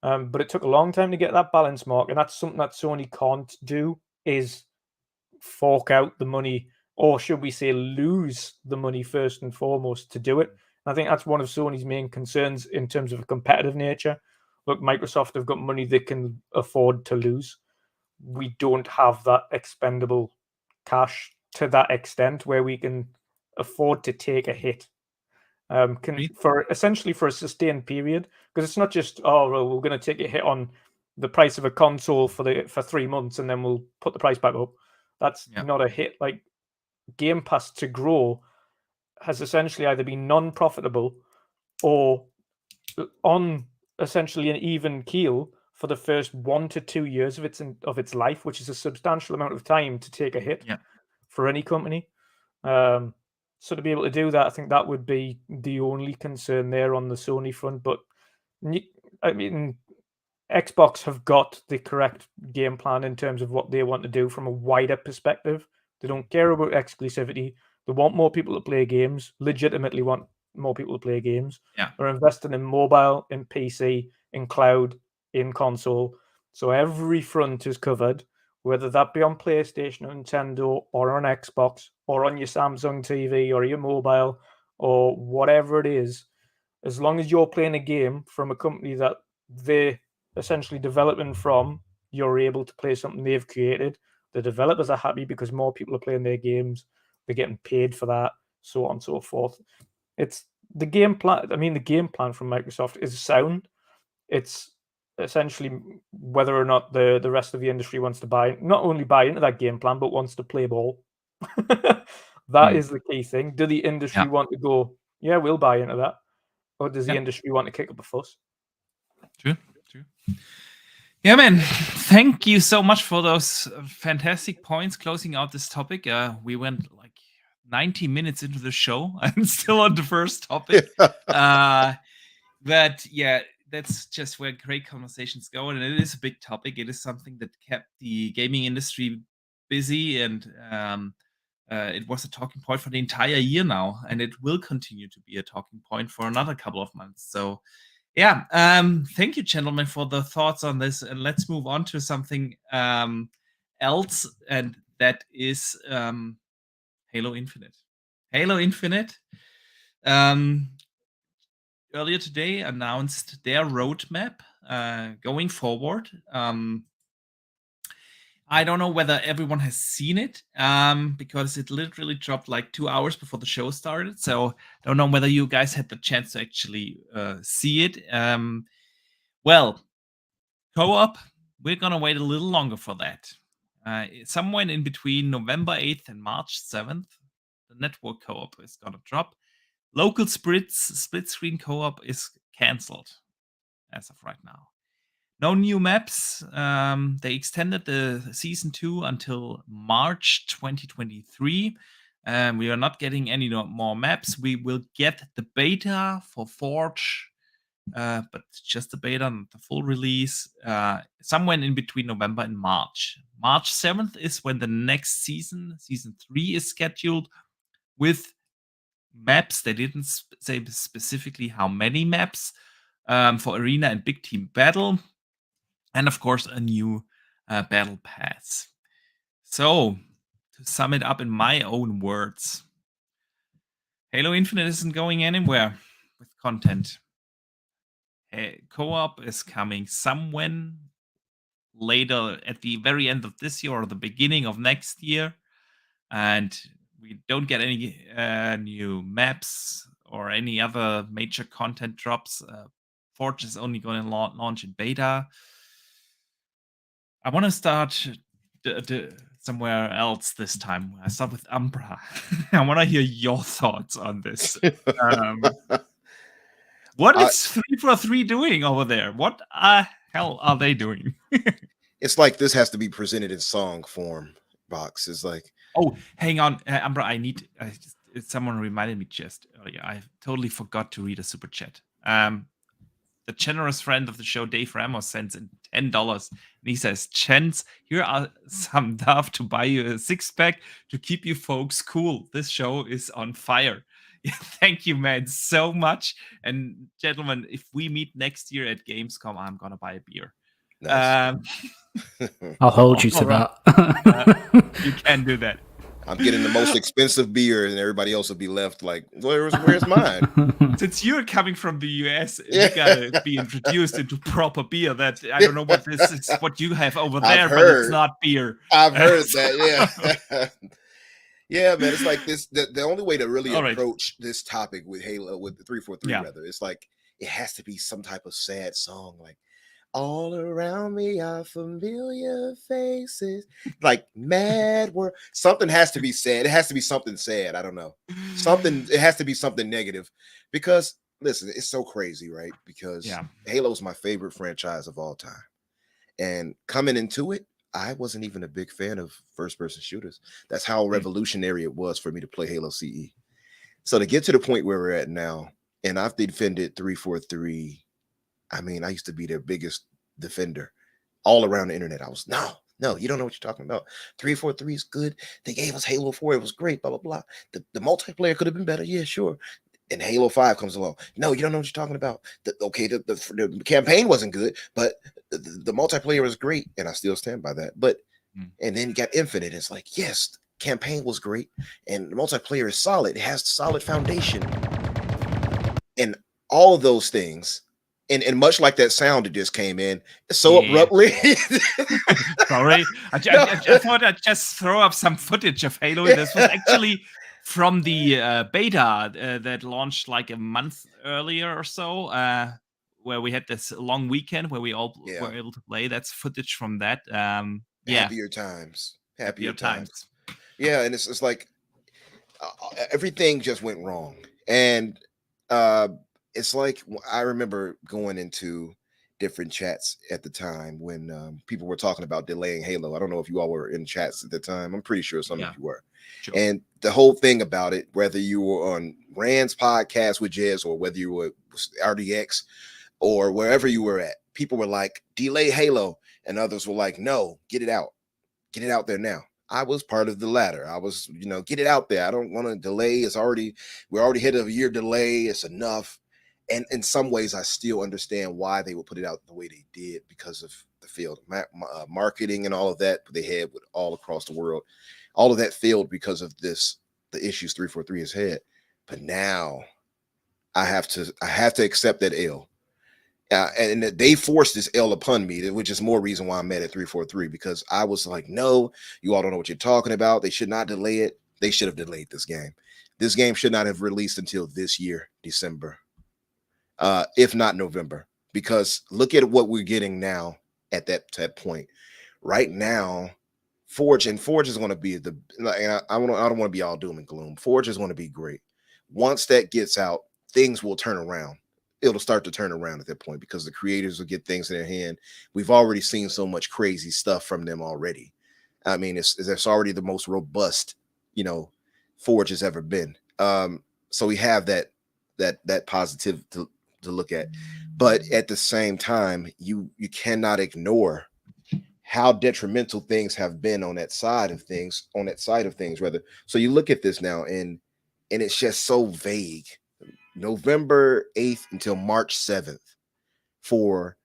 But it took a long time to get that balance mark. And that's something that Sony can't do, is fork out the money, or should we say lose the money first and foremost to do it. And I think that's one of Sony's main concerns in terms of a competitive nature. Look, Microsoft have got money they can afford to lose. We don't have that expendable cash to that extent where we can afford to take a hit. For essentially for a sustained period, because it's not just, oh, well, we're going to take a hit on the price of a console for 3 months and then we'll put the price back up. That's not a hit. Like, Game Pass to grow has essentially either been non-profitable or on essentially an even keel for the first 1 to 2 years of its life, which is a substantial amount of time to take a hit for any company. So to be able to do that, I think that would be the only concern there on the Sony front. But I mean, Xbox have got the correct game plan in terms of what they want to do from a wider perspective. They don't care about exclusivity. They want more people to play games, legitimately want more people to play games. They're investing in mobile, in PC, in cloud, in console. So every front is covered, whether that be on PlayStation or Nintendo or on Xbox or on your Samsung TV or your mobile or whatever it is. As long as you're playing a game from a company that they're essentially developing from, you're able to play something they've created. The developers are happy because more people are playing their games. They're getting paid for that, so on and so forth. It's the game plan. I mean, the game plan from Microsoft is sound. It's essentially whether or not the rest of the industry wants to not only buy into that game plan, but wants to play ball. That is the key thing. Do the industry want to go, yeah, we'll buy into that? Or does the industry want to kick up a fuss? True. Yeah, man. Thank you so much for those fantastic points closing out this topic. We went like 90 minutes into the show. I'm still on the first topic. But yeah, that's just where great conversations go. And it is a big topic. It is something that kept the gaming industry busy. And it was a talking point for the entire year now. And it will continue to be a talking point for another couple of months. So yeah, thank you, gentlemen, for the thoughts on this. And let's move on to something else. And that is Halo Infinite. Halo Infinite earlier today announced their roadmap going forward. I don't know whether everyone has seen it because it literally dropped like 2 hours before the show started. So I don't know whether you guys had the chance to actually see it. Well, co-op, we're going to wait a little longer for that. Somewhere in between November 8th and March 7th, the network co-op is going to drop. Local split screen co-op is cancelled as of right now. No new maps. They extended the season 2 until March 2023. We are not getting any more maps. We will get the beta for Forge, but just the beta, not the full release, somewhere in between November and March. March 7th is when the next season 3, is scheduled with maps. They didn't say specifically how many maps for Arena and Big Team Battle. And of course, a new battle pass. So, to sum it up in my own words, Halo Infinite isn't going anywhere with content. Co-op is coming somewhere later at the very end of this year or the beginning of next year, and we don't get any new maps or any other major content drops. Forge is only going to launch in beta. I want to start somewhere else this time. I start with Umbra. I want to hear your thoughts on this. What is 343 doing over there? What hell are they doing? It's like this has to be presented in song form. Box is like, oh, hang on, Umbra. Someone reminded me just earlier. I totally forgot to read a super chat. The generous friend of the show, Dave Ramos, sends in $10. And he says, Chens, here are some stuff to buy you a 6-pack to keep you folks cool. This show is on fire. Thank you, man, so much. And gentlemen, if we meet next year at Gamescom, I'm going to buy a beer. nice. I'll hold you to that. You can do that. I'm getting the most expensive beer, and everybody else will be left like, where's mine? Since you're coming from the US, you gotta be introduced into proper beer. That I don't know what this is, what you have over there, but it's not beer. I've heard that, yeah. Yeah, man, it's like this. The only way to really approach this topic with Halo, with the 343, rather, it's like it has to be some type of sad song, like all around me are familiar faces, like mad word. Something has to be said. It has to be something sad. I don't know. It has to be something negative, because listen, it's so crazy, right? Because Halo's my favorite franchise of all time. And coming into it, I wasn't even a big fan of first-person shooters. That's how revolutionary it was for me to play Halo CE. So to get to the point where we're at now, and I've defended 343. I mean, I used to be their biggest defender all around the internet. I was, no, you don't know what you're talking about. 343 is good. They gave us Halo 4. It was great, blah, blah, blah. The multiplayer could have been better. Yeah, sure. And Halo 5 comes along. No, you don't know what you're talking about. The campaign wasn't good, but the multiplayer was great, and I still stand by that. But and then you got Infinite. It's like, yes, campaign was great, and the multiplayer is solid. It has solid foundation, and all of those things. And much like that sound that just came in so abruptly. Sorry, I thought I'd just throw up some footage of Halo. This was actually from the beta that launched like a month earlier or so, where we had this long weekend where we all were able to play. That's footage from that. Happier times. Yeah, and it's like everything just went wrong. And it's like, I remember going into different chats at the time when people were talking about delaying Halo. I don't know if you all were in chats at the time. I'm pretty sure some of you were. Sure. And the whole thing about it, whether you were on Rand's podcast with Jez or whether you were RDX or wherever you were at, people were like, delay Halo. And others were like, no, get it out. Get it out there now. I was part of the latter. I was, get it out there. I don't want to delay. We're already hit a year delay. It's enough. And in some ways, I still understand why they would put it out the way they did, because of the field marketing and all of that they had with all across the world. All of that failed because of the issues 343 has had. But now I have to accept that L. And they forced this L upon me, which is more reason why I'm mad at 343, because I was like, no, you all don't know what you're talking about. They should not delay it. They should have delayed this game. This game should not have released until this year, December. If not November, because look at what we're getting now at that point. Right now, Forge is going to be I don't want to be all doom and gloom. Forge is going to be great. Once that gets out, things will turn around. It'll start to turn around at that point, because the creators will get things in their hand. We've already seen so much crazy stuff from them already. I mean, it's already the most robust, Forge has ever been. So we have that positive to look at, but at the same time, you cannot ignore how detrimental things have been on that side of things rather. So you look at this now, and it's just so vague. November 8th until March 7th for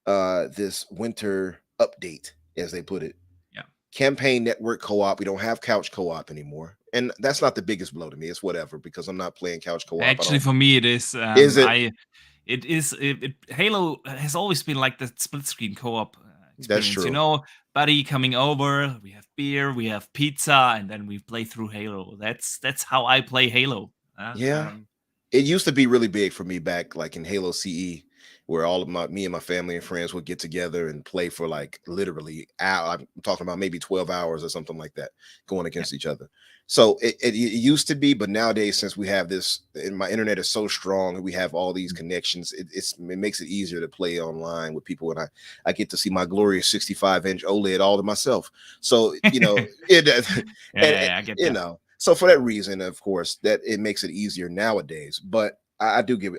this winter update. as they put it. Yeah. Campaign network co-op. We don't have couch co-op anymore. And that's not the biggest blow to me. It's whatever, because I'm not playing couch co-op. Actually, for me, it is. Is it? Halo has always been like the split screen co-op experience. That's true. You know, buddy coming over, we have beer, we have pizza, and then we play through Halo. That's how I play Halo. Yeah. It used to be really big for me back like in Halo CE, where all of me and my family and friends would get together and play for like literally I'm talking about maybe 12 hours or something like that, going against each other. So it used to be, but nowadays, since we have this, and my internet is so strong and we have all these connections, it makes it easier to play online with people, and I get to see my glorious 65-inch OLED all to myself. So I get that. So for that reason, of course, that it makes it easier nowadays. But I do get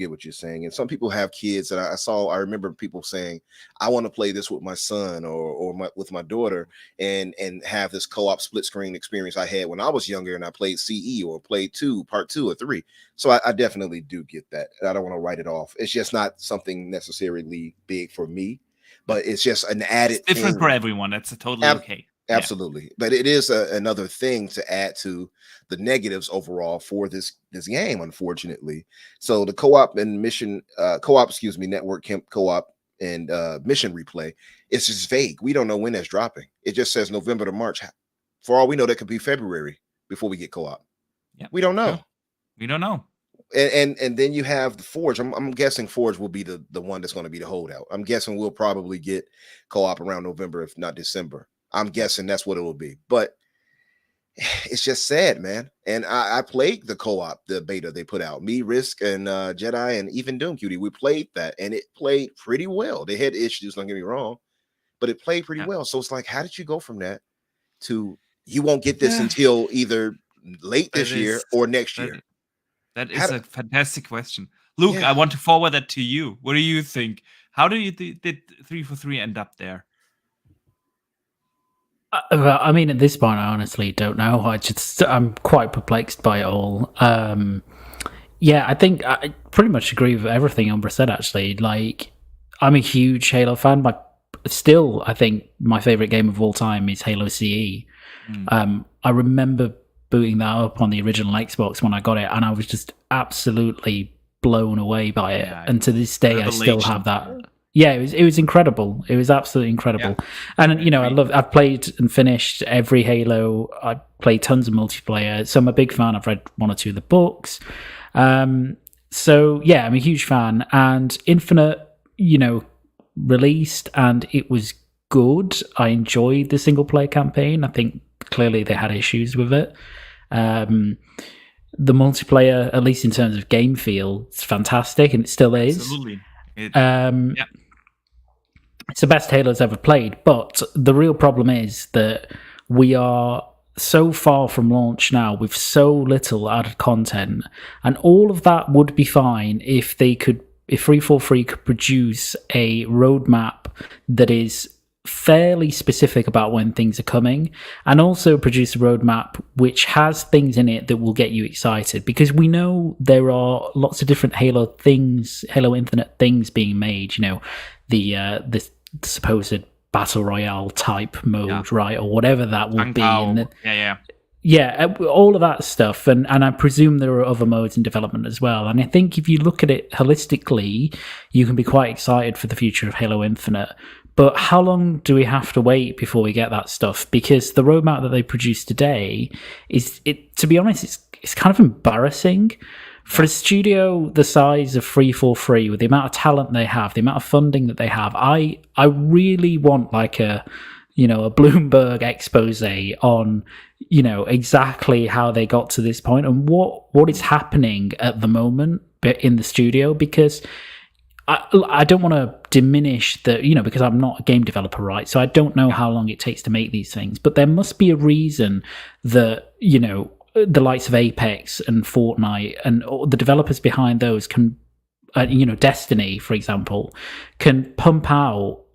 what you're saying. And some people have kids, and I remember people saying, I want to play this with my son or with my daughter and have this co-op split screen experience I had when I was younger and I played CE or played part 2 or 3. So I definitely do get that. I don't want to write it off. It's just not something necessarily big for me, but it's just an added it's different thing. For everyone. That's totally okay. Absolutely. But it is another thing to add to the negatives overall for this game, unfortunately. So the co-op and mission network co-op and mission replay, it's just vague. We don't know when that's dropping. It just says November to March. For all we know, that could be February before we get co-op. Yeah. We don't know. No, we don't know. And then you have the Forge. I'm guessing Forge will be the one that's going to be the holdout. I'm guessing we'll probably get co-op around November, if not December. I'm guessing that's what it will be, but it's just sad, man. And I played the co-op, the beta they put out. Me, Risk, and Jedi, and even Doom Cutie. We played that, and it played pretty well. They had issues, don't get me wrong, but it played pretty well. So it's like, how did you go from that to you won't get this until either late this year or next year? That is a fantastic question, Luke. I want to forward that to you. What do you think? How did 343 end up there? I mean, at this point, I honestly don't know. I'm quite perplexed by it all. I think I pretty much agree with everything Umbra said, actually. Like, I'm a huge Halo fan, but still, I think my favorite game of all time is Halo CE. I remember booting that up on the original Xbox when I got it, and I was just absolutely blown away by it. And to this day, I still have that. Yeah, it was incredible. It was absolutely incredible. And I've played and finished every Halo. I played tons of multiplayer, so I'm a big fan. I've read 1 or 2 of the books. So yeah, I'm a huge fan. And Infinite, released, and it was good. I enjoyed the single player campaign. I think clearly they had issues with it. The multiplayer, at least in terms of game feel, it's fantastic, and it still is. Absolutely. It's the best Halo's ever played, but the real problem is that we are so far from launch now with so little added content, and all of that would be fine if 343 could produce a roadmap that is fairly specific about when things are coming, and also produce a roadmap which has things in it that will get you excited, because we know there are lots of different Halo Infinite things being made. The supposed battle royale type mode, right, or whatever that would be. All of that stuff, and I presume there are other modes in development as well. And I think if you look at it holistically, you can be quite excited for the future of Halo Infinite. But how long do we have to wait before we get that stuff? Because the roadmap that they produced today to be honest, it's kind of embarrassing. For a studio the size of 343, with the amount of talent they have, the amount of funding that they have, I really want like a Bloomberg expose on, exactly how they got to this point and what is happening at the moment in the studio, because I don't want to diminish because I'm not a game developer, right? So I don't know how long it takes to make these things, but there must be a reason that, the likes of Apex and Fortnite and the developers behind those can, Destiny, for example, can pump out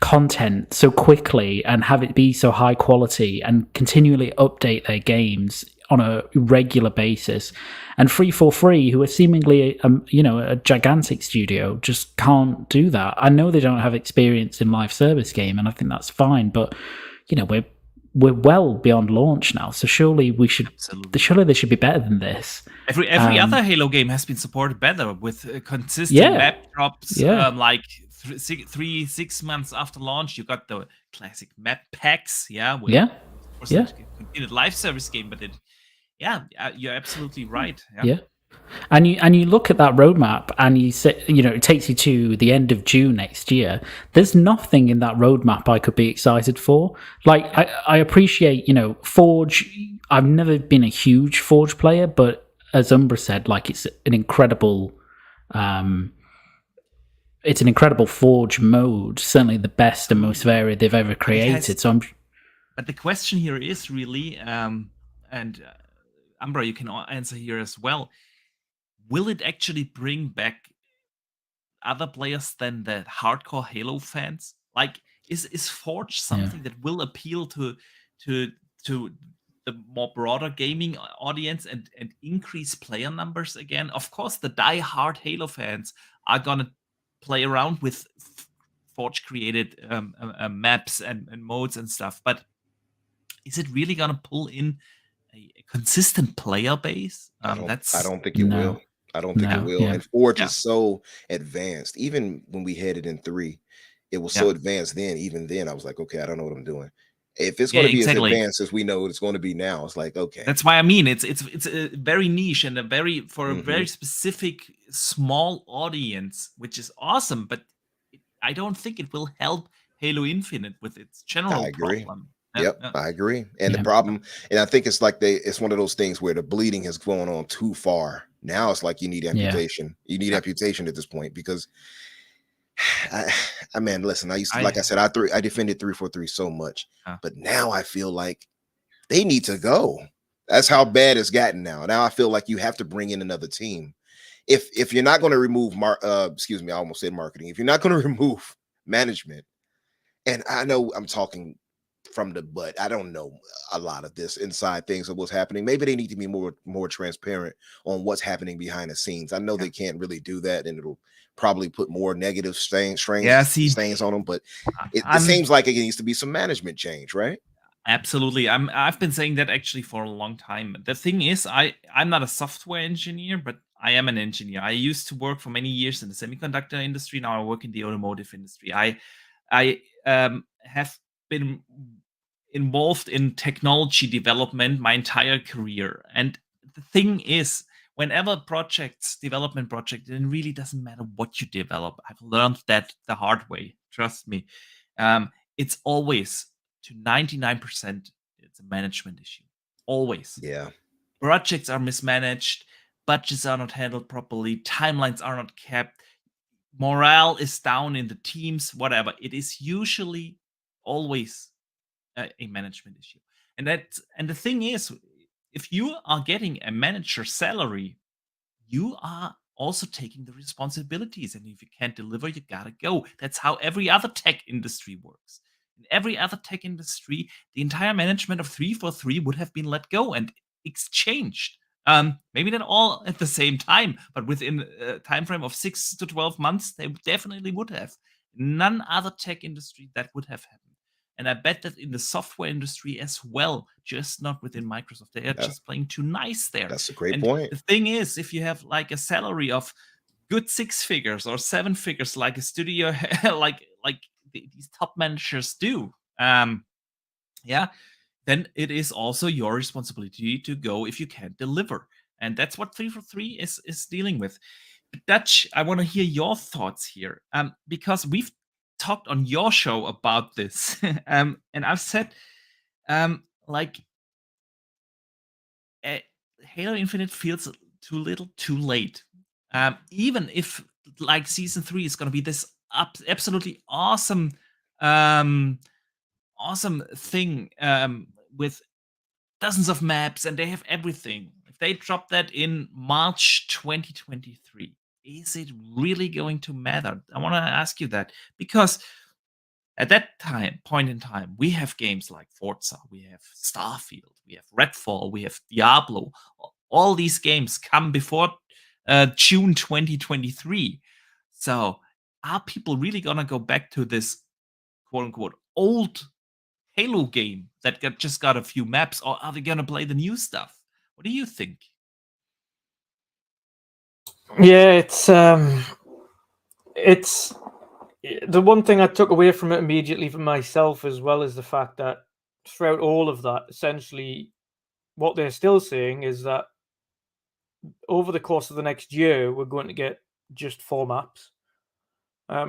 content so quickly and have it be so high quality and continually update their games on a regular basis. And 343, who are seemingly a gigantic studio, just can't do that. I know they don't have experience in live service game, and I think that's fine, but we're well beyond launch now, so surely they should be better than this. Every other Halo game has been supported better with consistent map drops. Like 6 months after launch, you got the classic map packs. Of course, continued live service game, but you're absolutely right. And you look at that roadmap, and you say, it takes you to the end of June next year. There's nothing in that roadmap I could be excited for. Like, I appreciate, Forge. I've never been a huge Forge player, but as Umbra said, like, it's an incredible Forge mode. Certainly the best and most varied they've ever created. But the question here is really, and Umbra, you can answer here as well. Will it actually bring back other players than the hardcore Halo fans? Like, is Forge something that will appeal to the more broader gaming audience and increase player numbers again? Of course, the die-hard Halo fans are gonna play around with Forge-created maps and modes and stuff, but is it really gonna pull in a consistent player base? I don't think it will. I don't think it will. And Forge is so advanced. Even when we had it in 3, it was so advanced then. Even then, I was like, okay, I don't know what I'm doing. If it's going to be as advanced as we know it's going to be now, it's like, okay. That's why I mean it's a very niche and a very specific small audience, which is awesome. But I don't think it will help Halo Infinite with its general problem. I agree. And the problem, and I think it's like it's one of those things where the bleeding has gone on too far. Now it's like you need amputation. You need amputation at this point, because listen, I used to, like I said, I defended 343 so much, but now I feel like they need to go. That's how bad it's gotten now. Now I feel like you have to bring in another team. If you're not going to remove I almost said marketing. If you're not going to remove management, and I know I'm talking from the butt, I don't know a lot of this inside things of what's happening. Maybe they need to be more transparent on what's happening behind the scenes. I know they can't really do that, and it'll probably put more negative stains on them, but it seems like it needs to be some management change, right? Absolutely. I've been saying that actually for a long time. The thing is, I'm not a software engineer, but I am an engineer. I used to work for many years in the semiconductor industry. Now I work in the automotive industry. I have been involved in technology development my entire career. And the thing is, whenever development project, it really doesn't matter what you develop. I've learned that the hard way. Trust me. It's always, to 99%, it's a management issue. Always. Yeah. Projects are mismanaged. Budgets are not handled properly. Timelines are not kept. Morale is down in the teams, whatever. It is usually always a management issue. And the thing is, if you are getting a manager salary, you are also taking the responsibilities. And if you can't deliver, you gotta go. That's how every other tech industry works. In every other tech industry, the entire management of 343 would have been let go and exchanged. Maybe not all at the same time, but within a time frame of 6 to 12 months, they definitely would have. None other tech industry that would have happened. And I bet that in the software industry as well, just not within Microsoft. They are just playing too nice there. That's a great point. The thing is, if you have like a salary of good 6 figures or 7 figures, like a studio, like these top managers do, then it is also your responsibility to go if you can't deliver. And that's what 343 is dealing with. But Dutch, I want to hear your thoughts here, because we've talked on your show about this, and I've said, Halo Infinite feels too little, too late. Even if like season 3 is going to be this absolutely awesome thing with dozens of maps, and they have everything. If they drop that in March 2023, is it really going to matter? I want to ask you that, because At that point in time, we have games like Forza, we have Starfield, we have Redfall, we have Diablo. All these games come before June 2023. So are people really gonna go back to this quote unquote old Halo game that just got a few maps, or are they gonna play the new stuff? What do you think? Yeah, it's the one thing I took away from it immediately for myself, as well as the fact that throughout all of that, essentially, what they're still saying is that over the course of the next year, we're going to get just 4 maps.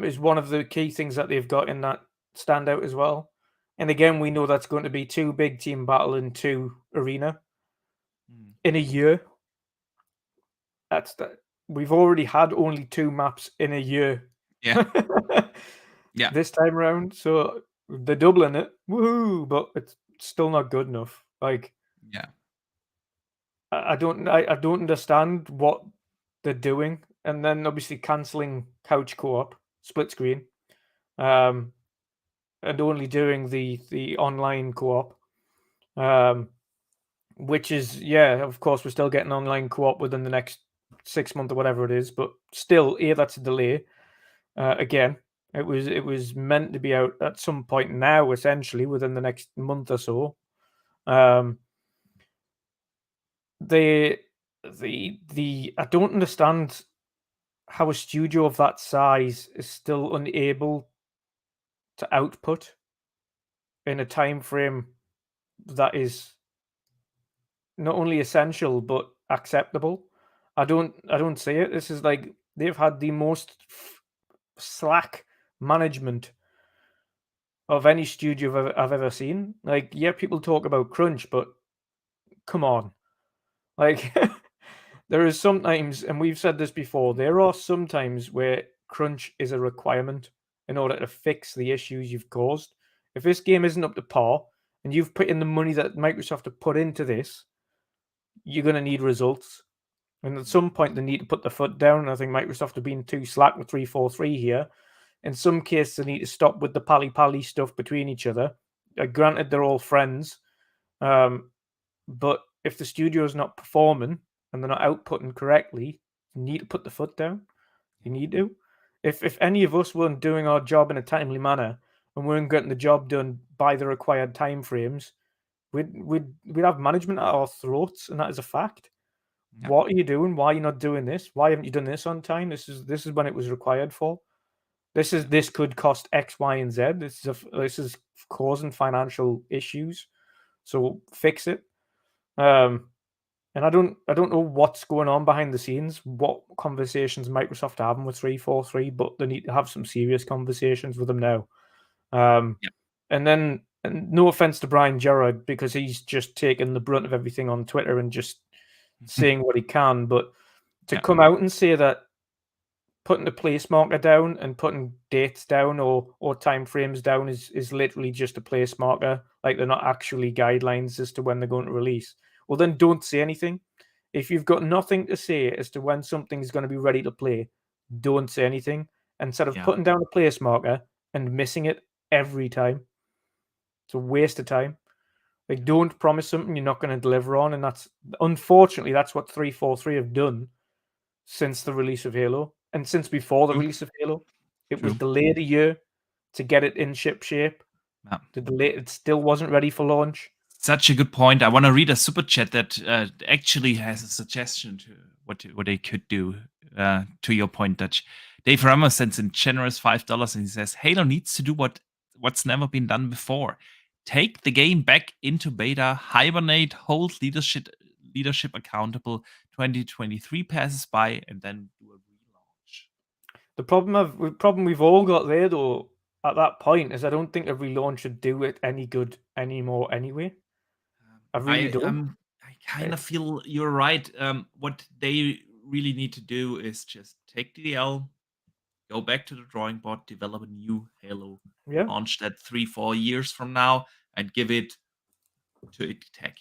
Is one of the key things that they've got in that standout as well. And again, we know that's going to be 2 big team battle and 2 arena in a year. We've already had only 2 maps in a year. Yeah. Yeah. This time around, so they're doubling it. Woohoo! But it's still not good enough. Like, yeah, I don't understand what they're doing. And then obviously cancelling couch co-op, split screen, and only doing the online co-op, which is, yeah, of course, we're still getting online co-op within the next 6 months or whatever it is, but still, that's a delay. Again, it was meant to be out at some point now, essentially within the next month or so. I don't understand how a studio of that size is still unable to output in a time frame that is not only essential but acceptable. I don't see it. This is like they've had the most slack management of any studio I've ever seen. Like, yeah, people talk about crunch, but come on. Like, there is sometimes, and we've said this before, there are some times where crunch is a requirement in order to fix the issues you've caused. If this game isn't up to par and you've put in the money that Microsoft have put into this, you're going to need results. And at some point, they need to put their foot down. I think Microsoft have been too slack with 343 here. In some cases, they need to stop with the pally-pally stuff between each other. Granted, they're all friends. But if the studio is not performing and they're not outputting correctly, you need to put the foot down. You need to. If any of us weren't doing our job in a timely manner and weren't getting the job done by the required timeframes, we'd have management at our throats, and that is a fact. Yeah. What are you doing? Why are you not doing this? Why haven't you done this on time? This is when it was required for. This could cost X, Y, and Z. This is causing financial issues. So fix it. And I don't know what's going on behind the scenes, what conversations Microsoft are having with 343, but they need to have some serious conversations with them now. And no offense to Brian Gerard, because he's just taken the brunt of everything on Twitter and just saying what he can, but to come out and say that putting the place marker down and putting dates down or time frames down is literally just a place marker, like they're not actually guidelines as to when they're going to release. Well, then don't say anything. If you've got nothing to say as to when something's going to be ready to play, don't say anything. Instead of putting down a place marker and missing it every time. It's a waste of time. Like, don't promise something you're not going to deliver on. And that's what 343 have done since the release of Halo. And since before the release of Halo. It was delayed a year to get it in ship shape. It still wasn't ready for launch. Such a good point. I want to read a super chat that actually has a suggestion to what they could do. To your point, Dutch. Dave Ramos sends in generous $5 and he says, Halo needs to do what's never been done before. Take the game back into beta, hibernate, hold leadership accountable. 2023 passes by, and then do a relaunch. The problem we've all got there, though, at that point, is I don't think a relaunch should do it any good anymore anyway. I really don't. I kind of feel you're right. What they really need to do is just take the L, go back to the drawing board, develop a new Halo, launch that 3-4 years from now, and give it to id Tech.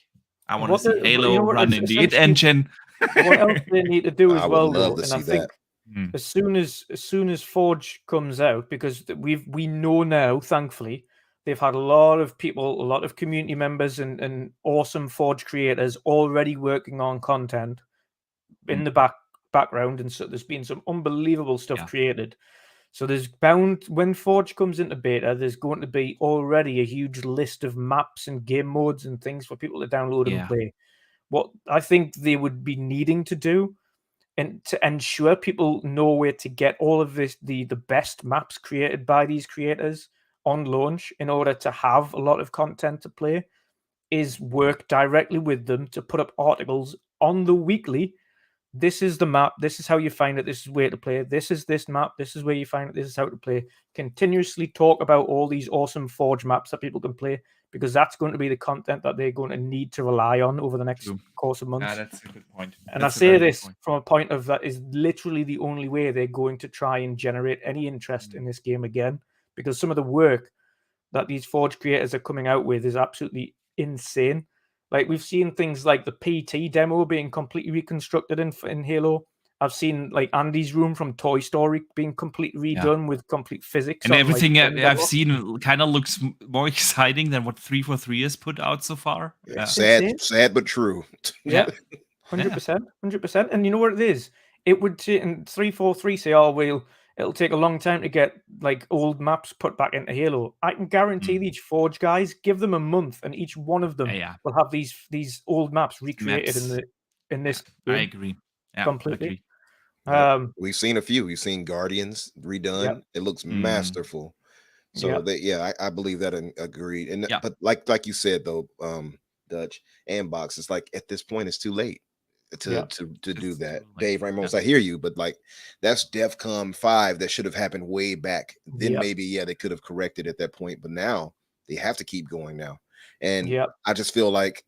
I want to see Halo run in the id engine. What else they need to do as well, though, and I think Mm. As soon as Forge comes out, because we know now, thankfully, they've had a lot of people, a lot of community members and awesome Forge creators already working on content in the background, and so there's been some unbelievable stuff created. So there's bound, when Forge comes into beta, there's going to be already a huge list of maps and game modes and things for people to download and play. What I think they would be needing to do, and to ensure people know where to get all of this, the best maps created by these creators on launch, in order to have a lot of content to play, is work directly with them to put up articles on the weekly. This is the map. This is how you find it. This is where to play. This is this map. This is where you find it. This is how to play. Continuously talk about all these awesome Forge maps that people can play, because that's going to be the content that they're going to need to rely on over the next course of months. Yeah, that's a good point. And That's I a say very good this point. from a point of that is literally the only way they're going to try and generate any interest in this game again, because some of the work that these Forge creators are coming out with is absolutely insane. Like, we've seen things like the PT demo being completely reconstructed in Halo. I've seen like Andy's room from Toy Story being completely redone with complete physics. And on, everything like, I've seen kind of looks more exciting than what 343 has put out so far. Yeah. Sad but true. Yeah, 100%, 100%. And you know what it is? It would take, in 343 say, oh, well, it'll take a long time to get like old maps put back into Halo. I can guarantee these Forge guys, give them a month, and each one of them will have these old maps recreated in this game. I agree. Yeah, completely. We've seen a few. We've seen Guardians redone. It looks masterful. So I believe that, and agreed. And but like you said though, Dutch and Box, it's like at this point it's too late to do that. Dave Ramos, I hear you, but like that's DEFCON 5 that should have happened way back. Then maybe they could have corrected at that point, but now they have to keep going now. And I just feel like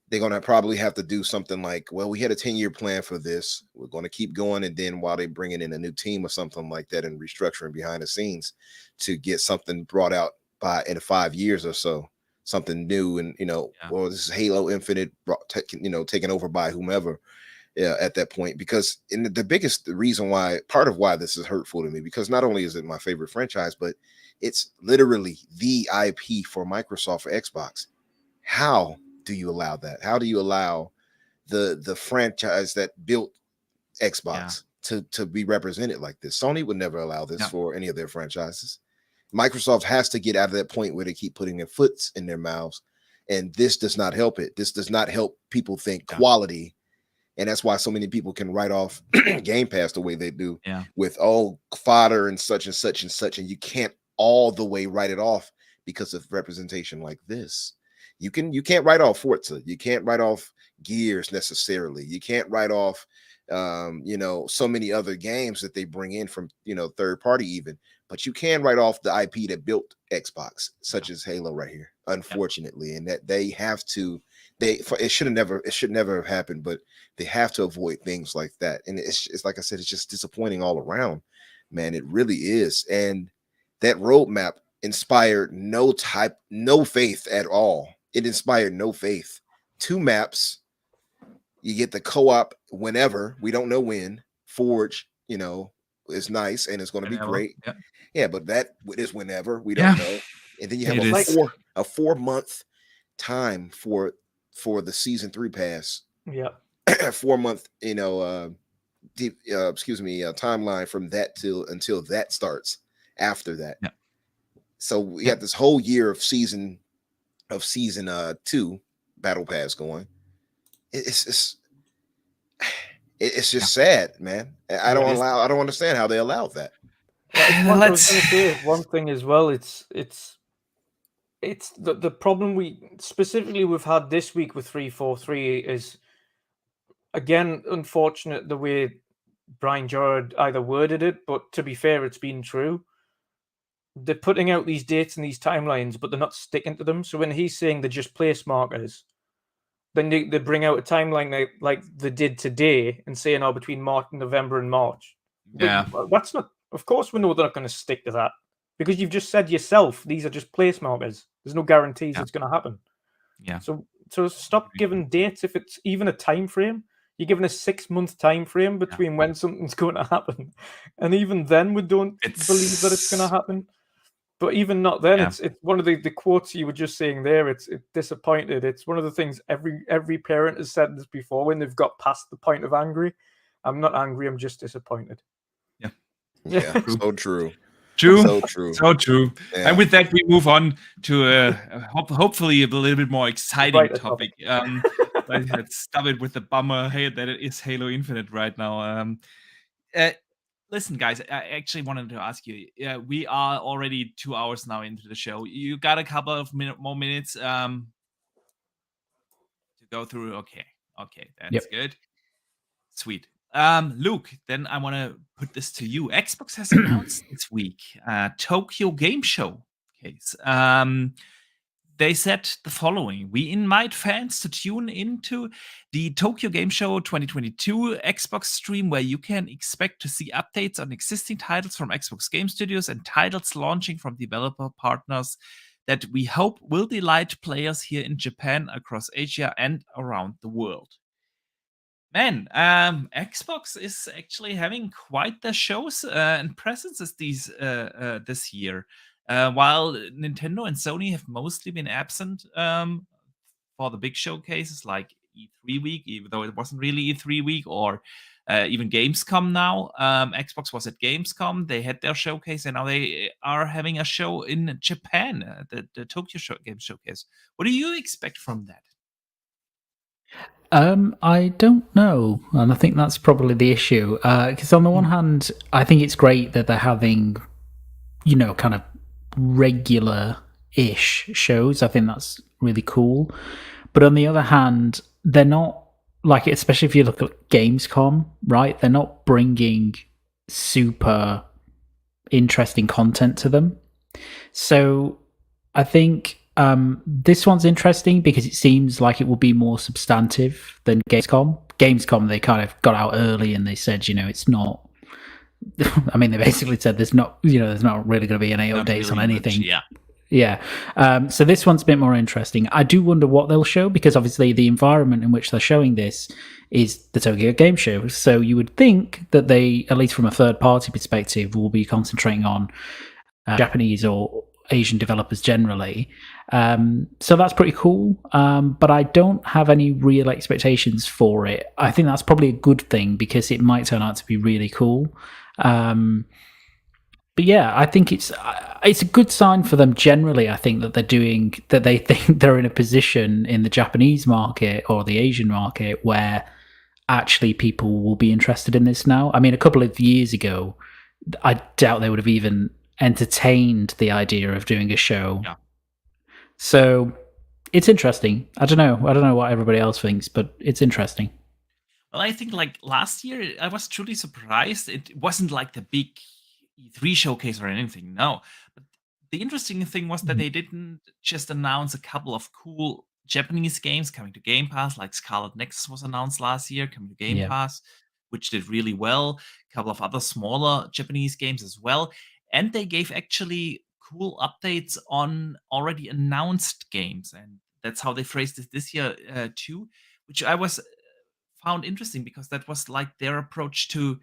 they're going to probably have to do something like, well, we had a 10-year plan for this. We're going to keep going. And then while they're bringing in a new team or something like that and restructuring behind the scenes to get something brought out in 5 years or so, something new. And, well, this is Halo Infinite, taken over by whomever at that point. Because the biggest reason why, part of why this is hurtful to me, because not only is it my favorite franchise, but it's literally the IP for Microsoft, for Xbox. How do you allow that? How do you allow the franchise that built Xbox to be represented like this? Sony would never allow this for any of their franchises. Microsoft has to get out of that point where they keep putting their foots in their mouths, and this does not help it. This does not help people think quality, and that's why so many people can write off Game Pass the way they do with fodder and such and such and such, and you can't all the way write it off because of representation like this. You can't write off Forza. You can't write off Gears necessarily. You can't write off, so many other games that they bring in from, third party even. But you can write off the IP that built Xbox, such as Halo right here, unfortunately. And that they have to, it should never have happened, but they have to avoid things like that. And it's like I said, it's just disappointing all around, man. It really is. And that roadmap inspired no faith at all. It inspired no faith. 2 maps. You get the co-op whenever. We don't know when. Forge, is nice and it's going to be great. Yeah, but that is whenever. We don't know. And then you have a 4-month time for the season 3 pass. 4-month, timeline from that until that starts after that. So we got this whole year of season 2 battle pass going. It's just sad, man. I don't understand how they allowed that. One thing as well, it's the problem we've had this week with 343 is, again, unfortunate the way Brian Jordan either worded it, but to be fair, it's been true. They're putting out these dates and these timelines, but they're not sticking to them. So when he's saying they're just place markers, then they bring out a timeline like they did today and saying, between November and March. But that's not, of course we know they're not going to stick to that, because you've just said yourself, these are just place markers. There's no guarantees it's going to happen. So stop giving dates if it's even a time frame. you're given a 6-month time frame between when something's going to happen, and even then we don't believe that it's going to happen. But even not then, it's one of the quotes you were just saying there. It's disappointed. It's one of the things every parent has said this before when they've got past the point of angry. I'm not angry. I'm just disappointed. Yeah, so true. So true. Yeah. And with that, we move on to hopefully a little bit more exciting topic. Let's stop it with the bummer that it is Halo Infinite right now. Listen, guys, I actually wanted to ask you. We are already 2 hours now into the show. You got a couple of more minutes to go through. Okay, that's good. Sweet. Luke, then I want to put this to you. Xbox has announced this week Tokyo Game Show case. They said the following: we invite fans to tune into the Tokyo Game Show 2022 Xbox stream, where you can expect to see updates on existing titles from Xbox Game Studios and titles launching from developer partners that we hope will delight players here in Japan, across Asia, and around the world. Man, Xbox is actually having quite the shows and presences this year. While Nintendo and Sony have mostly been absent for the big showcases like E3 week, even though it wasn't really E3 week, or even Gamescom now. Xbox was at Gamescom. They had their showcase, and now they are having a show in Japan, the Tokyo Game Showcase. What do you expect from that? I don't know, and I think that's probably the issue. Because on the one hand, I think it's great that they're having, kind of regular-ish shows. I think that's really cool. But on the other hand, they're not, like, especially if you look at Gamescom, right? They're not bringing super interesting content to them. So I think this one's interesting because it seems like it will be more substantive than Gamescom. Gamescom, they kind of got out early and they said, it's not. I mean, they basically said there's not really going to be any updates on anything. So this one's a bit more interesting. I do wonder what they'll show, because obviously the environment in which they're showing this is the Tokyo Game Show. So you would think that they, at least from a third-party perspective, will be concentrating on Japanese or Asian developers generally. So that's pretty cool. But I don't have any real expectations for it. I think that's probably a good thing, because it might turn out to be really cool. But yeah, I think it's a good sign for them generally. I think that they think they're in a position in the Japanese market or the Asian market where actually people will be interested in this now. I mean, a couple of years ago, I doubt they would have even entertained the idea of doing a show. Yeah. So it's interesting. I don't know what everybody else thinks, but it's interesting. Well, I think like last year, I was truly surprised. It wasn't like the big E3 showcase or anything. No. But the interesting thing was that they didn't just announce a couple of cool Japanese games coming to Game Pass, like Scarlet Nexus was announced last year, coming to Game Pass, which did really well. A couple of other smaller Japanese games as well. And they gave actually cool updates on already announced games. And that's how they phrased it this year too, which I found interesting, because that was like their approach to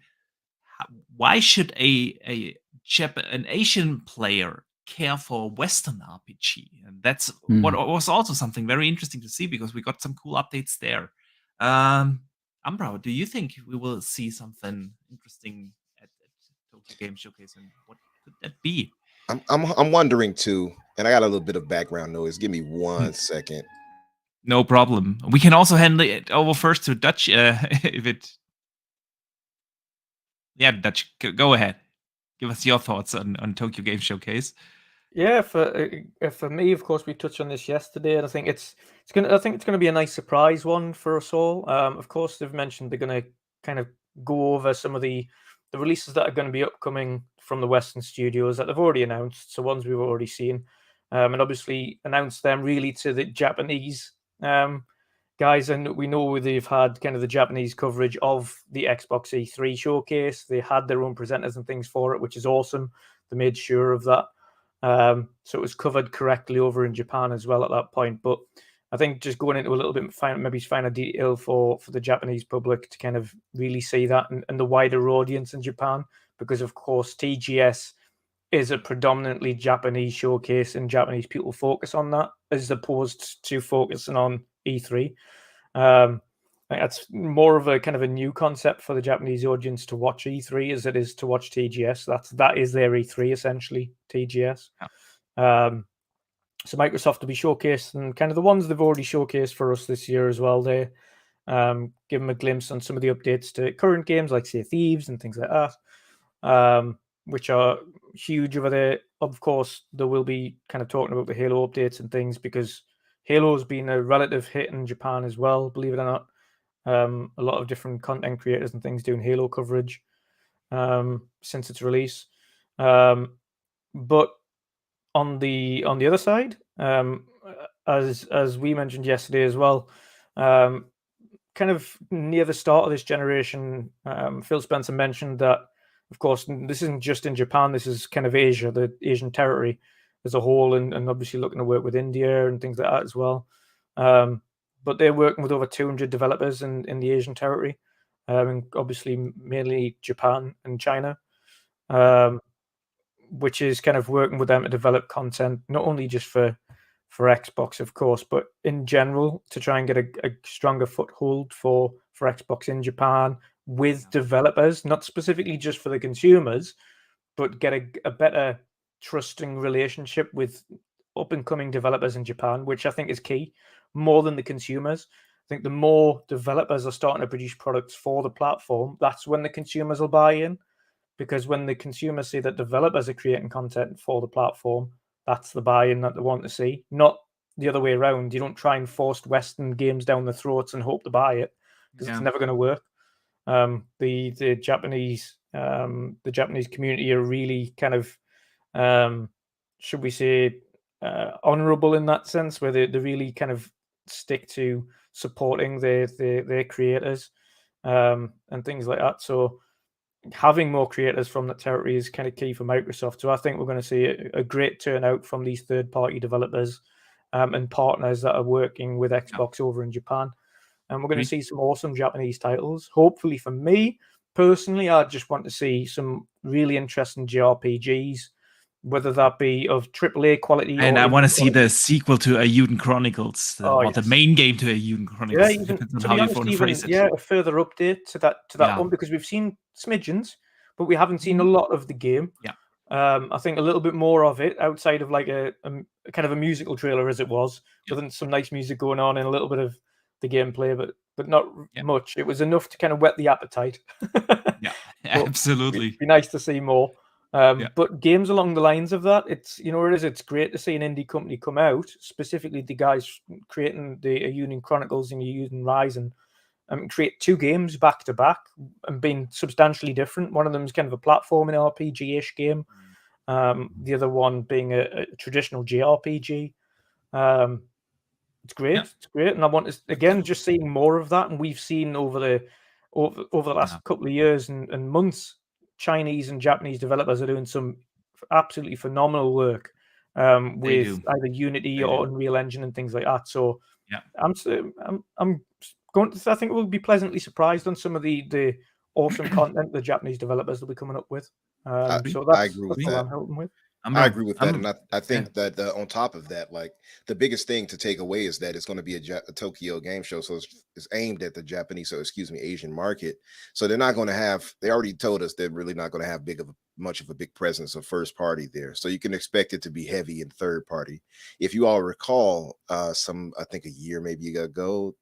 why should an Asian player care for Western RPG? And that's what was also something very interesting to see, because we got some cool updates there. Umbra, do you think we will see something interesting at Tokyo Game Showcase, and what could that be? I'm wondering too, and I got a little bit of background noise. Give me 1 second. No problem. We can also handle it over first to Dutch if it. Yeah, Dutch, go ahead. Give us your thoughts on Tokyo Game Showcase. Yeah, for me, of course, we touched on this yesterday, and I think it's gonna be a nice surprise one for us all. Of course, they've mentioned they're gonna kind of go over some of the releases that are going to be upcoming from the Western studios that they've already announced, so ones we've already seen, and obviously announce them really to the Japanese guys. And we know they've had kind of the Japanese coverage of the Xbox E3 showcase. They had their own presenters and things for it, which is awesome. They made sure of that. So it was covered correctly over in Japan as well at that point. But I think just going into a little bit finer detail for the Japanese public to kind of really see that and the wider audience in Japan, because of course TGS is a predominantly Japanese showcase and Japanese people focus on that as opposed to focusing on E3. I think that's more of a kind of a new concept for the Japanese audience to watch E3 as it is to watch TGS. That is their E3 essentially, TGS. So Microsoft will be showcased and kind of the ones they've already showcased for us this year as well. They give them a glimpse on some of the updates to current games like Sea of Thieves and things like that, which are huge over there. Of course, there will be kind of talking about the Halo updates and things because Halo's been a relative hit in Japan as well, believe it or not. A lot of different content creators and things doing Halo coverage since its release. But on the other side, as we mentioned yesterday as well, kind of near the start of this generation, Phil Spencer mentioned that, of course, this isn't just in Japan. This is kind of Asia, the Asian territory as a whole, and obviously looking to work with India and things like that as well. But they're working with over 200 developers in the Asian territory, and obviously mainly Japan and China. Which is kind of working with them to develop content, not only just for Xbox, of course, but in general to try and get a stronger foothold for Xbox in Japan with developers, not specifically just for the consumers, but get a better trusting relationship with up and coming developers in Japan, which I think is key more than the consumers. I think the more developers are starting to produce products for the platform, that's when the consumers will buy in. Because when the consumers see that developers are creating content for the platform, that's the buy-in that they want to see, not the other way around. You don't try and force Western games down the throats and hope to buy it because it's never going to work. The Japanese community are really kind of, should we say, honorable in that sense, where they really kind of stick to supporting their creators and things like that. So having more creators from that territory is kind of key for Microsoft. So I think we're going to see a great turnout from these third-party developers and partners that are working with Xbox over in Japan. And we're going to see some awesome Japanese titles. Hopefully for me, personally, I just want to see some really interesting JRPGs, whether that be of AAA quality. And I want to see the sequel to Ayuden Chronicles, or the main game to Ayuden Chronicles. Yeah, Depends on how you want to phrase it. Yeah, a further update to that one, because we've seen smidgens, but we haven't seen a lot of the game. Yeah. I think a little bit more of it outside of like a kind of a musical trailer as it was, with some nice music going on and a little bit of the gameplay, but not much. It was enough to kind of whet the appetite. Yeah, absolutely. It'd be nice to see more. But games along the lines of that, it's great to see an indie company come out, specifically the guys creating the Ayuden Chronicles and Ayuden Rising, and create two games back to back and being substantially different. One of them is kind of a platforming RPG-ish game. The other one being a traditional JRPG. It's great. Yeah. It's great. And I want to, again, just seeing more of that. And we've seen over the last couple of years and months, Chinese and Japanese developers are doing some absolutely phenomenal work with either Unity or Unreal Engine and things like that. So I'm going to, I think we'll be pleasantly surprised on some of the awesome content the Japanese developers will be coming up with. So I agree with that. I'm helping with. I agree with that, and I think that on top of that, like the biggest thing to take away is that it's going to be a Tokyo game show, so it's aimed at the Japanese, Asian market. So they're not going to have. They already told us they're really not going to have much of a big presence of first party there. So you can expect it to be heavy in third party. If you all recall, I think a year maybe ago,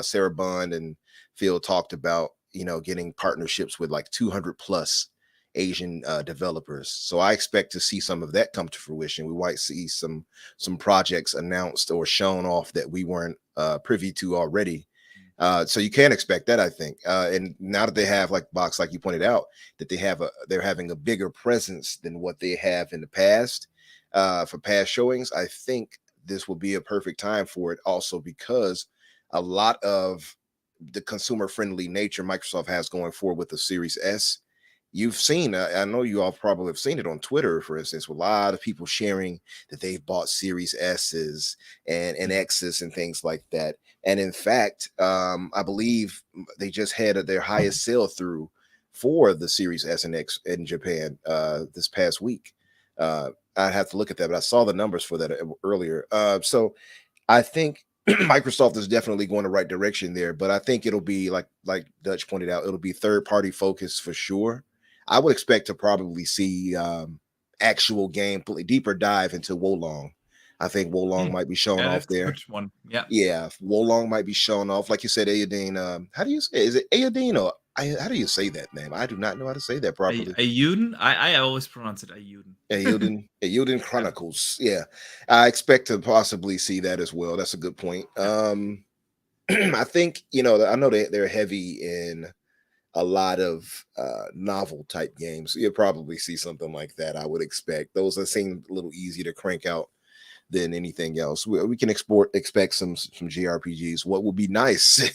Sarah Bond and Phil talked about getting partnerships with like 200 plus Asian developers. So I expect to see some of that come to fruition. We might see some projects announced or shown off that we weren't privy to already. So you can expect that, I think. And now that they have, like Box, like you pointed out, that they're having a bigger presence than what they have in the past for past showings, I think this will be a perfect time for it. Also, because a lot of the consumer friendly nature Microsoft has going forward with the Series S you've seen, I know you all probably have seen it on Twitter, for instance, with a lot of people sharing that they've bought Series S's and X's and things like that. And in fact, I believe they just had their highest sale through for the Series S and X in Japan this past week. I'd have to look at that, but I saw the numbers for that earlier. So I think Microsoft is definitely going the right direction there, but I think it'll be like Dutch pointed out, it'll be third party focused for sure. I would expect to probably see actual gameplay, deeper dive into Wolong. I think Wolong might be shown off there. Good one. Yeah. Yeah, Wolong might be shown off. Like you said, Ayudine. How do you say it? Is it Ayudine or how do you say that name? I do not know how to say that properly. Ayuden? I always pronounce it Ayuden. Ayuden Chronicles. Yeah. I expect to possibly see that as well. That's a good point. I think, I know they're heavy in a lot of novel type games. You'll probably see something like that, I would expect. Those that seem a little easier to crank out than anything else. We can expect some JRPGs. What would be nice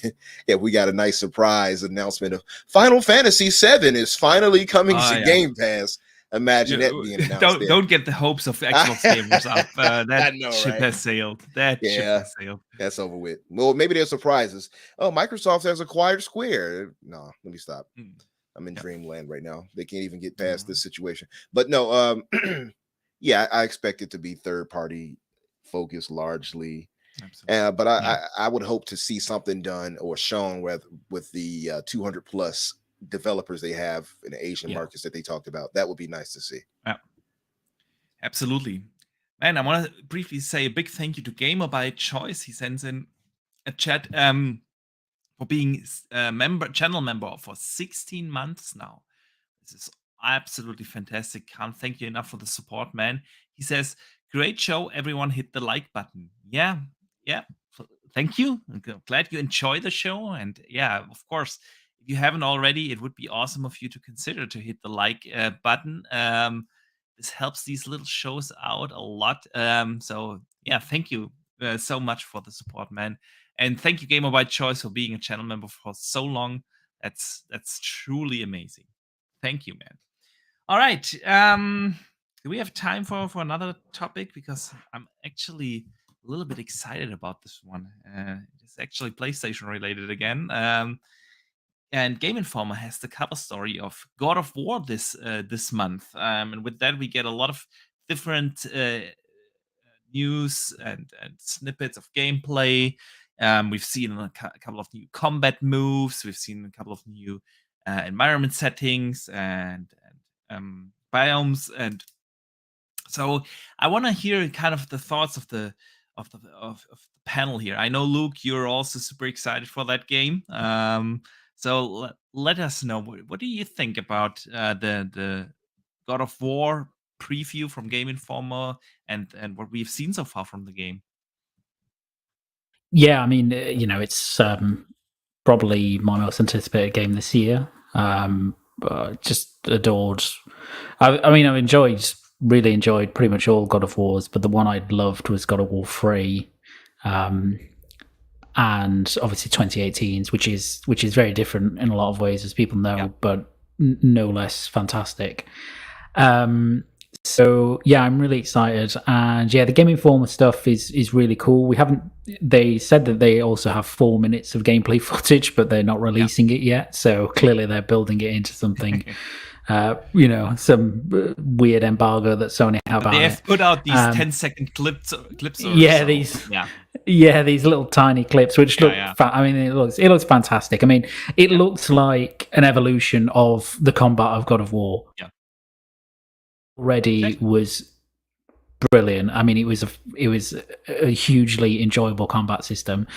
if we got a nice surprise announcement of Final Fantasy VII is finally coming to Game Pass. Imagine that being announced. Don't get the hopes of Xbox gamers up. That ship has sailed. Ship has sailed. That's over with. Well, maybe there's surprises. Oh, Microsoft has acquired Square. No, let me stop. I'm in dreamland right now. They can't even get past this situation. But no, yeah, I expect it to be third party focused largely. But I would hope to see something done or shown with the 200 plus developers they have in the Asian markets that they talked about. That would be nice to see. Yeah, absolutely. Man, I want to briefly say a big thank you to Gamer by Choice. He sends in a chat for being a channel member for 16 months now. This is absolutely fantastic. Can't thank you enough for the support, man. He says, great show. Everyone hit the like button. Yeah. Thank you. I'm glad you enjoy the show. And yeah, of course, if you haven't already, it would be awesome of you to consider to hit the like button. This helps these little shows out a lot. So yeah, thank you so much for the support, man. And thank you, Gamer by Choice, for being a channel member for so long. That's truly amazing. Thank you, man. All right. Do we have time for another topic? Because I'm actually a little bit excited about this one. It's actually PlayStation related again. And Game Informer has the cover story of God of War this month. And with that, we get a lot of different news and snippets of gameplay. We've seen a couple of new combat moves. We've seen a couple of new environment settings and biomes. And so I want to hear kind of the thoughts of the panel here. I know, Luke, you're also super excited for that game. So let us know, what do you think about the God of War preview from Game Informer and what we've seen so far from the game? Yeah, I mean, it's probably my most anticipated game this year. Just adored. I mean, I've really enjoyed pretty much all God of Wars, but the one I loved was God of War 3. And obviously 2018's, which is very different in a lot of ways, as people know, but no less fantastic. So yeah, I'm really excited, and yeah, the Game Informer stuff is really cool. They said that they also have 4 minutes of gameplay footage, but they're not releasing it yet. So clearly they're building it into something. Some weird embargo that Sony have. They have put out these 10-second clips. These little tiny clips, which look. I mean, it looks fantastic. I mean, it looks like an evolution of the combat of God of War. Yeah. Already was brilliant. I mean, it was a hugely enjoyable combat system,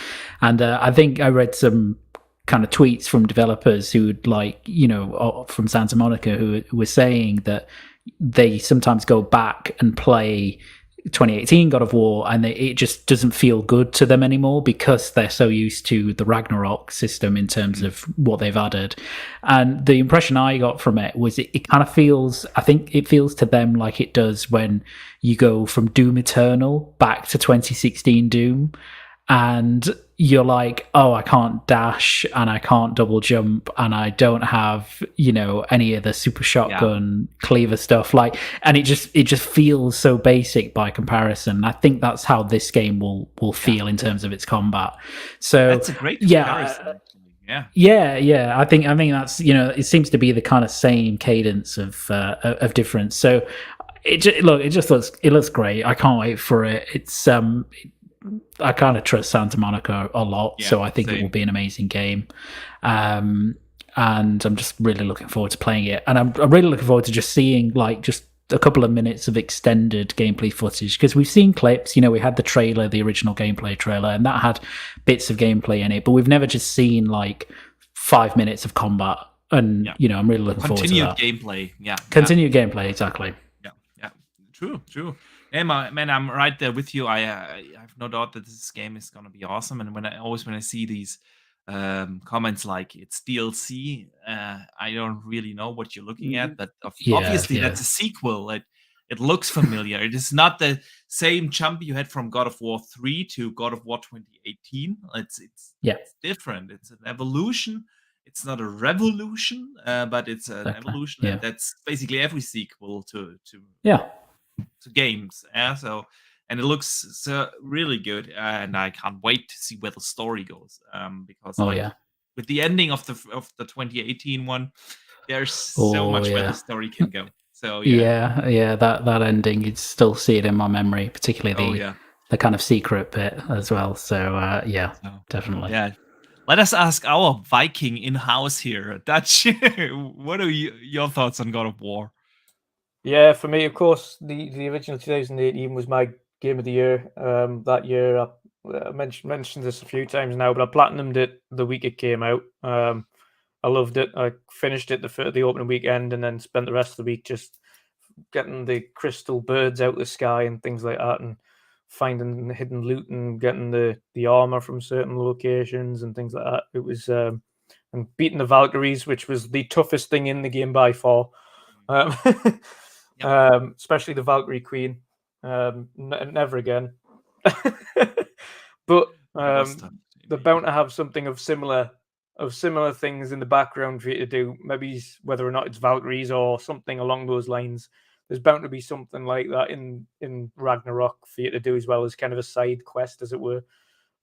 and I think I read some kind of tweets from developers who from Santa Monica who were saying that they sometimes go back and play 2018 God of War and it just doesn't feel good to them anymore because they're so used to the Ragnarok system in terms of what they've added. And the impression I got from it was it kind of feels, I think it feels to them like it does when you go from Doom Eternal back to 2016 Doom. and you're like, oh, I can't dash and I can't double jump and I don't have, any of the super shotgun cleaver stuff. And it just feels so basic by comparison. I think that's how this game will feel in terms of its combat. So that's a great comparison, actually. Yeah. I think that's it seems to be the kind of same cadence of difference. So it looks great. I can't wait for it. It's I kind of trust Santa Monica a lot, so I think it will be an amazing game. And I'm just really looking forward to playing it. And I'm really looking forward to just seeing just a couple of minutes of extended gameplay footage, because we've seen clips. We had the trailer, the original gameplay trailer, and that had bits of gameplay in it, but we've never just seen 5 minutes of combat. And I'm really looking forward to that. Continued gameplay, continued gameplay, exactly. Yeah, true. Hey, man, I'm right there with you. I have no doubt that this game is gonna be awesome. And when I see these comments like it's DLC, I don't really know what you're looking at. But obviously, that's a sequel. It looks familiar. It is not the same jump you had from God of War 3 to God of War 2018. It's different. It's an evolution. It's not a revolution, but it's an evolution. Yeah. And that's basically every sequel to games. So, and it looks really good, and I can't wait to see where the story goes. Because with the ending of the 2018 one, there's so much where the story can go. So that ending, you'd still see it in my memory, particularly the kind of secret bit as well. So definitely. Yeah. Let us ask our Viking in-house here, Dutch. What are your thoughts on God of War? Yeah, for me, of course, the original 2018 was my game of the year. That year, I mentioned this a few times now, but I platinumed it the week it came out. I loved it. I finished it the opening weekend, and then spent the rest of the week just getting the crystal birds out of the sky and things like that, and finding hidden loot and getting the armor from certain locations and things like that. It was and beating the Valkyries, which was the toughest thing in the game by far. Especially the Valkyrie Queen. Never again. But they're bound to have something of similar things in the background for you to do. Maybe whether or not it's Valkyries or something along those lines. There's bound to be something like that in Ragnarok for you to do, as well as kind of a side quest, as it were,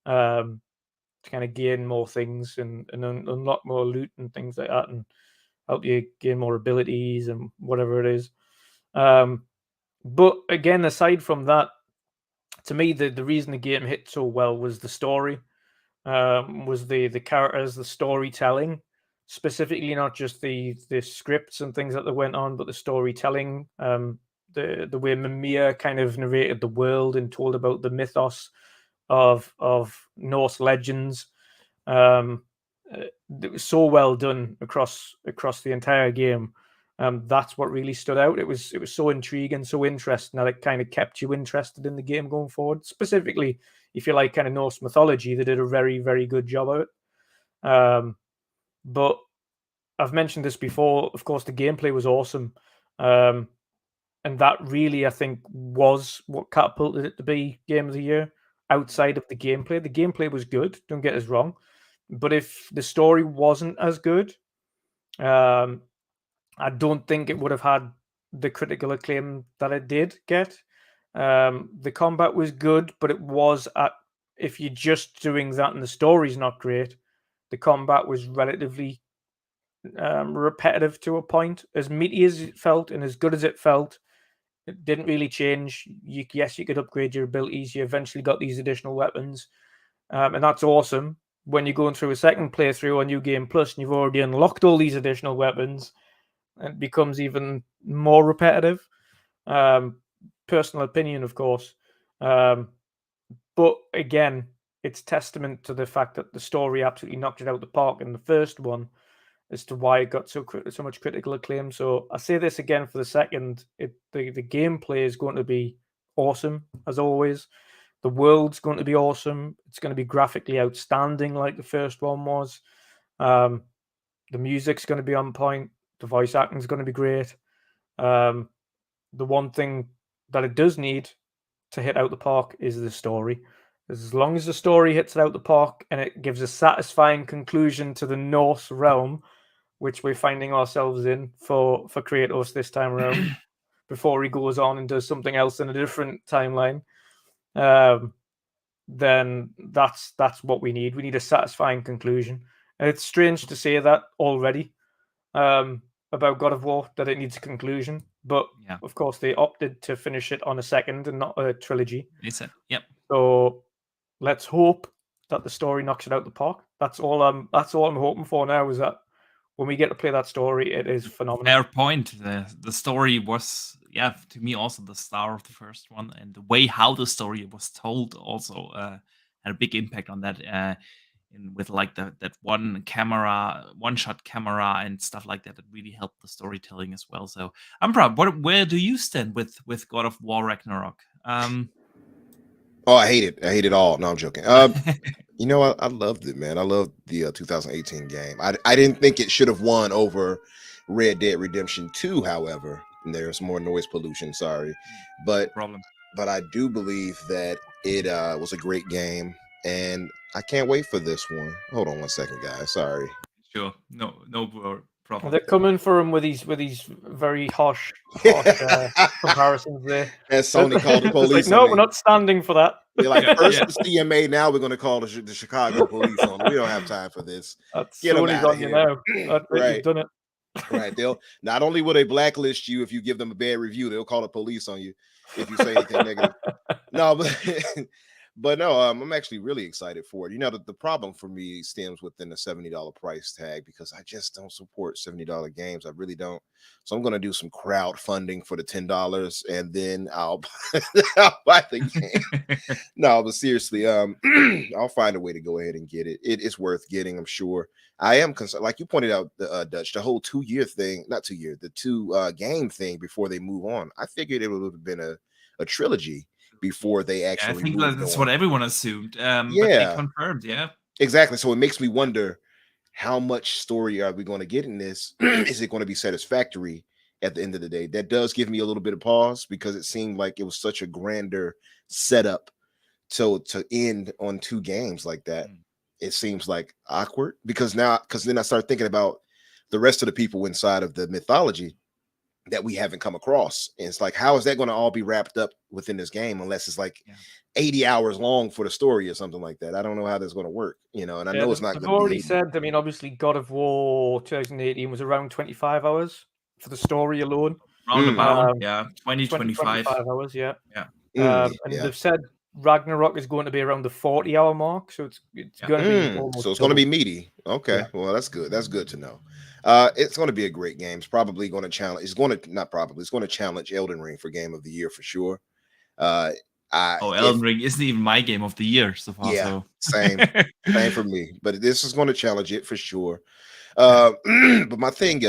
to kind of gain more things and unlock more loot and things like that, and help you gain more abilities and whatever it is. But again, aside from that, to me, the reason the game hit so well was the story, was the characters, the storytelling, specifically not just the scripts and things that went on, but the storytelling, the way Mimir kind of narrated the world and told about the mythos of Norse legends. It was so well done across the entire game. That's what really stood out. It was so intriguing, so interesting that it kind of kept you interested in the game going forward. Specifically, if you like kind of Norse mythology, they did a very, very good job of it. But I've mentioned this before. Of course, the gameplay was awesome, and that really, I think, was what catapulted it to be Game of the Year. Outside of the gameplay was good. Don't get us wrong, but if the story wasn't as good, I don't think it would have had the critical acclaim that it did get. The combat was good, but it was if you're just doing that and the story's not great, the combat was relatively repetitive to a point. As meaty as it felt and as good as it felt, it didn't really change. Yes, you could upgrade your abilities. You eventually got these additional weapons, and that's awesome. When you're going through a second playthrough on New Game Plus and you've already unlocked all these additional weapons, it becomes even more repetitive. Personal opinion, of course. But again, it's testament to the fact that the story absolutely knocked it out of the park in the first one as to why it got so much critical acclaim. So I say this again for the second. The gameplay is going to be awesome, as always. The world's going to be awesome. It's going to be graphically outstanding like the first one was. The music's going to be on point. The voice acting is going to be great. The one thing that it does need to hit out the park is the story. As long as the story hits it out the park and it gives a satisfying conclusion to the Norse realm, which we're finding ourselves in for Kratos this time around, before he goes on and does something else in a different timeline, then that's what we need. We need a satisfying conclusion. And it's strange to say that already about God of War, that it needs a conclusion. But of course, they opted to finish it on a second and not a trilogy. They said, yep. So let's hope that the story knocks it out the park. That's all I'm hoping for now, is that when we get to play that story, it is phenomenal. Fair point. The story was, to me also the star of the first one, and the way how the story was told also had a big impact on that. With like that one shot camera and stuff like that, it really helped the storytelling as well. So I'm proud. Where do you stand with God of War Ragnarok? Oh, I hate it. I hate it all. No, I'm joking. You know, I loved it, man. I loved the 2018 game. I didn't think it should have won over Red Dead Redemption 2, however. And there's more noise pollution, sorry. But I do believe that it was a great game, and I can't wait for this one. Hold on one second, guys. Sorry. Sure. No problem. They're coming for him with these very harsh comparisons there. As Sony called the police. Like, no, we're not standing for that. They're like, first the CMA, now we're going to call the Chicago police on them. We don't have time for this. That's Sony's on you now. Right. You've done it. Right. They'll not only will they blacklist you if you give them a bad review, they'll call the police on you if you say anything negative. No, but no, I'm actually really excited for it. You know, the problem for me stems within the $70 price tag, because I just don't support $70 games. I really don't. So I'm going to do some crowdfunding for the $10, and then I'll buy the game. No, but seriously, I'll find a way to go ahead and get it. It's worth getting, I'm sure. I am concerned, like you pointed out, Dutch, the whole 2-year thing, not 2 year, the 2 game thing before they move on. I figured it would have been a trilogy before they actually. I think that's what everyone assumed. But they confirmed, exactly. So it makes me wonder, how much story are we going to get in this? Is it going to be satisfactory at the end of the day? That does give me a little bit of pause, because it seemed like it was such a grander setup to end on 2 games like that. It seems like awkward, because then I start thinking about the rest of the people inside of the mythology that we haven't come across. And it's like, how is that going to all be wrapped up within this game, unless it's like 80 hours long for the story or something like that? I don't know how that's going to work, you know, and I know it's not going to be. I've already said, I mean, obviously God of War 2018 was around 25 hours for the story alone. Roundabout, 25 hours, and they've said Ragnarok is going to be around the 40-hour mark, so it's going to be almost so it's going to be meaty. Okay, well, that's good. That's good to know. It's going to be a great game. It's probably going to challenge. It's going to challenge Elden Ring for Game of the Year for sure. Elden Ring isn't even my Game of the Year so far. Yeah, same for me. But this is going to challenge it for sure. But my thing,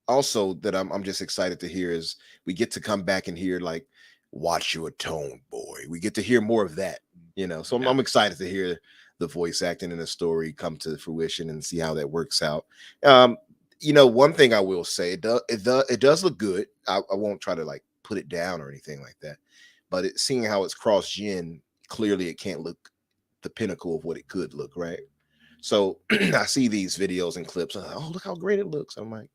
also that I'm just excited to hear is we get to come back and hear, like, watch your tone, boy. We get to hear more of that, you know. So I'm excited to hear the voice acting and the story come to fruition and see how that works out. You know, one thing I will say, it does look good. I won't try to like put it down or anything like that, but seeing how it's cross-gen, clearly it can't look the pinnacle of what it could look, right? So I see these videos and clips, and I'm like, oh, look how great it looks. I'm like,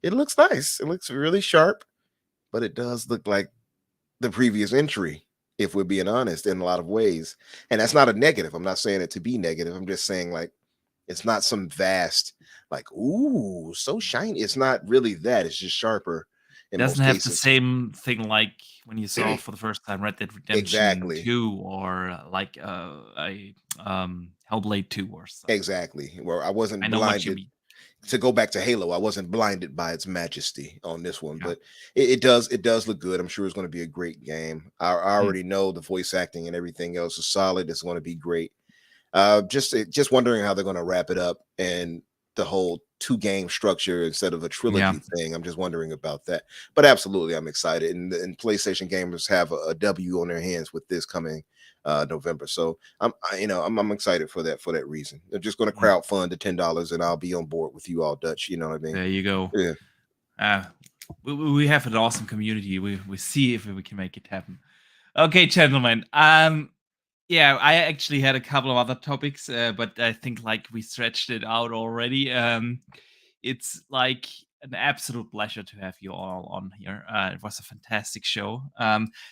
it looks nice. It looks really sharp, but it does look like the previous entry, if we're being honest, in a lot of ways. And that's not a negative. I'm not saying it to be negative. I'm just saying, like, it's not some vast, like, ooh, so shiny. It's not really that. It's just sharper. It doesn't have the same thing like when you saw for the first time Red Dead Redemption 2 or like a Hellblade 2 or something. Exactly. Where I wasn't blinded. To go back to Halo, I wasn't blinded by its majesty on this one, but it does look good. I'm sure it's going to be a great game. I already know the voice acting and everything else is solid. It's going to be great. Just wondering how they're going to wrap it up, and the whole 2-game structure instead of a trilogy thing. I'm just wondering about that. But absolutely, I'm excited, and PlayStation gamers have a W on their hands with this coming November. So I'm excited for that reason. They're just going to crowdfund the $10, and I'll be on board with you all, Dutch. You know what I mean? There you go. Yeah. We have an awesome community. We see if we can make it happen. Okay, gentlemen. Yeah, I actually had a couple of other topics, but I think like we stretched it out already. It's like an absolute pleasure to have you all on here. It was a fantastic show.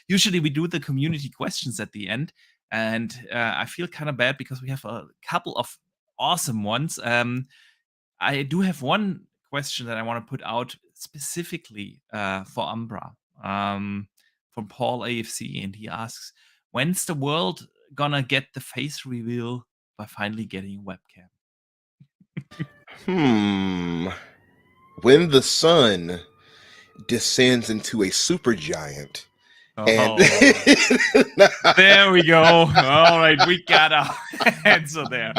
Usually we do the community questions at the end, and I feel kind of bad because we have a couple of awesome ones. I do have one question that I want to put out specifically for Umbra, from Paul AFC, and he asks, "When's the world gonna get the face reveal by finally getting a webcam?" When the sun descends into a supergiant, and there we go. All right, we got our answer there.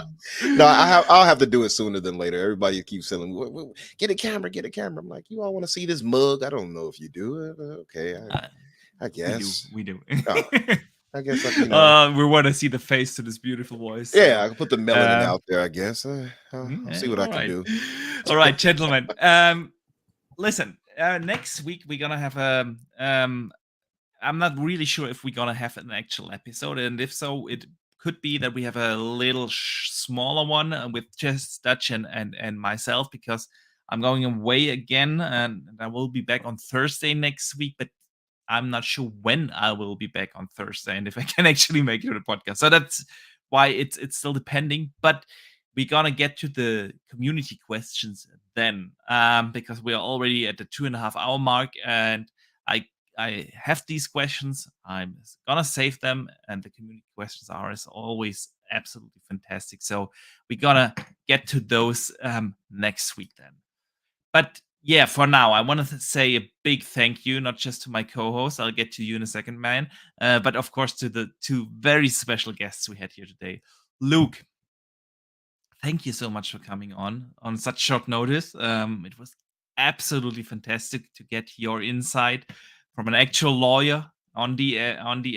No, I'll have to do it sooner than later. Everybody keeps telling me, get a camera, get a camera. I'm like, you all want to see this mug? I don't know if you do it. Okay, I guess we do. Oh, I guess we want to see the face to this beautiful voice. Yeah, I can put the melanin out there. I guess I'll see what I can do. All right, gentlemen. Listen, next week we're gonna have I'm not really sure if we're gonna have an actual episode, and if so, it could be that we have a little smaller one with just Dutch and myself, because I'm going away again, and I will be back on Thursday next week, but I'm not sure when I will be back on Thursday and if I can actually make it to the podcast. So that's why it's still depending. But we're gonna get to the community questions then, because we are already at the 2.5 hour mark, and I have these questions. I'm gonna save them, and the community questions are, as always, absolutely fantastic. So we're gonna get to those next week then. But yeah, for now, I want to say a big thank you, not just to my co-host, I'll get to you in a second, man, but of course to the two very special guests we had here today. Luke, thank you so much for coming on such short notice. It was absolutely fantastic to get your insight from an actual lawyer on the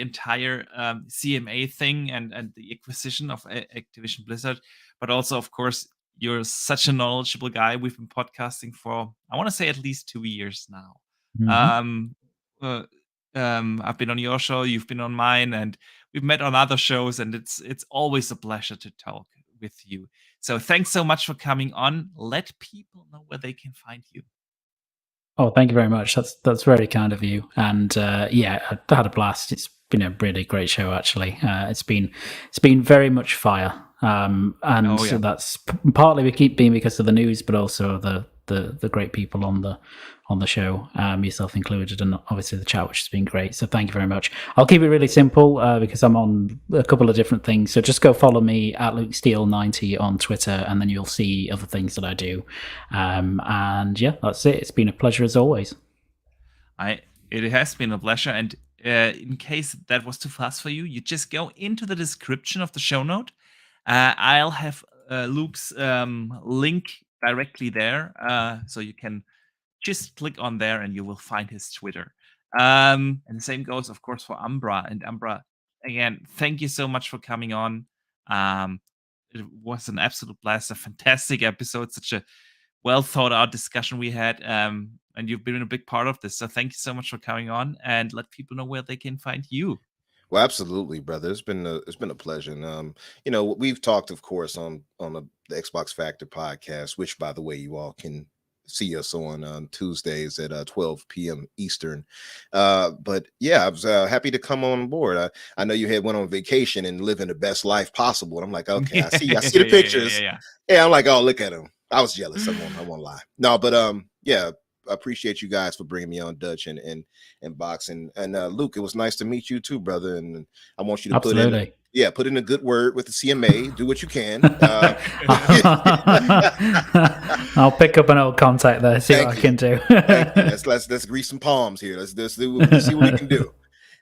entire CMA thing and the acquisition of Activision Blizzard, but also, of course, you're such a knowledgeable guy. We've been podcasting for, I want to say, at least 2 years now. I've been on your show, you've been on mine, and we've met on other shows, and it's always a pleasure to talk with you. So thanks so much for coming on. Let people know where they can find you. Oh, thank you very much. That's very kind of you. And yeah, I had a blast. It's been a really great show, actually. It's been very much fire. So that's partly being because of the news, but also the great people on the show, yourself included, and obviously the chat, which has been great. So thank you very much. I'll keep it really simple because I'm on a couple of different things. So just go follow me at LukeSteele90 on Twitter, and then you'll see other things that I do. And yeah, that's it. It's been a pleasure as always. It has been a pleasure. And in case that was too fast for you, you just go into the description of the show note. I'll have Luke's link directly there, so you can just click on there and you will find his Twitter. And the same goes, of course, for Umbra. And Umbra, again, thank you so much for coming on. It was an absolute blast, a fantastic episode, such a well thought out discussion we had. And you've been a big part of this. So thank you so much for coming on, and let people know where they can find you. Well, absolutely, brother. It's been a pleasure. And we've talked, of course, on the Xbox Factor podcast, which, by the way, you all can see us on Tuesdays at 12 p.m. Eastern. But yeah, I was happy to come on board. I know you had went on vacation and living the best life possible. And I'm like, okay, I see the pictures. Yeah, I'm like, oh, look at him. I was jealous. I won't lie. No, but yeah. I appreciate you guys for bringing me on, Dutch and Box, and Luke. It was nice to meet you too, brother. And I want you to put in a good word with the CMA. Do what you can. I'll pick up an old contact there. See what I can do. Let's grease some palms here. Let's see what we can do.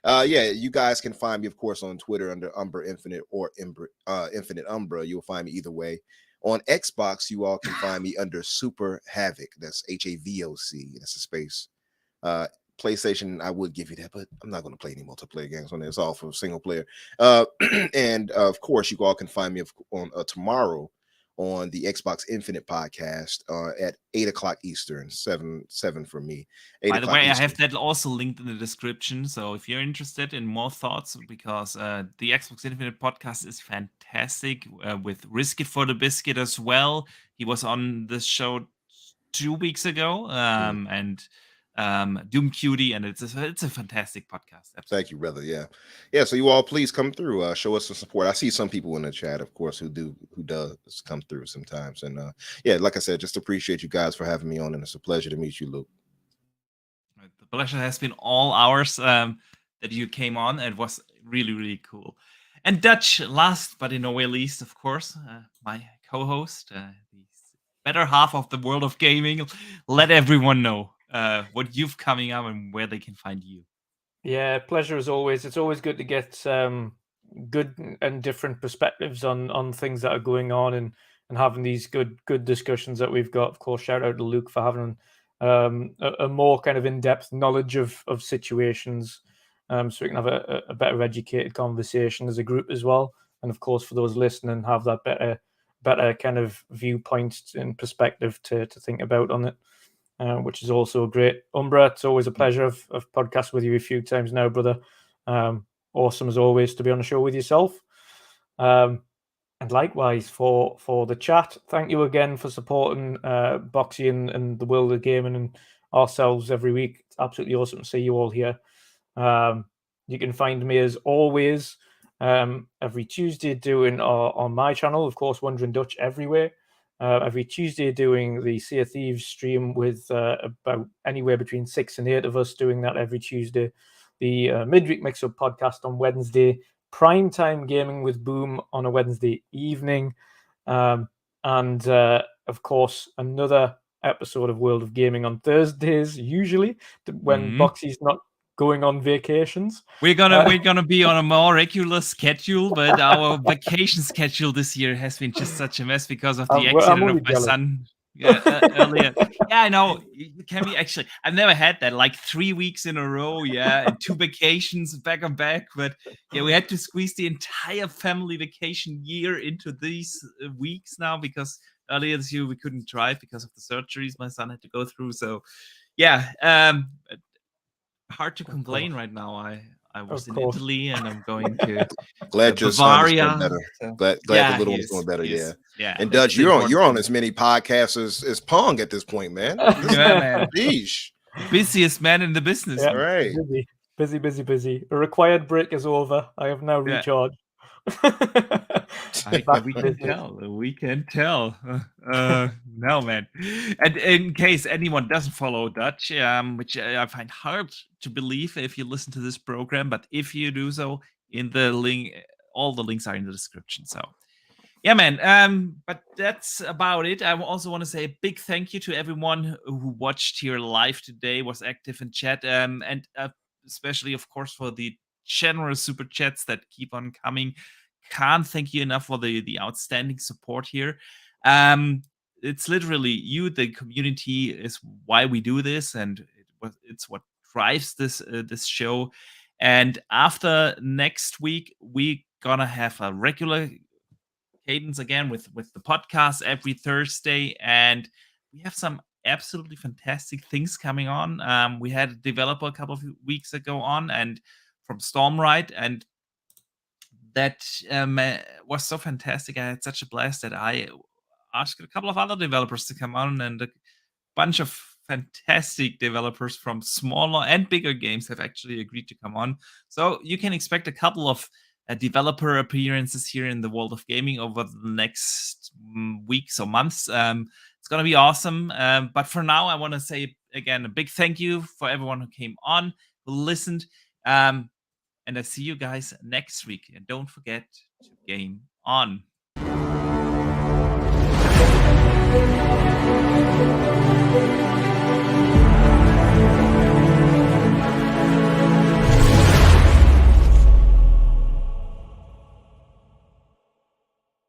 Yeah, you guys can find me, of course, on Twitter under Umbra Infinite or Infinite Umbra. You'll find me either way. On Xbox, you all can find me under Super Havoc. That's HAVOC. That's a space. PlayStation, I would give you that, but I'm not going to play any multiplayer games on there. It's all for single player. And of course, you all can find me on tomorrow on the Xbox Infinite podcast at 8 o'clock Eastern, 7 for me. 8 By the o'clock way, I Eastern. have that also linked in the description. So if you're interested in more thoughts, because the Xbox Infinite podcast is fantastic with Risk It for the Biscuit as well. He was on this show 2 weeks ago, and Doom Cutie, and it's a fantastic podcast. Absolutely. Thank you, brother. Yeah. So you all please come through, show us some support. I see some people in the chat, of course, who does come through sometimes. And yeah, like I said, just appreciate you guys for having me on, and it's a pleasure to meet you, Luke. The pleasure has been all ours that you came on. It was really, really cool. And Dutch, last but in no way least, of course, my co-host, the better half of the world of gaming. Let everyone know what you've coming up and where they can find you. Yeah, pleasure as always. It's always good to get good and different perspectives on things that are going on, and having these good discussions that we've got. Of course, shout out to Luke for having a more kind of in-depth knowledge of situations, so we can have a better educated conversation as a group as well. And of course, for those listening, have that better kind of viewpoint and perspective to think about on it. Which is also great. Umbra, it's always a pleasure. I've podcasted with you a few times now, brother. Awesome as always to be on the show with yourself. And likewise for the chat, thank you again for supporting Boxy and the world of gaming and ourselves every week. It's absolutely awesome to see you all here. You can find me as always every Tuesday doing on my channel, of course, Wondering Dutch everywhere. Every Tuesday doing the Sea of Thieves stream with about anywhere between 6 and 8 of us doing that every Tuesday. The Midweek Mix-Up podcast on Wednesday. Primetime Gaming with Boom on a Wednesday evening. And of course, another episode of World of Gaming on Thursdays, usually, when Boxy's not going on vacations. We're gonna be on a more regular schedule, but our vacation schedule this year has been just such a mess because of the accident of my son earlier. Yeah, I know. You can be actually. I've never had that, like 3 weeks in a row, and 2 vacations back on back. But yeah, we had to squeeze the entire family vacation year into these weeks now, because earlier this year we couldn't drive because of the surgeries my son had to go through. So yeah, hard to complain right now. I was in Italy, and I'm going to glad your Bavaria. Son is doing better. So, glad the little one's doing better. Yeah. And Dutch, you're on as many podcasts as Pong at this point, man. Yeah, man. Sheesh. Busiest man in the business. Yeah, right. Busy. A required break is over. I have now recharged. We can tell. No, man. And in case anyone doesn't follow Dutch, which I find hard to believe if you listen to this program, but if you do so, in the link, all the links are in the description. So yeah, man. But that's about it. I also want to say a big thank you to everyone who watched here live today, was active in chat, and especially, of course, for the generous super chats that keep on coming. Can't thank you enough for the outstanding support here. It's literally you, the community, is why we do this, and it's what drives this show. And after next week, we're gonna have a regular cadence again with the podcast every Thursday, and we have some absolutely fantastic things coming on. We had a developer a couple of weeks ago on, and from Stormride, and that was so fantastic. I had such a blast that I asked a couple of other developers to come on, and a bunch of fantastic developers from smaller and bigger games have actually agreed to come on. So you can expect a couple of developer appearances here in the world of gaming over the next weeks or months. It's going to be awesome. But for now, I want to say again a big thank you for everyone who came on, who listened. And I see you guys next week. And don't forget to game on.